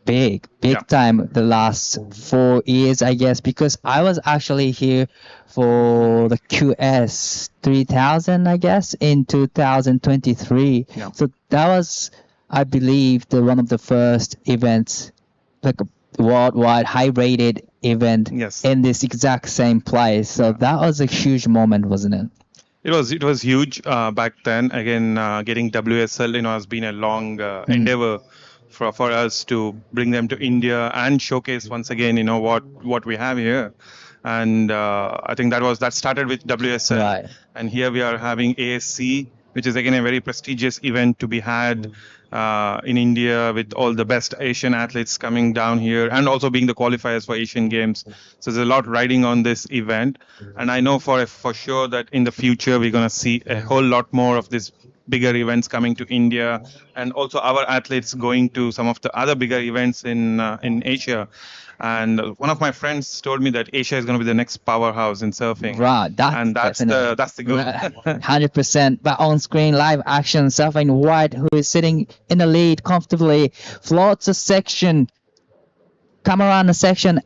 Speaker 3: big time the last 4 years, I guess, because I was actually here for the QS 3000, I guess, in 2023.
Speaker 9: Yeah.
Speaker 3: So that was, I believe, one of the first events, like a worldwide high-rated event in this exact same place. So that was a huge moment, wasn't it?
Speaker 9: It was huge back then. Again, getting WSL, has been a long endeavor for us to bring them to India and showcase once again, what we have here. And I think that started with WSL,
Speaker 3: right.
Speaker 9: And here we are having ASC, which is again a very prestigious event to be had in India, with all the best Asian athletes coming down here, and also being the qualifiers for Asian Games. So there's a lot riding on this event, and I know for sure that in the future we're going to see a whole lot more of these bigger events coming to India, and also our athletes going to some of the other bigger events in Asia. And one of my friends told me that Asia is going to be the next powerhouse in surfing.
Speaker 3: Right,
Speaker 9: that's the goal.
Speaker 3: 100%. But on screen, live action, Surfing White, who is sitting in the lead comfortably, floats a section, come around the section,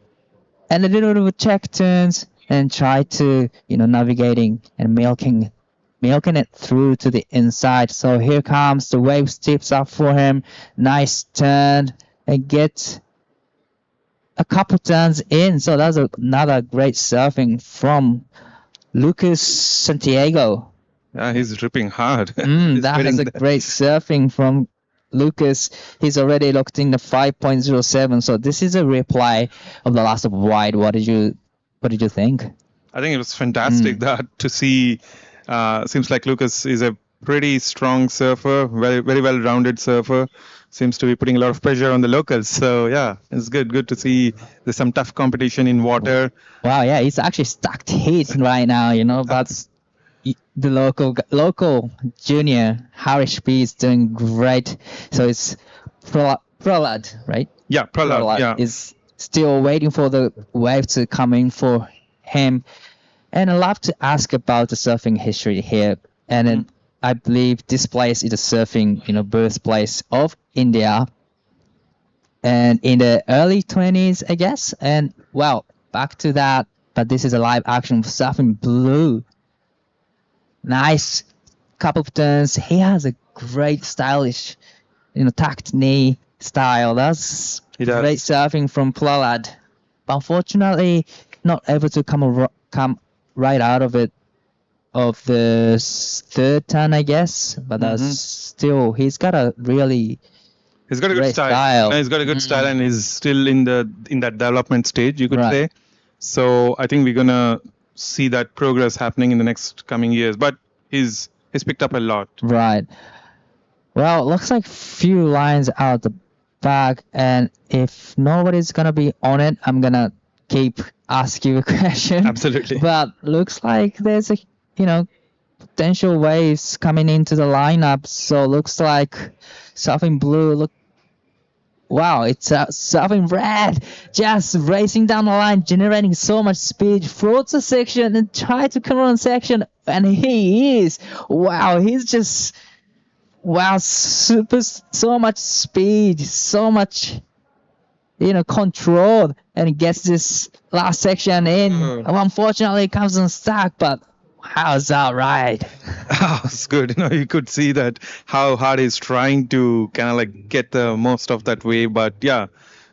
Speaker 3: and a little bit of check turns and try to, navigating and milking it through to the inside. So here comes the wave, steps up for him, nice turn, and gets a couple turns in. So that's another great surfing from Lucas Santiago.
Speaker 9: Yeah, he's ripping hard.
Speaker 3: That is a great surfing from Lucas. He's already locked in the 5.07. So this is a replay of the last of Wide. What did you think?
Speaker 9: I think it was fantastic that to see. Seems like Lucas is a pretty strong surfer, very, very well-rounded surfer. Seems to be putting a lot of pressure on the locals. So yeah, it's good to see there's some tough competition in water.
Speaker 3: Wow, yeah, he's actually stacked heat right now, but the local junior Harish B is doing great. So it's Pralad, right?
Speaker 9: Yeah, Prahlad. Yeah.
Speaker 3: Is still waiting for the wave to come in for him. And I'd love to ask about the surfing history here. And then I believe this place is the surfing, birthplace of India. And in the early 20s, I guess. And well, back to that. But this is a live action of Surfing Blue. Nice couple of turns. He has a great stylish, tucked knee style. That's great surfing from Prahlad. But unfortunately, not able to come right out of it of the third turn, I guess. But that's still, he's got a really
Speaker 9: He's got a good style. He's got a good style, and he's still in that development stage, you could say. So I think we're gonna see that progress happening in the next coming years. But he's picked up a lot.
Speaker 3: Right. Well, looks like few lines out the back, and if nobody's gonna be on it, I'm gonna keep asking you a question.
Speaker 9: Absolutely.
Speaker 3: But looks like there's a potential waves coming into the lineup. So looks like Surfing Blue wow, it's Surfing Red just racing down the line, generating so much speed, floats a section and try to come on section, and he's just so much speed, so much control, and he gets this last section in. Unfortunately, it comes unstuck, but how's that ride?
Speaker 9: Oh, it's good. You could see that how hard he's trying to kind of like get the most of that wave, but yeah.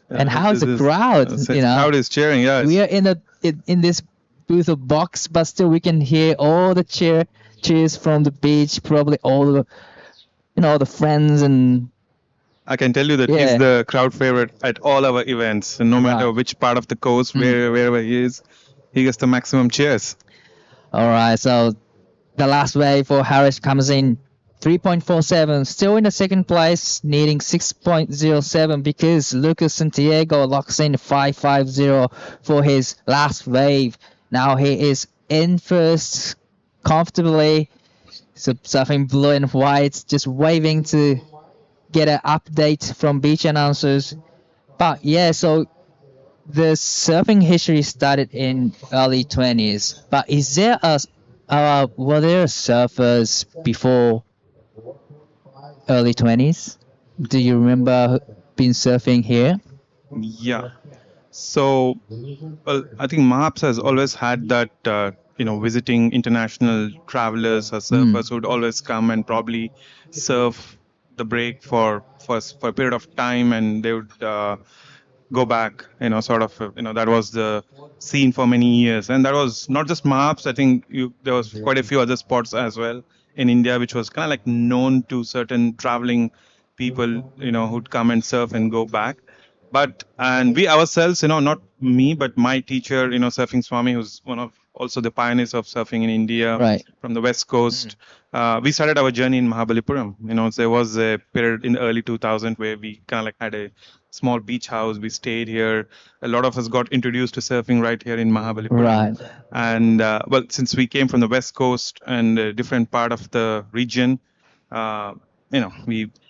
Speaker 3: And how's the crowd?
Speaker 9: Crowd is cheering. Yeah.
Speaker 3: We are in this booth of box, but still we can hear all the cheers from the beach. Probably all the the friends, and
Speaker 9: I can tell you that he's the crowd favorite at all our events. No matter which part of the coast, wherever he is, he gets the maximum cheers.
Speaker 3: All right, so the last wave for Harris comes in 3.47, still in the second place, needing 6.07 because Lucas Santiago locks in 5.50 for his last wave. Now he is in first comfortably. So Surfing Blue and White just waving to get an update from beach announcers. But yeah, so the surfing history started in early 20s, but is there were there surfers before early 20s? Do you remember being surfing here?
Speaker 9: Yeah. So, well, I think Mahaps has always had that, visiting international travelers or surfers who would always come and probably surf the break for a period of time, and they would go back, that was the scene for many years. And that was not just Mahaps. I think there was quite a few other spots as well in India, which was kind of like known to certain traveling people, who'd come and surf and go back. And we ourselves, not me, but my teacher, Surfing Swami, who's one of also the pioneers of surfing in India from the West Coast. We started our journey in Mahabalipuram. There was a period in the early 2000s where we kind of like had a small beach house. We stayed here. A lot of us got introduced to surfing right here in Mahabalipuram.
Speaker 3: Right.
Speaker 9: And since we came from the West Coast and a different part of the region, we kind of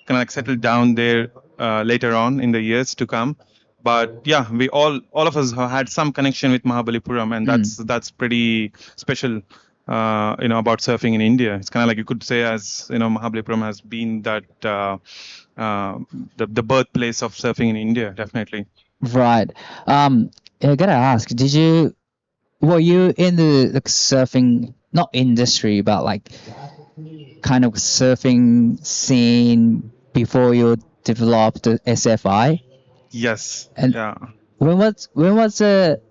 Speaker 9: like settled down there later on in the years to come. But yeah, we all of us have had some connection with Mahabalipuram, and that's pretty special. About surfing in India, it's kind of like you could say, as Mahabalipuram has been that the birthplace of surfing in India, definitely.
Speaker 3: Right. I gotta ask, were you in the surfing, not industry, but like kind of surfing scene before you developed the SFI?
Speaker 9: Yes.
Speaker 3: And
Speaker 9: yeah.
Speaker 3: When was the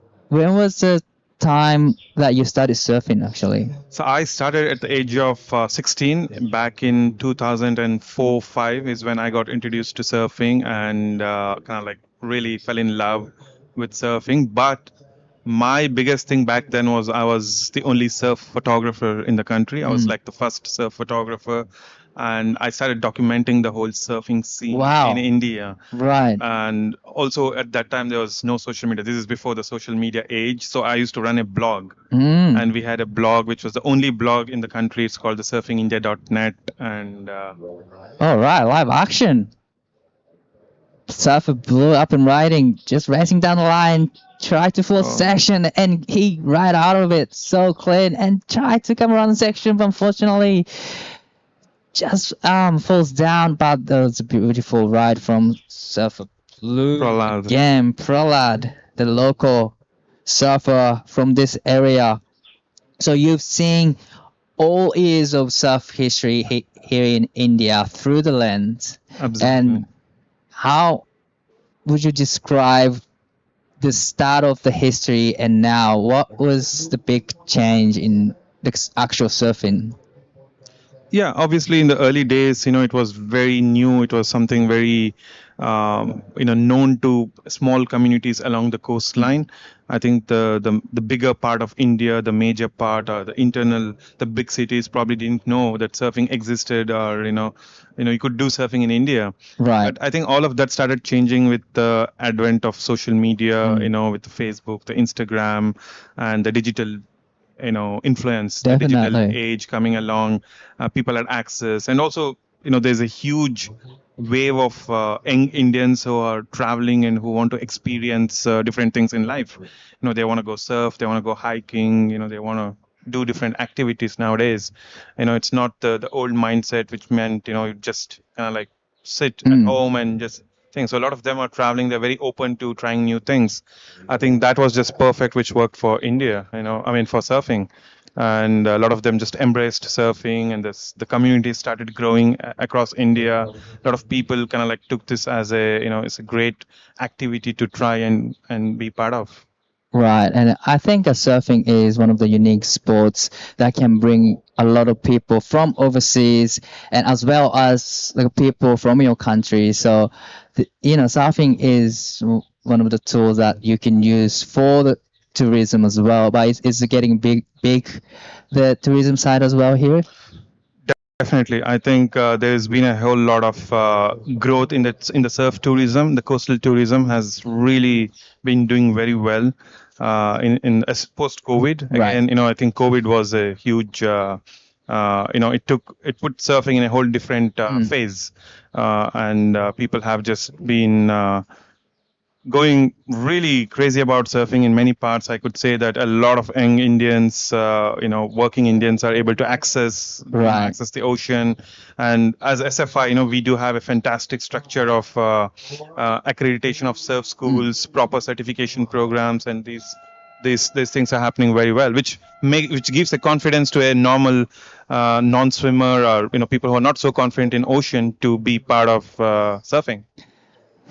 Speaker 3: time that you started surfing actually?
Speaker 9: So I started at the age of 16. Back in 2004-5 is when I got introduced to surfing, and kind of like really fell in love with surfing. But my biggest thing back then was I was the only surf photographer in the country. I was like the first surf photographer. and I started documenting the whole surfing scene
Speaker 3: Wow.
Speaker 9: in India.
Speaker 3: Right.
Speaker 9: And also at that time there was no social media. This is before the social media age. So I used to run a blog,
Speaker 3: Mm.
Speaker 9: and we had a blog which was the only blog in the country. It's called the surfingindia.net, and
Speaker 3: All right, live action. Surfer blew up and riding, just racing down the line, tried to full section, and he right out of it so clean, and tried to come around the section, but unfortunately just falls down. But that was a beautiful ride from Surfer Blue.
Speaker 9: Prahlad.
Speaker 3: Again, Prahlad, the local surfer from this area. So you've seen all years of surf history here in India through the lens.
Speaker 9: Absolutely.
Speaker 3: And how would you describe the start of the history and now? What was the big change in the actual surfing?
Speaker 9: Yeah, obviously in the early days, it was very new. It was something very, known to small communities along the coastline. I think the bigger part of India, the major part, or the big cities probably didn't know that surfing existed, or you could do surfing in India.
Speaker 3: Right.
Speaker 9: But I think all of that started changing with the advent of social media. With the Facebook, the Instagram, and the digital influence, the digital
Speaker 3: Definitely.
Speaker 9: age coming along. People had access, and also there's a huge wave of young Indians who are traveling and who want to experience different things in life. They want to go surf, they want to go hiking, they want to do different activities nowadays. It's not the old mindset which meant you just kind of like sit at home and just think. So a lot of them are traveling. They're very open to trying new things. I think that was just perfect, which worked for India. For surfing. And a lot of them just embraced surfing, and the community started growing across India. A lot of people kind of like took this as it's a great activity to try and be part of.
Speaker 3: Right, and I think that surfing is one of the unique sports that can bring a lot of people from overseas and as well as people from your country. So, surfing is one of the tools that you can use for the tourism as well. But it's getting big, the tourism side as well here.
Speaker 9: Definitely, I think there's been a whole lot of growth in the surf tourism. The coastal tourism has really been doing very well in post COVID.
Speaker 3: Right.
Speaker 9: Again, I think COVID was a huge. It put surfing in a whole different phase, and people have just been going really crazy about surfing in many parts. I could say that a lot of young Indians, working Indians, are able to access the ocean. And as SFI, we do have a fantastic structure of accreditation of surf schools, proper certification programs, and these things are happening very well, which gives the confidence to a normal non-swimmer, or people who are not so confident in ocean, to be part of surfing.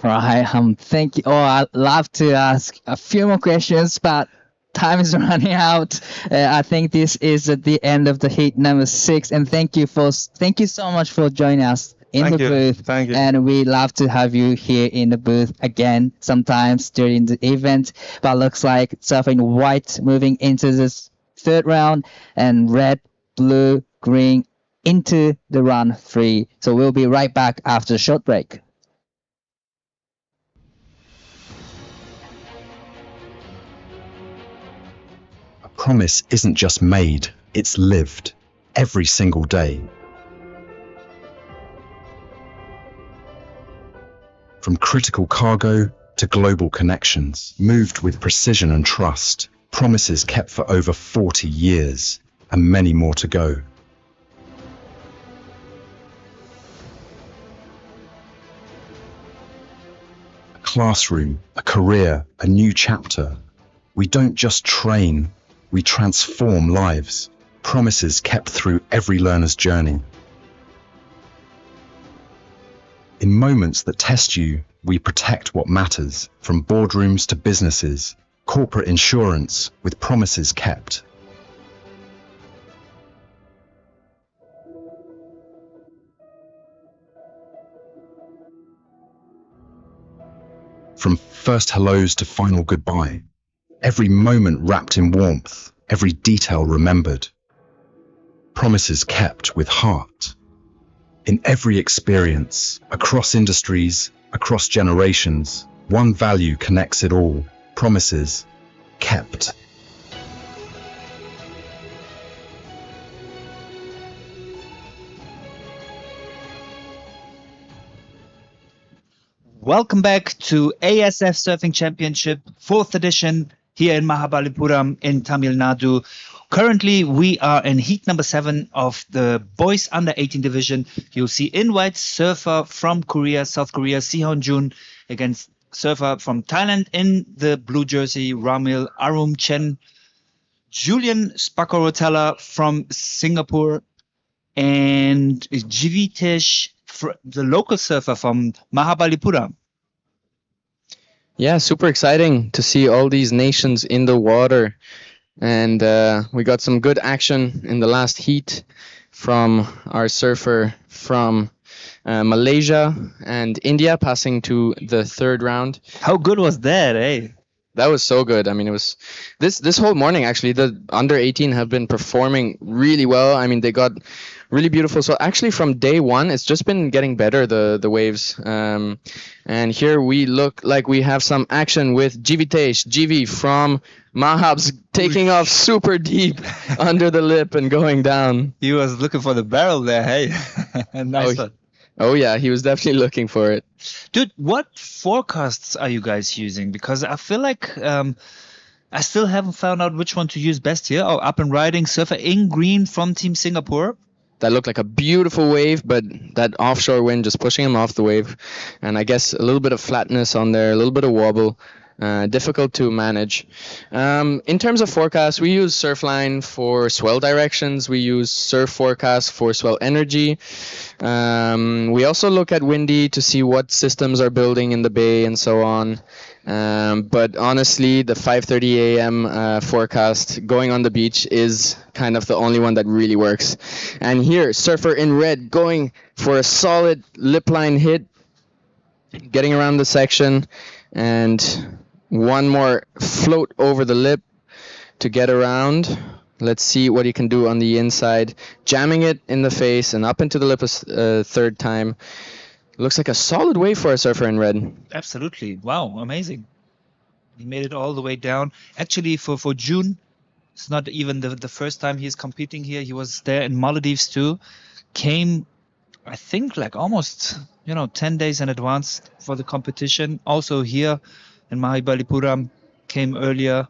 Speaker 3: Right. Thank you. I'd love to ask a few more questions, but time is running out. I think this is at the end of the heat number 6, and thank you so much for joining us in the booth.
Speaker 9: Thank you.
Speaker 3: And we love to have you here in the booth again sometimes during the event. But looks like surfing white moving into this third round, and red, blue, green into the round 3. So we'll be right back after a short break.
Speaker 2: Promise isn't just made, it's lived every single day. From critical cargo to global connections, moved with precision and trust, promises kept for over 40 years, and many more to go. A classroom, a career, a new chapter. We don't just train, we transform lives. Promises kept through every learner's journey. In moments that test you, we protect what matters, from boardrooms to businesses, corporate insurance with promises kept. From first hellos to final goodbye, every moment wrapped in warmth, every detail remembered. Promises kept with heart. In every experience, across industries, across generations, one value connects it all: promises kept.
Speaker 4: Welcome back to ASF Surfing Championship, 4th edition here in Mahabalipuram in Tamil Nadu. Currently, we are in heat number 7 of the boys under 18 division. You'll see in white surfer from Korea, South Korea, Sihon Jun against surfer from Thailand in the blue jersey, Ramil Arum Chen, Julian Spakorotella from Singapore, and Jivitesh, the local surfer from Mahabalipuram.
Speaker 1: Yeah, super exciting to see all these nations in the water. And we got some good action in the last heat from our surfer from Malaysia and India, passing to the third round.
Speaker 4: How good was that, eh?
Speaker 1: That was so good. I mean, it was this whole morning, actually, the under 18 have been performing really well. I mean, they got really beautiful. So actually from day one, it's just been getting better, the waves. And here we look like we have some action with Jivitesh, Jivi from Mahab's taking off super deep under the lip and going down.
Speaker 4: He was looking for the barrel there, hey? Nice one.
Speaker 1: Oh yeah, he was definitely looking for it.
Speaker 4: Dude, what forecasts are you guys using? Because I feel like I still haven't found out which one to use best here. Oh, up and riding surfer in green from Team Singapore.
Speaker 1: That looked like a beautiful wave, but that offshore wind just pushing him off the wave. And I guess a little bit of flatness on there, a little bit of wobble. Difficult to manage. In terms of forecast, we use Surfline for swell directions. We use Surf Forecast for swell energy. We also look at Windy to see what systems are building in the bay and so on. But honestly, the 5:30 a.m. Forecast going on the beach is kind of the only one that really works. And here, surfer in red going for a solid lip line hit, getting around the section, and one more float over the lip to get around. Let's see what he can do on the inside. Jamming it in the face and up into the lip a third time. Looks like a solid wave for a surfer in red.
Speaker 4: Absolutely. Wow, amazing. He made it all the way down. Actually, for June, it's not even the first time he's competing here. He was there in Maldives too. Came, I think, like almost 10 days in advance for the competition. Also here in Mahabalipuram, came earlier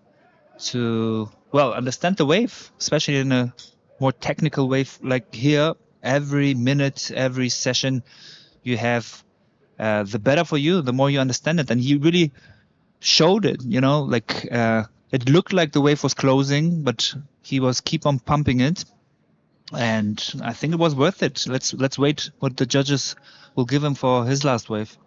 Speaker 4: to, understand the wave, especially in a more technical wave like here. Every minute, every session, you have the better for you, the more you understand it. And he really showed it, it looked like the wave was closing, but he was keep on pumping it. And I think it was worth it. Let's wait what the judges will give him for his last wave.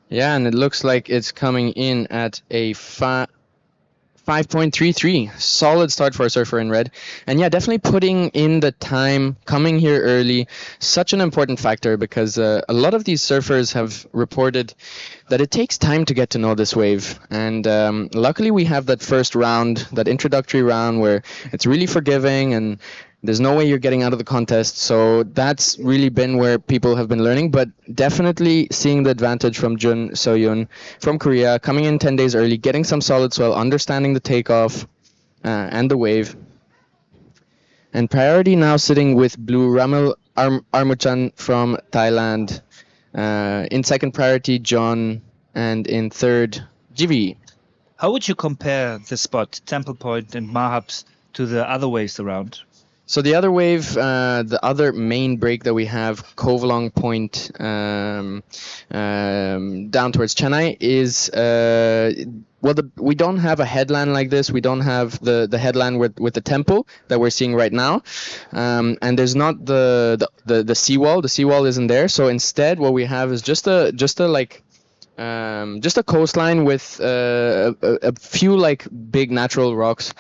Speaker 1: Yeah, and it looks like it's coming in at a 5.33. Solid start for a surfer in red. And yeah, definitely putting in the time, coming here early, such an important factor, because a lot of these surfers have reported that it takes time to get to know this wave. And luckily we have that first round, that introductory round where it's really forgiving and there's no way you're getting out of the contest. So that's really been where people have been learning, but definitely seeing the advantage from Jun Soyun from Korea, coming in 10 days early, getting some solid swell, understanding the takeoff and the wave. And priority now sitting with blue Ramil Armuchan from Thailand. In second priority, John, and in third, Jivi.
Speaker 4: How would you compare the spot, Temple Point and Mahabs, to the other waves around?
Speaker 1: So the other wave, the other main break that we have, Kovalong Point down towards Chennai, is we don't have a headland like this. We don't have the headland with the temple that we're seeing right now, and there's not the seawall. The seawall isn't there. So instead, what we have is just a coastline with a few like big natural rocks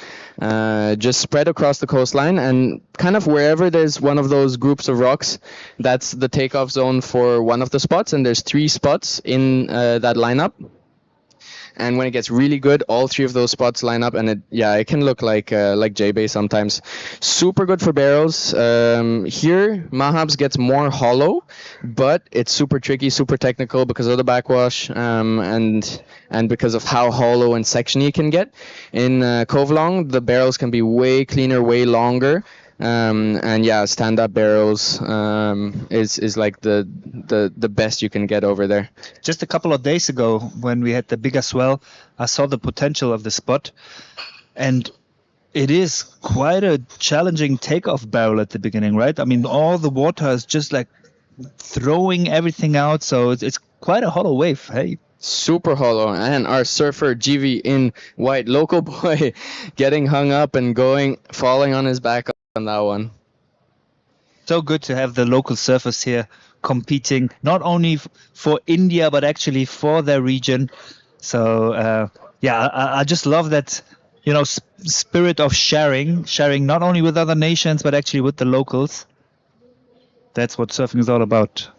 Speaker 1: just spread across the coastline, and kind of wherever there's one of those groups of rocks, that's the takeoff zone for one of the spots, and there's 3 spots in that lineup. and when it gets really good, all 3 of those spots line up, and it can look like J-Bay sometimes. Super good for barrels. Here, Mahabs gets more hollow, but it's super tricky, super technical because of the backwash, and because of how hollow and sectiony it can get. In Covelong, the barrels can be way cleaner, way longer. And yeah, stand-up barrels is like the best you can get over there.
Speaker 4: Just a couple of days ago, when we had the bigger swell, I saw the potential of the spot, and it is quite a challenging takeoff barrel at the beginning, right? I mean, all the water is just like throwing everything out, so it's quite a hollow wave. Hey.
Speaker 1: Super hollow, and our surfer GV in white, local boy, getting hung up and falling on his back on that one.
Speaker 4: So good to have the local surfers here competing not only for India but actually for their region. So I just love that, spirit of sharing not only with other nations but actually with the locals. That's what surfing is all about.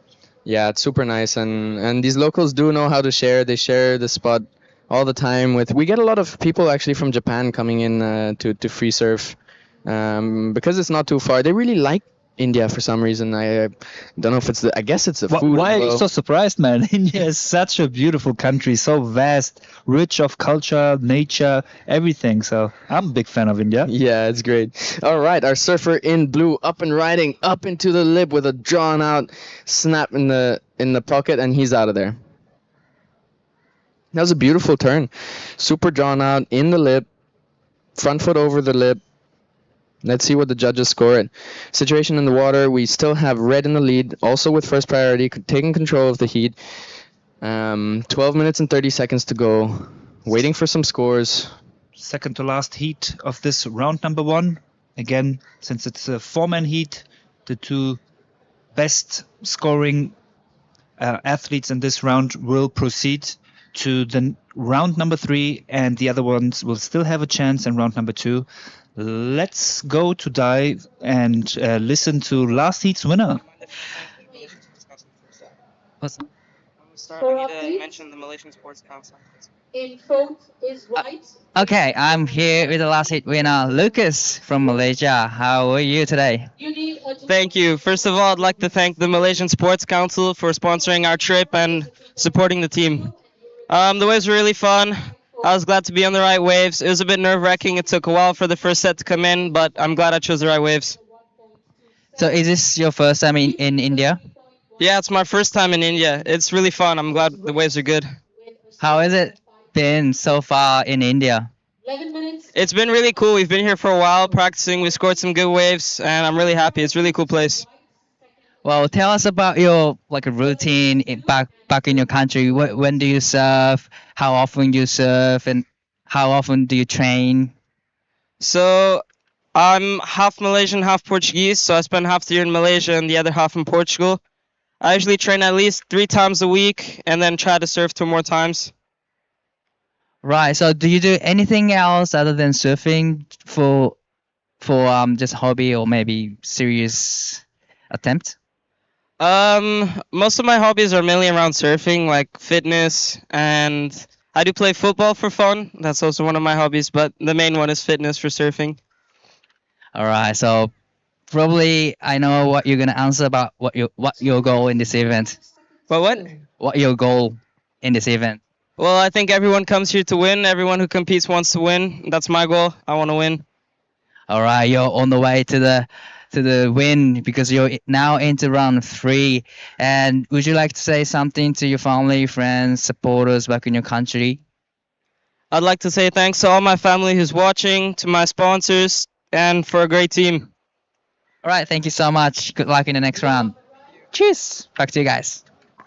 Speaker 1: Yeah, it's super nice, and these locals do know how to share. They share the spot all the time. We get a lot of people actually from Japan coming in to free surf. Because it's not too far. They really like India for some reason. I don't know if it's I guess it's the food.
Speaker 4: Why are you so surprised, man? India is such a beautiful country, so vast, rich of culture, nature, everything. So I'm a big fan of India.
Speaker 1: Yeah, it's great. All right, our surfer in blue, up and riding, up into the lip with a drawn out snap in the pocket, and he's out of there. That was a beautiful turn. Super drawn out in the lip, front foot over the lip. Let's see what the judges score it. Situation in the water, we still have red in the lead, also with first priority, taking control of the heat. 12 minutes and 30 seconds to go. Waiting for some scores.
Speaker 4: Second to last heat of this round number 1. Again, since it's a 4-man heat, the 2 best scoring athletes in this round will proceed to the round number 3, and the other ones will still have a chance in round number 2. Let's go to Dai and listen to last heat's winner.
Speaker 5: Mention the Malaysian Sports Council.
Speaker 11: In front is right.
Speaker 3: Okay, I'm here with the last heat winner, Lucas from Malaysia. How are you today?
Speaker 5: Thank you. First of all, I'd like to thank the Malaysian Sports Council for sponsoring our trip and supporting the team. The waves were really fun. I was glad to be on the right waves. It was a bit nerve-wracking. It took a while for the first set to come in, but I'm glad I chose the right waves.
Speaker 3: So is this your first time in India?
Speaker 5: Yeah, it's my first time in India. It's really fun. I'm glad the waves are good.
Speaker 3: How has it been so far in India?
Speaker 5: It's been really cool. We've been here for a while practicing. We scored some good waves, and I'm really happy. It's a really cool place.
Speaker 3: Well, tell us about your routine back in your country. When do you surf? How often do you surf? And how often do you train?
Speaker 5: So I'm half Malaysian, half Portuguese. So I spend half the year in Malaysia and the other half in Portugal. I usually train at least 3 times a week and then try to surf 2 more times.
Speaker 3: Right. So do you do anything else other than surfing for just hobby or maybe serious attempt?
Speaker 5: Most of my hobbies are mainly around surfing, like fitness, and I do play football for fun. That's also one of my hobbies, but the main one is fitness for surfing.
Speaker 3: All right, so probably I know what you're gonna answer about what your goal in this event. What your goal in this event?
Speaker 5: Well, I think everyone comes here to win. Everyone who competes wants to win. That's my goal. I want to win.
Speaker 3: All right, you're on the way to the win because you're now into round 3. And would you like to say something to your family, friends, supporters back in your country?
Speaker 5: I'd like to say thanks to all my family who's watching, to my sponsors, and for a great team.
Speaker 3: All right, thank you so much. Good luck in the next round. Cheers. Back to you guys.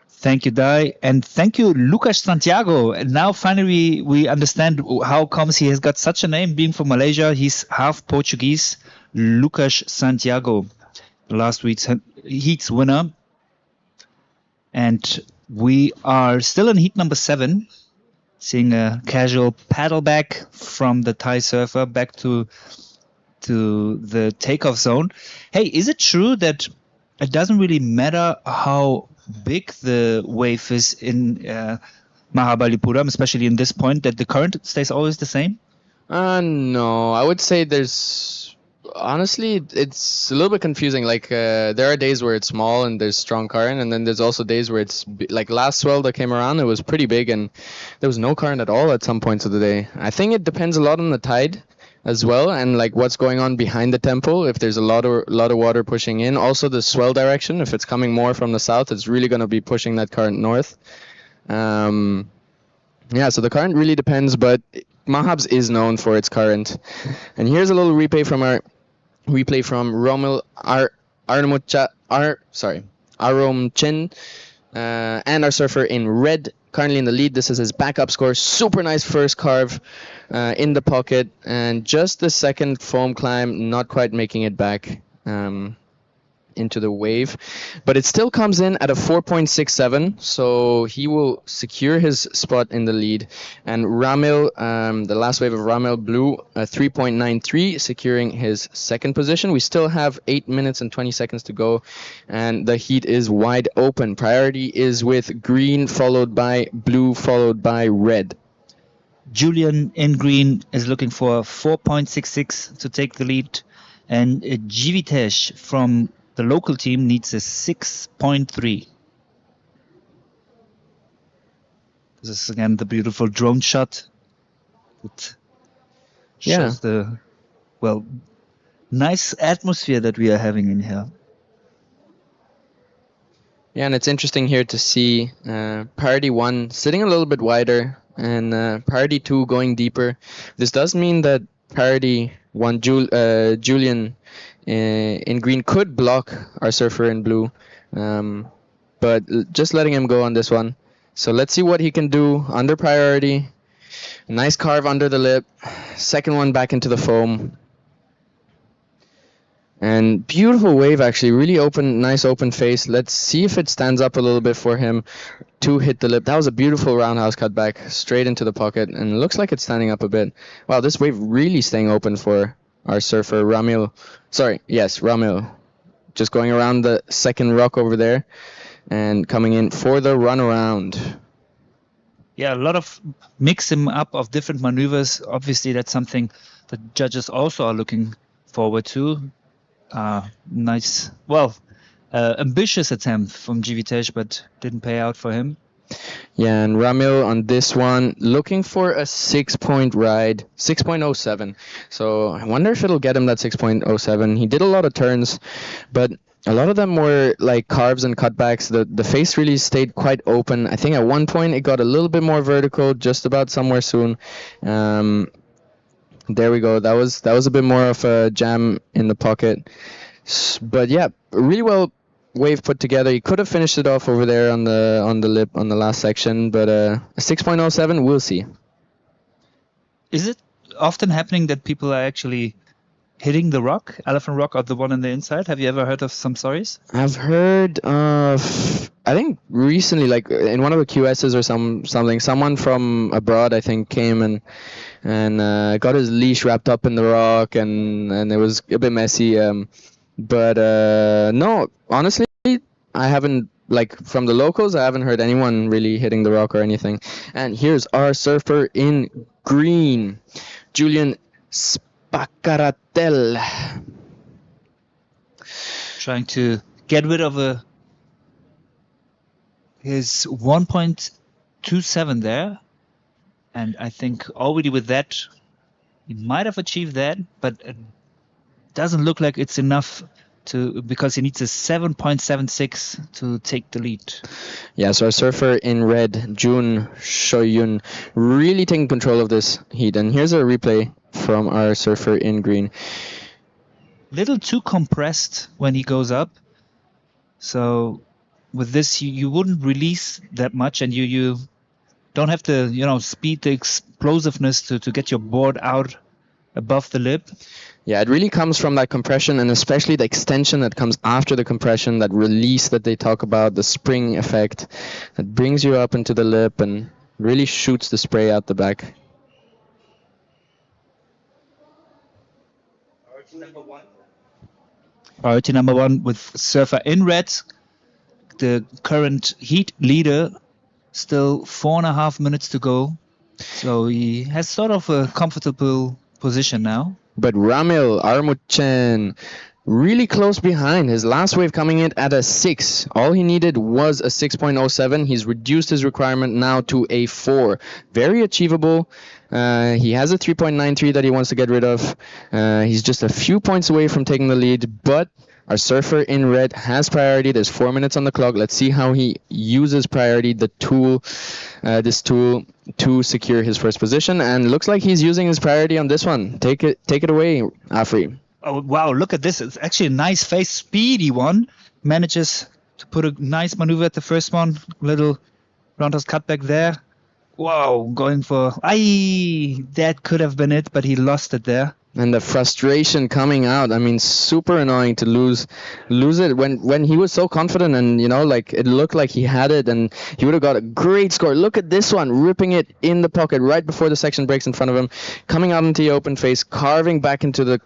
Speaker 4: Thank you, Dai, and thank you, Lucas Santiago. And now finally we understand how comes he has got such a name being from Malaysia. He's half Portuguese. Lucas Santiago, last week's heat's winner. And we are still in heat number 7, seeing a casual paddle back from the Thai surfer back to the takeoff zone. Hey, is it true that it doesn't really matter how big the wave is in Mahabalipuram, especially in this point, that the current stays always the same?
Speaker 1: No, I would say honestly, it's a little bit confusing. Like, there are days where it's small and there's strong current, and then there's also days where like last swell that came around, it was pretty big and there was no current at all at some points of the day. I think it depends a lot on the tide as well, and like what's going on behind the temple. If there's a lot of water pushing in, also the swell direction. If it's coming more from the south, it's really going to be pushing that current north. Yeah, so the current really depends, but Mahabs is known for its current. And here's a little replay from Romil Aromchen, and our surfer in red, currently in the lead. This is his backup score. Super nice first carve in the pocket, and just the second foam climb, not quite making it back into the wave, but it still comes in at a 4.67, so he will secure his spot in the lead. And Ramil, the last wave of Ramil blew a 3.93, securing his second position. We still have 8 minutes and 20 seconds to go, and the heat is wide open. Priority is with green, followed by blue, followed by red.
Speaker 4: Julian in green is looking for 4.66 to take the lead, and Jivitesh from the local team needs a 6.3. This is again the beautiful drone shot. It shows the nice atmosphere that we are having in here.
Speaker 1: Yeah, and it's interesting here to see Priority 1 sitting a little bit wider and Priority 2 going deeper. This does mean that Priority 1, Julian in green, could block our surfer in blue, but just letting him go on this one. So let's see what he can do under priority. Nice carve under the lip. Second one back into the foam. And beautiful wave, actually. Really open, nice open face. Let's see if it stands up a little bit for him to hit the lip. That was a beautiful roundhouse cut back straight into the pocket, and it looks like it's standing up a bit. Wow, this wave really staying open for our surfer, Ramil. Ramil. Just going around the second rock over there and coming in for the runaround.
Speaker 4: Yeah, a lot of mixing up of different maneuvers. Obviously, that's something the judges also are looking forward to. Nice, ambitious attempt from Jivitesh, but didn't pay out for him.
Speaker 1: Yeah, and Ramil on this one looking for a 6-point ride, 6.07. So I wonder if it'll get him that 6.07. He did a lot of turns, but a lot of them were like carves and cutbacks. The face really stayed quite open. I think at one point it got a little bit more vertical, just about somewhere soon. There we go. That was a bit more of a jam in the pocket. But yeah, really well wave put together. He could have finished it off over there on the lip on the last section, but a 6.07, we'll see.
Speaker 4: Is it often happening that people are actually hitting the rock, Elephant Rock, or the one on the inside? Have you ever heard of some stories?
Speaker 1: I've heard of, I think recently, like in one of the QSs or something, someone from abroad, I think, came and got his leash wrapped up in the rock, and it was a bit messy. But no, honestly, I haven't, like from the locals, I haven't heard anyone really hitting the rock or anything. And here's our surfer in green, Julian Spacaratel.
Speaker 4: Trying to get rid of his 1.27 there. And I think already with that, he might have achieved that, but it doesn't look like it's enough because he needs a 7.76 to take the lead.
Speaker 1: Yeah, so our surfer in red, Jun Shoyun, really taking control of this heat. And here's a replay from our surfer in green.
Speaker 4: Little too compressed when he goes up. So with this, you wouldn't release that much, and you don't have to, speed the explosiveness to get your board out above the lip.
Speaker 1: Yeah, it really comes from that compression, and especially the extension that comes after the compression, that release that they talk about, the spring effect that brings you up into the lip and really shoots the spray out the back.
Speaker 4: Priority number one with surfer in red, the current heat leader, Still 4.5 minutes to go. So he has sort of a comfortable position now.
Speaker 1: But Ramil Armuchen really close behind. His last wave coming in at a 6. All he needed was a 6.07. He's reduced his requirement now to a 4. Very achievable. He has a 3.93 that he wants to get rid of. He's just a few points away from taking the lead, but our surfer in red has priority. There's 4 minutes on the clock. Let's see how he uses priority, this tool, to secure his first position. And looks like he's using his priority on this one. Take it away, Afri.
Speaker 4: Oh, wow, look at this. It's actually a nice face, speedy one. Manages to put a nice maneuver at the first one. Little roundhouse cutback there. Wow, going for... that could have been it, but he lost it there.
Speaker 1: And the frustration coming out. I mean, super annoying to lose it when he was so confident, and like it looked like he had it and he would have got a great score. Look at this one, ripping it in the pocket right before the section breaks in front of him, coming out into the open face, carving back into the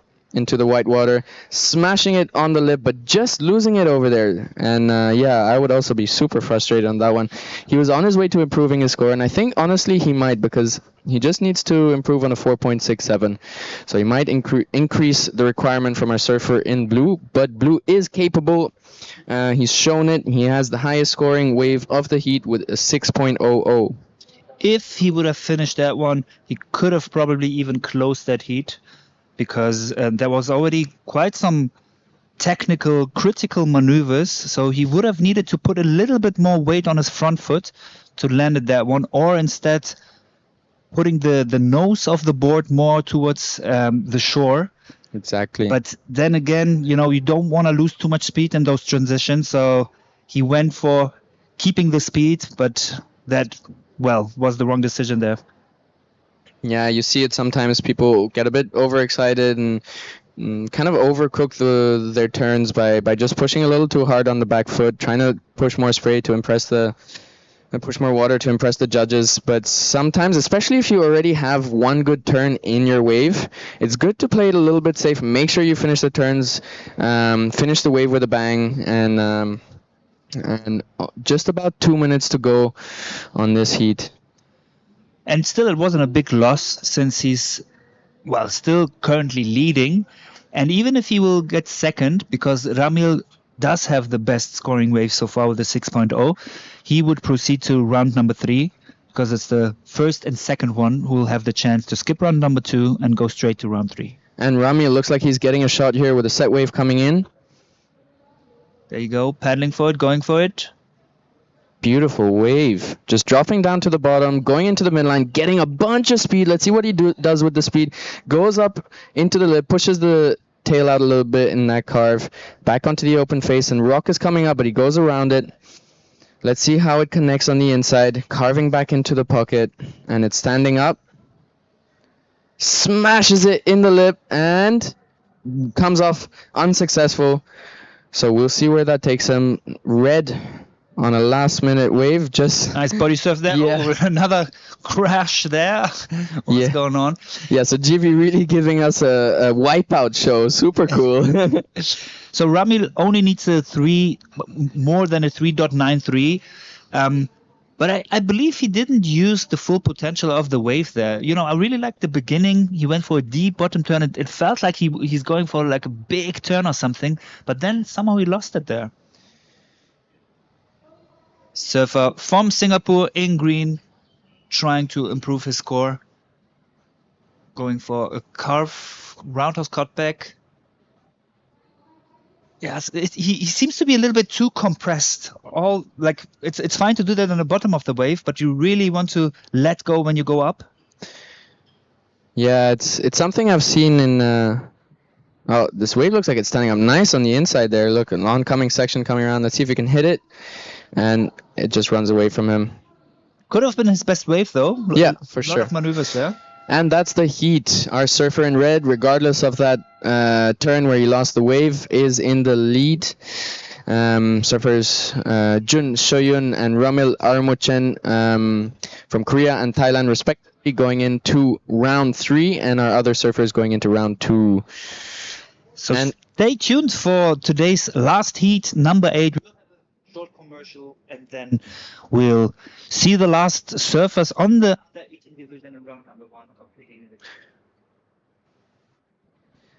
Speaker 1: white water, smashing it on the lip, but just losing it over there. And I would also be super frustrated on that one. He was on his way to improving his score, and I think honestly he might, because he just needs to improve on a 4.67. So he might increase the requirement from our surfer in blue, but blue is capable. He's shown it. He has the highest scoring wave of the heat with a 6.00.
Speaker 4: If he would have finished that one, he could have probably even closed that heat, because there was already quite some technical, critical maneuvers. So he would have needed to put a little bit more weight on his front foot to land at that one, or instead putting the nose of the board more towards the shore.
Speaker 1: Exactly.
Speaker 4: But then again, you don't want to lose too much speed in those transitions. So he went for keeping the speed, but that, was the wrong decision there.
Speaker 1: Yeah, you see it sometimes. People get a bit overexcited and kind of overcook their turns by just pushing a little too hard on the back foot, trying to push more spray to push more water to impress the judges. But sometimes, especially if you already have one good turn in your wave, it's good to play it a little bit safe. Make sure you finish the turns, finish the wave with a bang, and just about 2 minutes to go on this heat.
Speaker 4: And still, it wasn't a big loss, since he's, still currently leading. And even if he will get second, because Ramil does have the best scoring wave so far with the 6.0, he would proceed to round number 3, because it's the first and second one who will have the chance to skip round number 2 and go straight to round 3.
Speaker 1: And Ramil looks like he's getting a shot here with a set wave coming in.
Speaker 4: There you go, paddling for it, going for it.
Speaker 1: Beautiful wave, just dropping down to the bottom, going into the midline, getting a bunch of speed. Let's see what he does with the speed. Goes up into the lip, pushes the tail out a little bit in that carve, back onto the open face, and rock is coming up, but he goes around it. Let's see how it connects on the inside, carving back into the pocket, and it's standing up. Smashes it in the lip and comes off unsuccessful. So we'll see where that takes him. Red on a last-minute wave, just...
Speaker 4: Nice body surf there.
Speaker 1: Yeah.
Speaker 4: Oh, another crash there. What's going on?
Speaker 1: Yeah, so GB really giving us a wipeout show. Super cool.
Speaker 4: So Ramil only needs more than a 3.93. But I believe he didn't use the full potential of the wave there. I really liked the beginning. He went for a deep bottom turn. It felt like he's going for like a big turn or something. But then somehow he lost it there. Surfer from Singapore in green, trying to improve his score. Going for a carve, roundhouse cutback. Yes, he seems to be a little bit too compressed. It's fine to do that on the bottom of the wave, but you really want to let go when you go up.
Speaker 1: Yeah, it's something I've seen in. This wave looks like it's standing up nice on the inside there. Look, an oncoming section coming around. Let's see if he can hit it. And it just runs away from him.
Speaker 4: Could have been his best wave, though.
Speaker 1: Yeah, for sure.
Speaker 4: A lot of maneuvers there.
Speaker 1: And that's the heat. Our surfer in red, regardless of that turn where he lost the wave, is in the lead. Surfers Jun Shoyun and Ramil Armuchen from Korea and Thailand, respectively, going into round 3, and our other surfers going into round 2.
Speaker 4: So stay tuned for today's last heat, number 8. Short commercial. commercial, and then we'll see the last surfers on the under 18 division in round number 1 completing the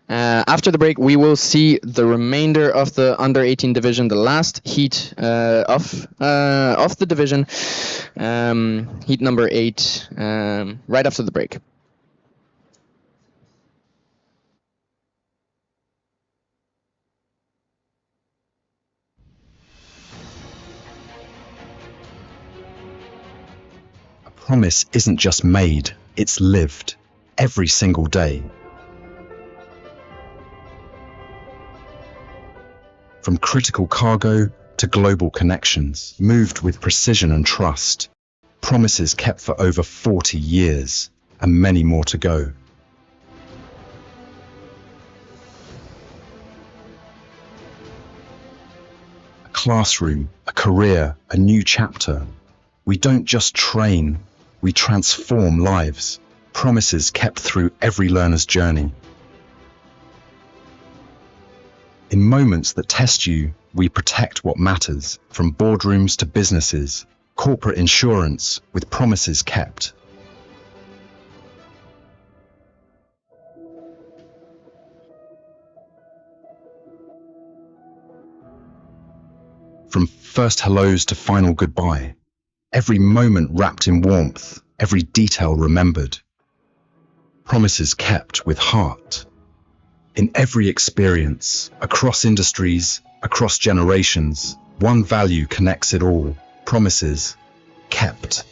Speaker 1: After the break, we will see the remainder of the under 18 division, the last heat of the division, heat number 8, right after the break.
Speaker 2: A promise isn't just made, it's lived every single day. From critical cargo to global connections, moved with precision and trust. Promises kept for over 40 years, and many more to go. A classroom, a career, a new chapter. We don't just train, we transform lives. Promises kept through every learner's journey. In moments that test you, we protect what matters, from boardrooms to businesses, corporate insurance with promises kept. From first hellos to final goodbye, every moment wrapped in warmth, every detail remembered. Promises kept with heart. In every experience, across industries, across generations, one value connects it all. Promises kept.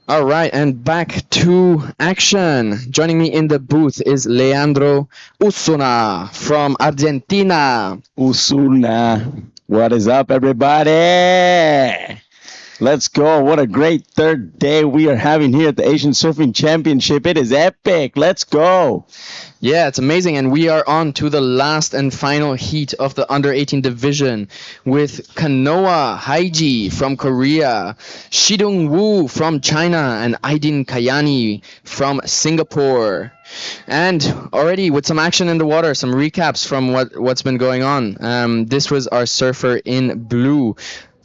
Speaker 1: All right, and back to action. Joining me in the booth is Leandro Usuna from Argentina.
Speaker 6: Usuna. What is up, everybody? Let's go. What a great third day we are having here at the Asian Surfing Championship. It is epic. Let's go.
Speaker 1: Yeah, it's amazing. And we are on to the last and final heat of the under 18 division with Kanoa Haiji from Korea, Shidong Wu from China, and Aydin Kayani from Singapore. And already with some action in the water, some recaps from what's been going on. This was our surfer in blue.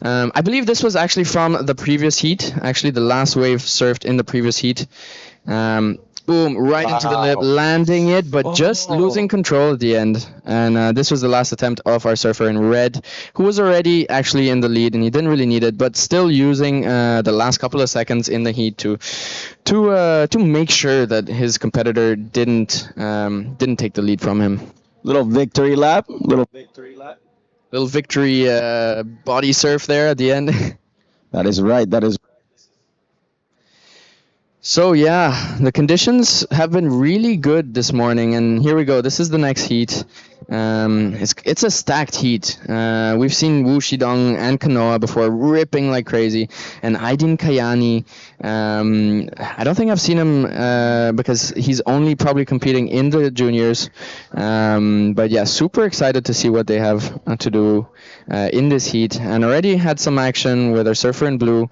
Speaker 1: I believe this was actually from the previous heat. Actually, the last wave surfed in the previous heat. Boom, right into the lip, landing it, but just losing control at the end. And this was the last attempt of our surfer in red, who was already actually in the lead, and he didn't really need it, but still using the last couple of seconds in the heat to make sure that his competitor didn't take the lead from him.
Speaker 6: Little victory lap. Little
Speaker 1: victory body surf there at the end.
Speaker 6: That is right.
Speaker 1: So yeah, the conditions have been really good this morning, and here we go. This is the next heat. It's a stacked heat. We've seen Wu Shidong and Kanoa before ripping like crazy, and Aydin Kayani. I don't think I've seen him because he's only probably competing in the juniors. But yeah, super excited to see what they have to do in this heat, and already had some action with our surfer in blue.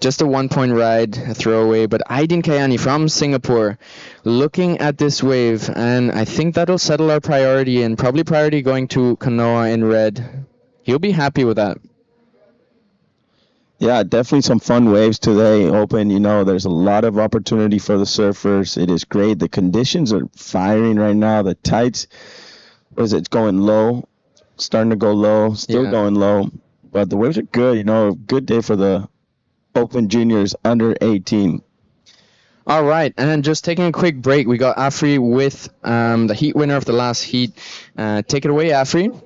Speaker 1: Just a 1-point ride, a throwaway, but Aydin Kayani from Singapore looking at this wave, and I think that'll settle our priority, and probably priority going to Kanoa in red. He'll be happy with that.
Speaker 6: Yeah, definitely some fun waves today. Open, there's a lot of opportunity for the surfers. It is great. The conditions are firing right now. The tides, it's going low, starting to go low, still going low, but the waves are good. Good day for the Open Juniors under 18.
Speaker 1: All right, and just taking a quick break, we got Afri with the heat winner of the last heat. Take it away, Afri.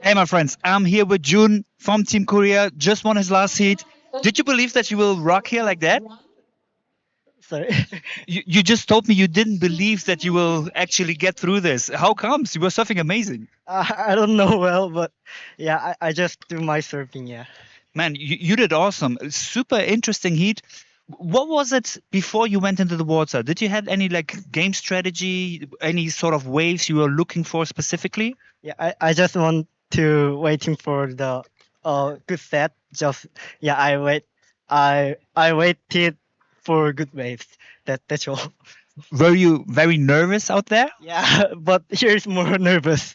Speaker 4: Hey, my friends, I'm here with Jun from Team Korea. Just won his last heat. Did you believe that you will rock here like that?
Speaker 10: Sorry.
Speaker 4: You just told me you didn't believe that you will actually get through this. How comes? You were surfing amazing.
Speaker 10: I don't know well, but yeah, I just do my surfing, yeah.
Speaker 4: Man, you did awesome. Super interesting heat. What was it before you went into the water? Did you have any game strategy, any sort of waves you were looking for specifically?
Speaker 10: Yeah, I just want to waiting for the good set. I wait I waited for good waves. That's all.
Speaker 4: Were you very nervous out there?
Speaker 10: Yeah, but here's more nervous.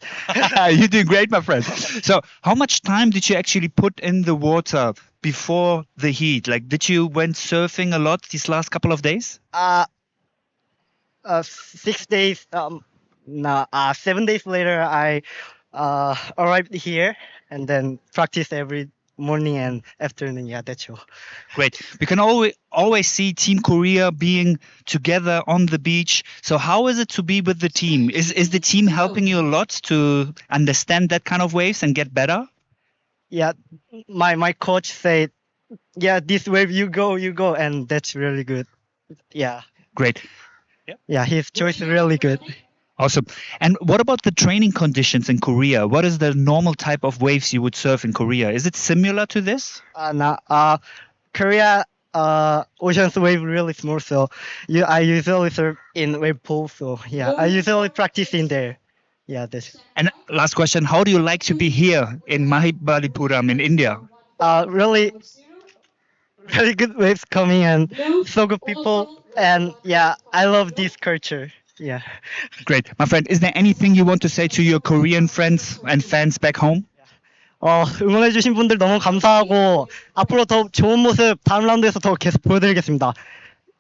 Speaker 4: You're doing great, my friend. So, how much time did you actually put in the water before the heat? Like, did you went surfing a lot these last couple of days?
Speaker 10: 6 days. No, 7 days later, I arrived here and then practice every morning and afternoon. Yeah, that's all.
Speaker 4: Great. We can always see Team Korea being together on the beach. So how is it to be with the team? Is the team helping you a lot to understand that kind of waves and get better?
Speaker 10: Yeah, my coach said, yeah, this wave you go, and that's really good. Yeah.
Speaker 4: Great.
Speaker 10: Yeah, his choice is really good.
Speaker 4: Awesome. And what about the training conditions in Korea? What is the normal type of waves you would surf in Korea? Is it similar to this?
Speaker 10: Korea ocean's wave really small, so I usually surf in wave pool. So yeah, I usually practice in there. Yeah, that's.
Speaker 4: And last question: how do you like to be here in Mahabalipuram in India?
Speaker 10: Really good waves coming and so good people, and yeah, I love this culture. Yeah.
Speaker 4: Great, my friend. Is there anything you want to say to your Korean friends and fans back home?
Speaker 10: 응원해주신 분들 너무 감사하고 앞으로 더 좋은 모습 다음 라운드에서 더 계속 보여드리겠습니다.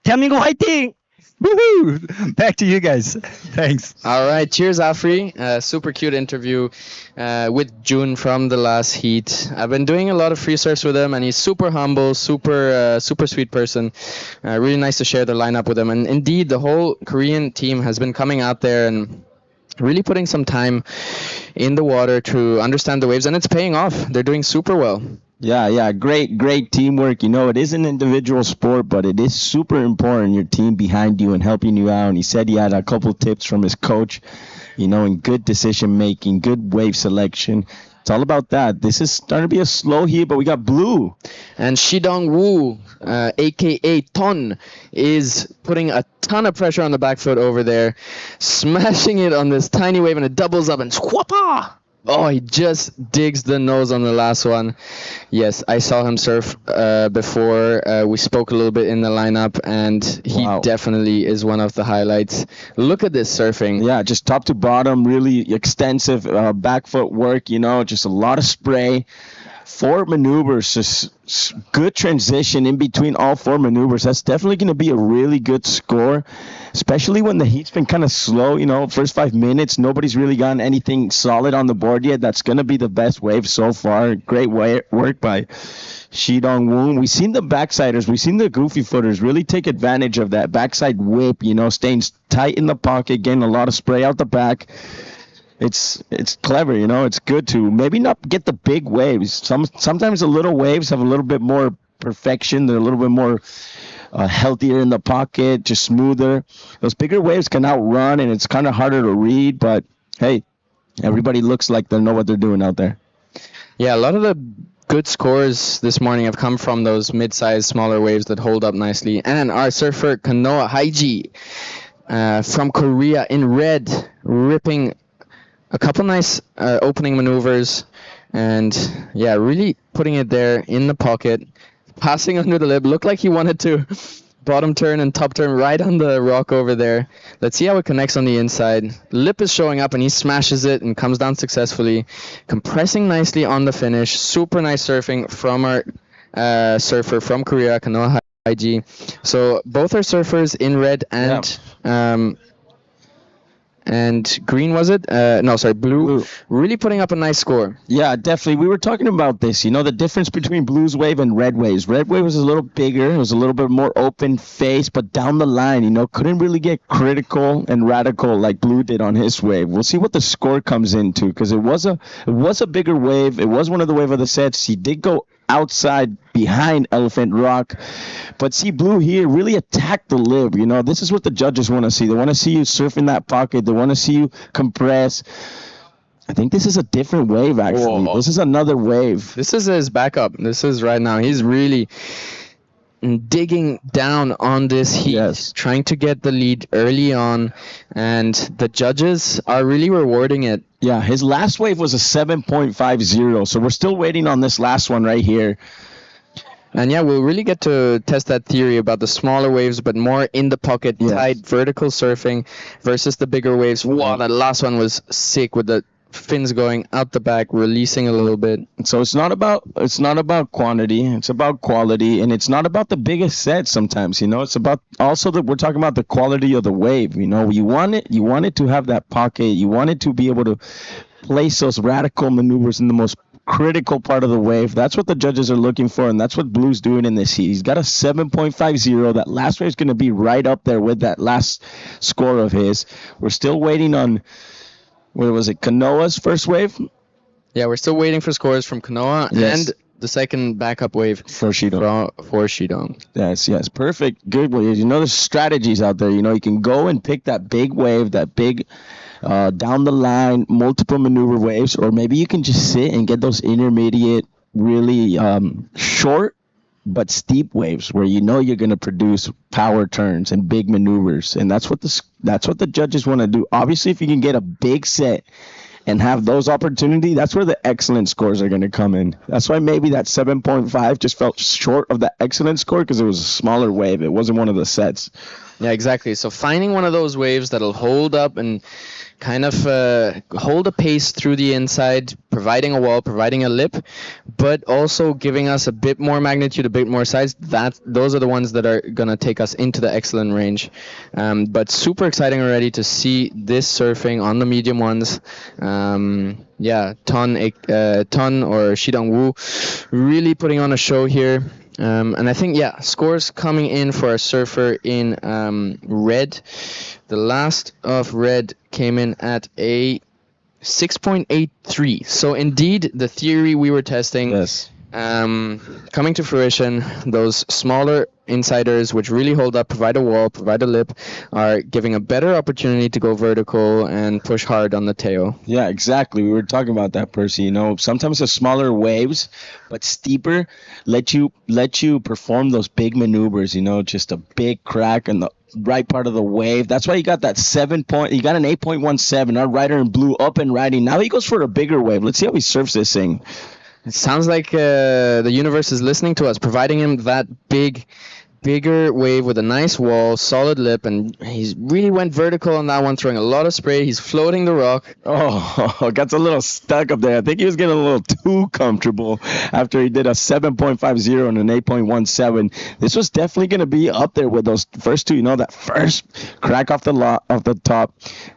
Speaker 10: 대한민국 화이팅!
Speaker 4: Woohoo! Back to you guys. Thanks.
Speaker 1: All right, cheers, Afri. Super cute interview with June from the last heat. I've been doing a lot of free surfs with him, and he's super humble, super sweet person. Really nice to share the lineup with him. And indeed, the whole Korean team has been coming out there and really putting some time in the water to understand the waves, and it's paying off. They're doing super well.
Speaker 6: Yeah, great teamwork. You know, it is an individual sport, but it is super important, your team behind you and helping you out. And he said he had a couple tips from his coach, you know, in good decision making, good wave selection. It's all about that. This is starting to be a slow heat, but we got Blue.
Speaker 1: And Shidong Woo, a.k.a. Ton, is putting a ton of pressure on the back foot over there, smashing it on this tiny wave, and it doubles up and swappa! Oh, he just digs the nose on the last one. Yes, I saw him surf before. We spoke a little bit in the lineup, and he definitely is one of the highlights. Look at this surfing.
Speaker 6: Yeah, just top to bottom, really extensive back foot work, you know, just a lot of spray. 4 maneuvers, just good transition in between all 4 maneuvers. That's definitely going to be a really good score, especially when the heat's been kind of slow. You know, first 5 minutes, nobody's really gotten anything solid on the board yet. That's going to be the best wave so far. Great work by Shidong Woon. We've seen the backsiders, we've seen the goofy footers really take advantage of that backside whip, you know, staying tight in the pocket, getting a lot of spray out the back. It's clever, you know. It's good to maybe not get the big waves. Sometimes the little waves have a little bit more perfection. They're a little bit more healthier in the pocket, just smoother. Those bigger waves can outrun, and it's kind of harder to read. But hey, everybody looks like they know what they're doing out there.
Speaker 1: Yeah, a lot of the good scores this morning have come from those mid-sized, smaller waves that hold up nicely. And our surfer Kanoa Haiji from Korea in red, ripping a couple nice opening maneuvers, and yeah, really putting it there in the pocket, passing under the lip. Looked like he wanted to bottom turn and top turn right on the rock over there. Let's see how it connects on the inside. Lip is showing up, and he smashes it and comes down successfully, compressing nicely on the finish. Super nice surfing from our surfer from Korea, Kanoa Haiji. So both are surfers in red and green, was it? No, sorry, blue. Really putting up a nice score.
Speaker 6: Yeah, definitely. We were talking about this, you know, the difference between Blue's wave and Red waves. Red wave was a little bigger. It was a little bit more open face, but down the line, you know, couldn't really get critical and radical like Blue did on his wave. We'll see what the score comes into, because it was a bigger wave. It was one of the wave of the sets. He did go outside behind Elephant Rock, but see, Blue here really attacked the lip. You know, this is what the judges want to see. They want to see you surf in that pocket. They want to see you compress. I think this is a different wave, actually. Whoa. This is another wave.
Speaker 1: This is his backup. This is right now. He's really digging down on this heat, trying to get the lead early on, and the judges are really rewarding it.
Speaker 6: Yeah, his last wave was a 7.50, so we're still waiting on this last one right here.
Speaker 1: And yeah, we'll really get to test that theory about the smaller waves, but more in the pocket, tight, vertical surfing versus the bigger waves. Wow, that last one was sick with the fins going out the back, releasing a little bit.
Speaker 6: So it's not about quantity, it's about quality, and it's not about the biggest set sometimes, you know. It's about also that we're talking about the quality of the wave, you know. You want it to have that pocket, you want it to be able to place those radical maneuvers in the most critical part of the wave. That's what the judges are looking for, and that's what Blue's doing in this heat. He's got a 7.50. That last wave is going to be right up there with that last score of his. We're still waiting on, what was it, Kanoa's first wave?
Speaker 1: Yeah, we're still waiting for scores from Kanoa and the second backup wave
Speaker 6: for Shidong.
Speaker 1: For Shidong.
Speaker 6: Yes, perfect. Good waves. You know, there's strategies out there. You know, you can go and pick that big wave, that big down the line, multiple maneuver waves, or maybe you can just sit and get those intermediate, really short but steep waves where you know you're going to produce power turns and big maneuvers, and that's what the judges want to do. Obviously, if you can get a big set and have those opportunity, that's where the excellent scores are going to come in. That's why maybe that 7.5 just felt short of the excellent score because it was a smaller wave. It wasn't one of the sets.
Speaker 1: Yeah, exactly. So finding one of those waves that'll hold up and kind of hold a pace through the inside, providing a wall, providing a lip, but also giving us a bit more magnitude, a bit more size. Those are the ones that are going to take us into the excellent range. But super exciting already to see this surfing on the medium ones. Ton or Shidong Wu really putting on a show here. And I think, scores coming in for a surfer in red. The last of red came in at a 6.83. So indeed, the theory we were testing coming to fruition. Those smaller insiders, which really hold up, provide a wall, provide a lip, are giving a better opportunity to go vertical and push hard on the tail.
Speaker 6: Yeah, exactly. We were talking about that, Percy. You know, sometimes the smaller waves, but steeper, let you perform those big maneuvers. You know, just a big crack in the right part of the wave. That's why you got that 7 point. You got an 8.17. Our rider in blue up and riding. Now he goes for a bigger wave. Let's see how he surfs this thing.
Speaker 1: It sounds like the universe is listening to us, providing him that bigger wave with a nice wall, solid lip, and he's really went vertical on that one, throwing a lot of spray. He's floating the rock.
Speaker 6: Oh, got a little stuck up there. I think he was getting a little too comfortable after he did a 7.50 and an 8.17. This was definitely going to be up there with those first two. You know, that first crack off the top.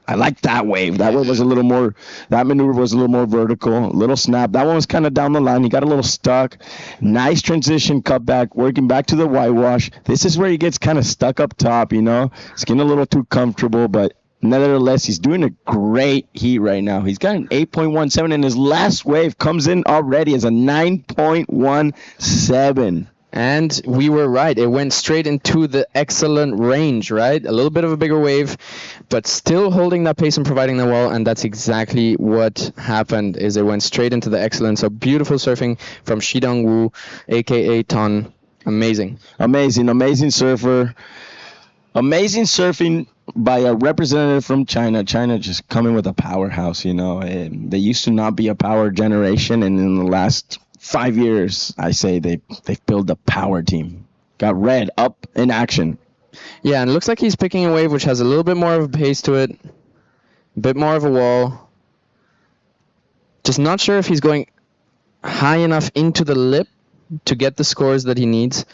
Speaker 6: I like that wave. That wave was a little more, that maneuver was a little more vertical, a little snap. That one was kind of down the line. He got a little stuck. Nice transition cut back, working back to the whitewash. This is where he gets kind of stuck up top, you know. He's getting a little too comfortable, but nevertheless, he's doing a great heat right now. He's got an 8.17, and his last wave comes in already as a 9.17.
Speaker 1: And we were right. It went straight into the excellent range, right? A little bit of a bigger wave, but still holding that pace and providing the wall. And that's exactly what happened, is it went straight into the excellent. So beautiful surfing from Shidong Wu, a.k.a. Ton. Amazing surfer. Amazing surfing by a representative from China. China just coming with a powerhouse, you know. They used to not be a power generation, and in the last 5 years, I say they've built a power team. Got red up in action. Yeah, and it looks like he's picking a wave which has a little bit more of a pace to it, a bit more of a wall. Just not sure if he's going high enough into the lip to get the scores that he needs.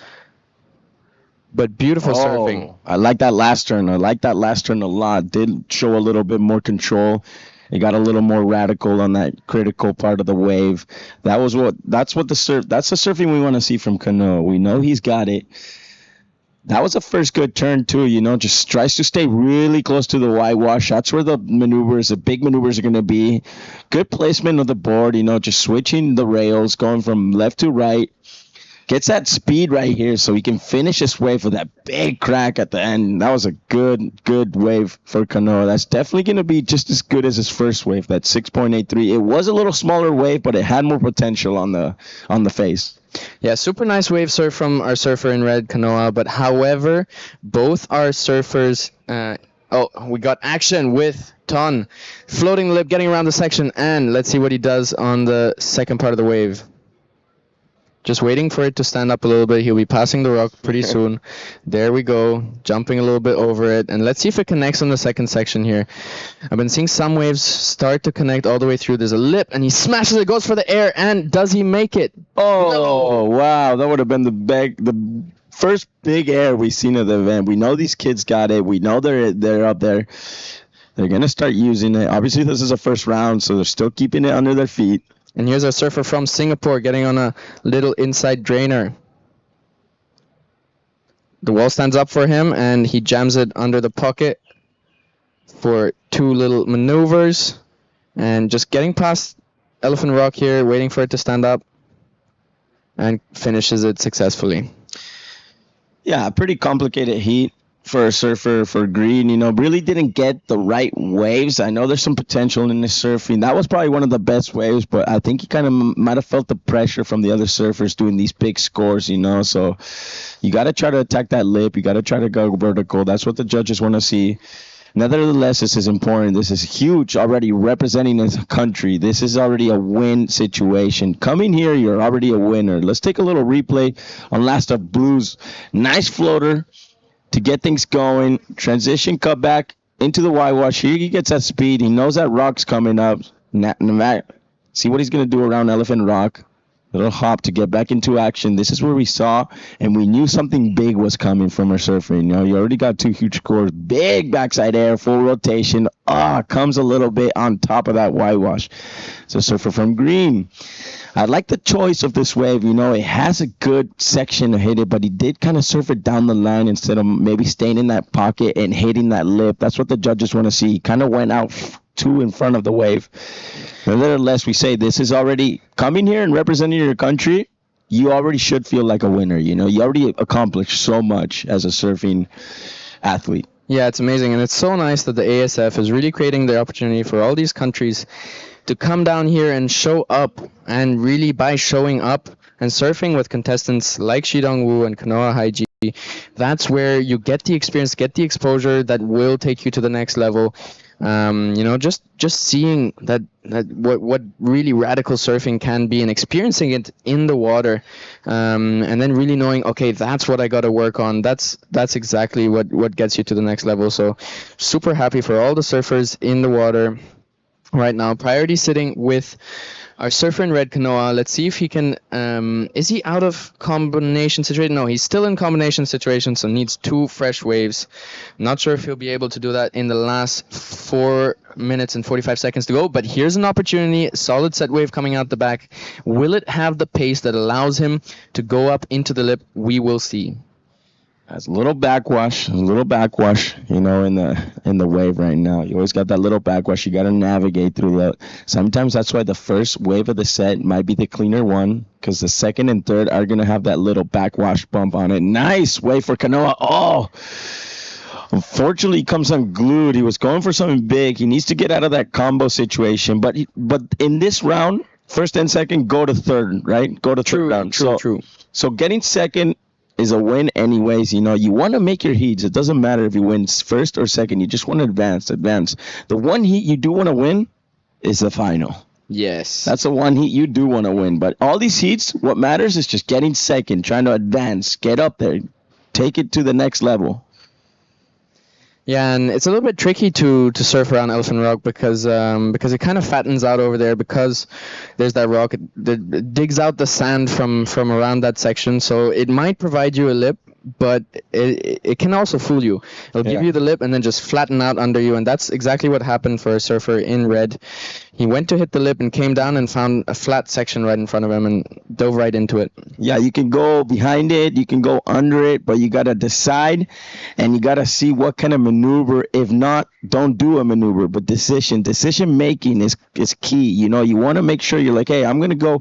Speaker 1: But beautiful surfing.
Speaker 6: I like that last turn. I like that last turn a lot. Did show a little bit more control. It got a little more radical on that critical part of the wave. That's the surfing we want to see from Kanoa. We know he's got it. That was a first good turn too, you know, just tries to stay really close to the whitewash. That's where the big maneuvers are going to be. Good placement of the board, you know, just switching the rails, going from left to right. Gets that speed right here so he can finish this wave with that big crack at the end. That was a good wave for Kanoa. That's definitely going to be just as good as his first wave, that 6.83. It was a little smaller wave, but it had more potential on the face.
Speaker 1: Yeah, super nice wave surf from our surfer in red, Kanoa. But however, both our surfers... we got action with Ton. Floating lip, getting around the section, and let's see what he does on the second part of the wave. Just waiting for it to stand up a little bit. He'll be passing the rock pretty soon. There we go, jumping a little bit over it. And let's see if it connects on the second section here. I've been seeing some waves start to connect all the way through. There's a lip, and he smashes it, goes for the air, and does he make it?
Speaker 6: Oh, wow. That would have been the first big air we've seen of the event. We know these kids got it. We know they're up there. They're going to start using it. Obviously, this is a first round, so they're still keeping it under their feet.
Speaker 1: And here's a surfer from Singapore getting on a little inside drainer. The wall stands up for him, and he jams it under the pocket for 2 little maneuvers. And just getting past Elephant Rock here, waiting for it to stand up, and finishes it successfully.
Speaker 6: Yeah, pretty complicated heat for a surfer for Green. Really didn't get the right waves. I know there's some potential in his surfing. That was probably one of the best waves, but I think he kind of might have felt the pressure from the other surfers doing these big scores, So you got to try to attack that lip. You got to try to go vertical. That's what the judges want to see. Nevertheless, this is important. This is huge, already representing his country. This is already a win situation. Coming here, you're already a winner. Let's take a little replay on Last of Blues. Nice floater to get things going. Transition cut back into the whitewash. Here he gets that speed. He knows that rock's coming up. See what he's going to do around Elephant Rock. Little hop to get back into action. This is where we saw and we knew something big was coming from her surfing. You already got 2 huge scores. Big backside air, full rotation. Comes a little bit on top of that whitewash. So surfer from Green. I like the choice of this wave. It has a good section to hit it, but he did kind of surf it down the line instead of maybe staying in that pocket and hitting that lip. That's what the judges want to see. He kind of went out 2 in front of the wave. Nevertheless, we say this is already coming here and representing your country. You already should feel like a winner. You already accomplished so much as a surfing athlete.
Speaker 1: Yeah, it's amazing. And it's so nice that the ASF is really creating the opportunity for all these countries to come down here and show up. And really, by showing up and surfing with contestants like Shidong Wu and Kanoa Haiji, that's where you get the experience, get the exposure that will take you to the next level. Just seeing that what really radical surfing can be and experiencing it in the water, and then really knowing, okay, that's what I got to work on. That's exactly what gets you to the next level. So super happy for all the surfers in the water right now. Priority sitting with our surfer in red, Kanoa. Let's see if he can, is he out of combination situation? No, he's still in combination situation, so needs 2 fresh waves. Not sure if he'll be able to do that in the last 4 minutes and 45 seconds to go, but here's an opportunity. Solid set wave coming out the back. Will it have the pace that allows him to go up into the lip? We will see.
Speaker 6: Has a little backwash, in the wave right now. You always got that little backwash. You got to navigate through that. Sometimes that's why the first wave of the set might be the cleaner one, because the second and third are going to have that little backwash bump on it. Nice wave for Kanoa. Unfortunately, he comes unglued. He was going for something big. He needs to get out of that combo situation. But in this round, first and second, go to third, right? Go to third round.
Speaker 1: True.
Speaker 6: So getting second is a win anyways. You want to make your heats. It doesn't matter if you win first or second. You just want to advance. The one heat you do want to win is the final.
Speaker 1: Yes.
Speaker 6: That's the one heat you do want to win. But all these heats, what matters is just getting second, trying to advance, get up there, take it to the next level.
Speaker 1: Yeah, and it's a little bit tricky to surf around Elephant Rock because it kind of fattens out over there because there's that rock that digs out the sand from around that section. So it might provide you a lip, but it can also fool you. It'll give you the lip and then just flatten out under you, and that's exactly what happened for a surfer in red. He went to hit the lip and came down and found a flat section right in front of him and dove right into it.
Speaker 6: Yeah, you can go behind it, you can go under it, but you got to decide and you got to see what kind of maneuver. If not, don't do a maneuver. But decision making is key. You want to make sure you're like, hey, I'm going to go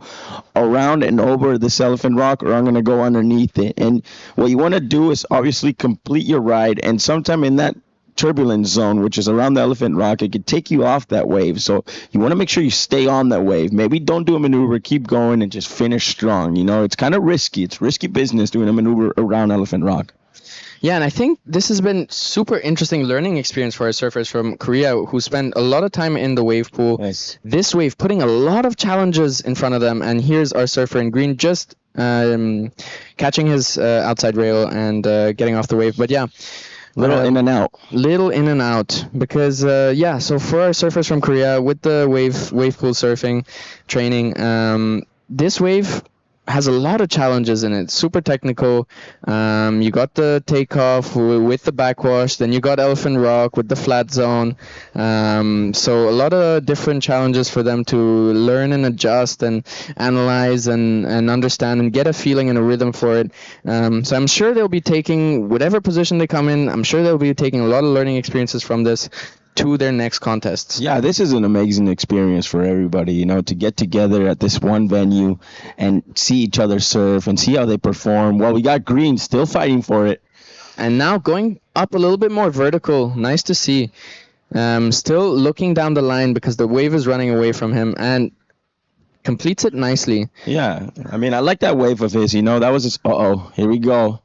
Speaker 6: around and over this Elephant Rock, or I'm going to go underneath it. And what you want to do is obviously complete your ride, and sometime in that turbulence zone, which is around the Elephant Rock, it could take you off that wave. So you want to make sure you stay on that wave. Maybe don't do a maneuver, keep going, and just finish strong. It's kind of risky. It's risky business doing a maneuver around Elephant Rock.
Speaker 1: Yeah, and I think this has been super interesting learning experience for our surfers from Korea who spend a lot of time in the wave pool.
Speaker 6: Nice.
Speaker 1: This wave putting a lot of challenges in front of them, and here's our surfer in green just catching his outside rail and getting off the wave. But yeah,
Speaker 6: Little in and out.
Speaker 1: little in and out because yeah. So for our surfers from Korea with the wave pool surfing training, this wave has a lot of challenges in it. Super technical. You got the takeoff with the backwash. Then you got Elephant Rock with the flat zone. So a lot of different challenges for them to learn and adjust and analyze and understand and get a feeling and a rhythm for it. So I'm sure they'll be taking whatever position they come in. I'm sure they'll be taking a lot of learning experiences from this to their next contests.
Speaker 6: Yeah, this is an amazing experience for everybody, you know, to get together at this one venue and see each other surf and see how they perform. Well, we got Green still fighting for it.
Speaker 1: And now going up a little bit more vertical. Nice to see. Still looking down the line because the wave is running away from him and completes it nicely.
Speaker 6: Yeah, I mean, I like that wave of his, you know, that was his, here we go.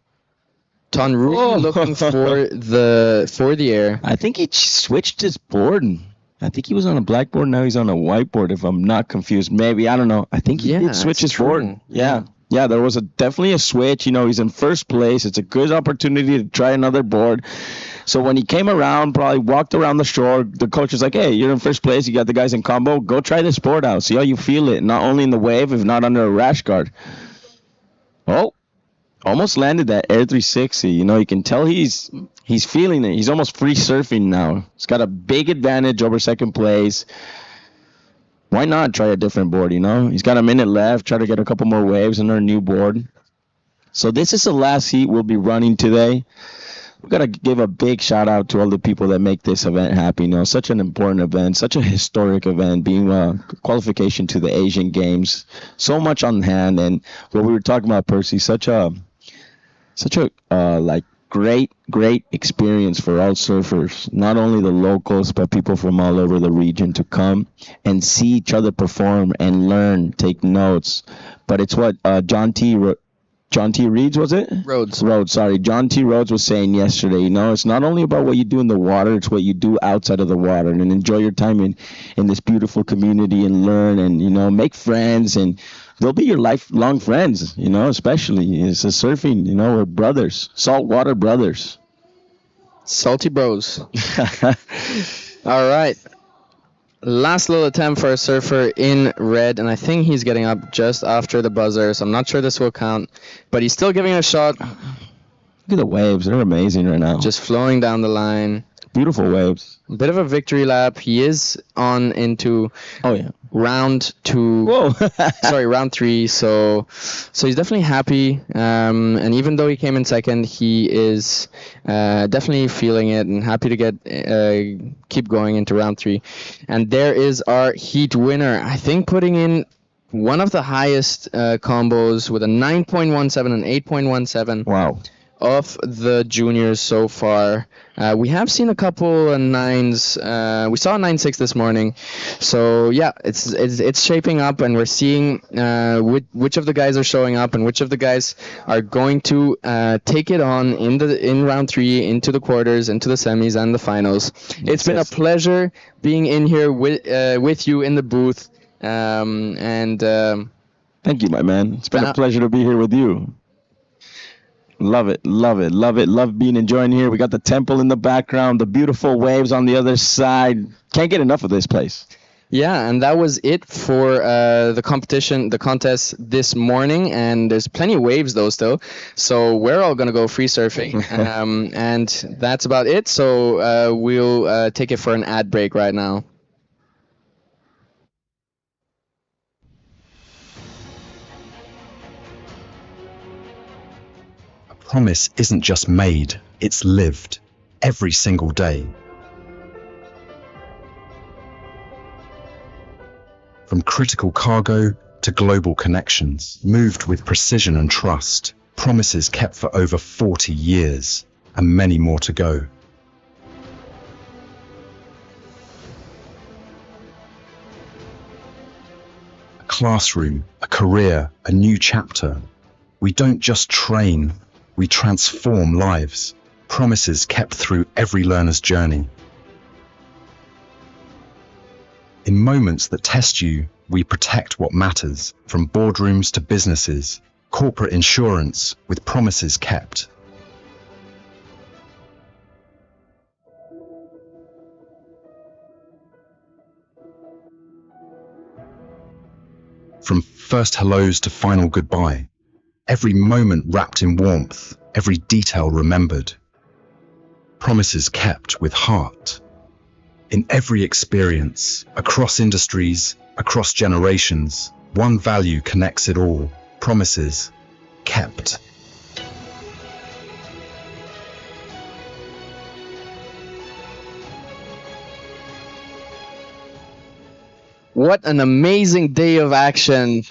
Speaker 1: Ton really looking for the air.
Speaker 6: I think he switched his board. I think he was on a blackboard. Now he's on a whiteboard. If I'm not confused, maybe I don't know. I think he did switch his board. Yeah, there was definitely a switch. You know, he's in first place. It's a good opportunity to try another board. So when he came around, probably walked around the shore, the coach was like, "Hey, you're in first place. You got the guys in combo. Go try this board out. See how you feel it. Not only in the wave, if not under a rash guard." Oh. Almost landed that Air 360. You know, you can tell he's feeling it. He's almost free surfing now. He's got a big advantage over second place. Why not try a different board, you know? He's got a minute left. Try to get a couple more waves on our new board. So this is the last heat we'll be running today. We've got to give a big shout out to all the people that make this event happen. You know, such an important event, such a historic event, being a qualification to the Asian Games. So much on hand. And what we were talking about, Percy, such a like great experience for all surfers, not only the locals but people from all over the region to come and see each other perform and learn, take notes. But it's what John T. Reeds, was it?
Speaker 1: Rhodes,
Speaker 6: sorry. John T. Rhodes was saying yesterday, you know, it's not only about what you do in the water, it's what you do outside of the water, and enjoy your time in this beautiful community and learn and, you know, make friends, and they'll be your lifelong friends, you know, especially it's a surfing, you know, we're brothers, saltwater brothers.
Speaker 1: Salty bros. All right. Last little attempt for a surfer in red, and I think he's getting up just after the buzzer, so I'm not sure this will count, but he's still giving it a shot.
Speaker 6: Look at the waves. They're amazing right now.
Speaker 1: Just flowing down the line.
Speaker 6: Beautiful waves.
Speaker 1: A bit of a victory lap. He is on into round 2.
Speaker 6: Whoa.
Speaker 1: Sorry, round 3. So he's definitely happy. And even though he came in second, he is definitely feeling it and happy to keep going into round 3. And there is our heat winner. I think putting in one of the highest combos with a 9.17 and 8.17.
Speaker 6: Wow.
Speaker 1: Of the juniors so far. We have seen a couple of 9s. We saw a 9.6 this morning. So yeah, it's shaping up, and we're seeing which of the guys are showing up and which of the guys are going to take it on in round 3, into the quarters, into the semis and the finals. It's been a pleasure being in here with you in the booth. Thank
Speaker 6: you, my man. It's been a pleasure to be here with you. Love it. Love enjoying here. We got the temple in the background, the beautiful waves on the other side. Can't get enough of this place.
Speaker 1: Yeah, and that was it for the contest this morning, and there's plenty of waves though still, so we're all gonna go free surfing. And that's about it, so we'll take it for an ad break right now.
Speaker 2: Promise isn't just made, it's lived every single day. From critical cargo to global connections, moved with precision and trust, promises kept for over 40 years, and many more to go. A classroom, a career, a new chapter. We don't just train, we transform lives. Promises kept through every learner's journey. In moments that test you, we protect what matters, from boardrooms to businesses, corporate insurance with promises kept. From first hellos to final goodbye, every moment wrapped in warmth, every detail remembered. Promises kept with heart. In every experience, across industries, across generations, one value connects it all. Promises kept.
Speaker 1: What an amazing day of action,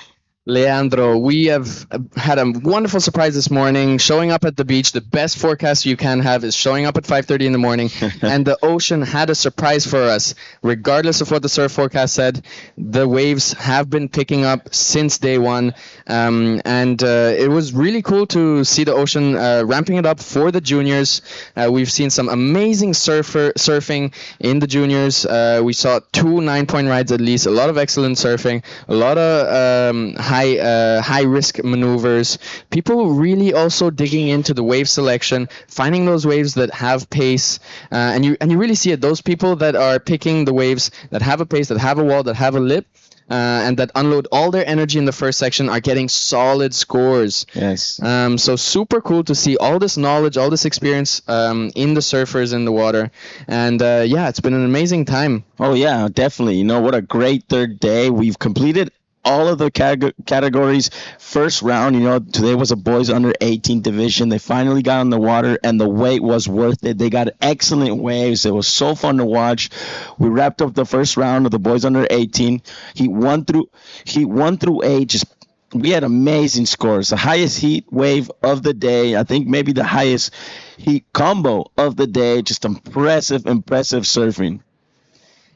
Speaker 1: Leandro. We have had a wonderful surprise this morning, showing up at the beach. The best forecast you can have is showing up at 5:30 in the morning, and the ocean had a surprise for us. Regardless of what the surf forecast said, the waves have been picking up since day one, and it was really cool to see the ocean ramping it up for the juniors. We've seen some amazing surfing in the juniors. We saw 2 9-point rides at least, a lot of excellent surfing, a lot of high risk maneuvers. People really also digging into the wave selection, finding those waves that have pace, and you really see it. Those people that are picking the waves that have a pace, that have a wall, that have a lip, and that unload all their energy in the first section are getting solid scores.
Speaker 6: Yes.
Speaker 1: So super cool to see all this knowledge, all this experience in the surfers in the water. And yeah, it's been an amazing time.
Speaker 6: Oh, yeah, definitely. You know, what a great third day. We've completed all of the categories. First round, you know, today was a boys under 18 division. They finally got on the water, and the wait was worth it. They got excellent waves. It was so fun to watch. We wrapped up the first round of the boys under 18. Heat 1 through 8. Just we had amazing scores. The highest heat wave of the day. I think maybe the highest heat combo of the day. Just impressive surfing.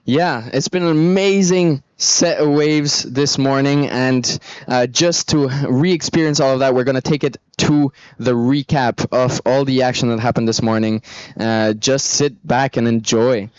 Speaker 1: Yeah, it's been an amazing set of waves this morning, and just to re-experience all of that, we're going to take it to the recap of all the action that happened this morning. Just sit back and enjoy.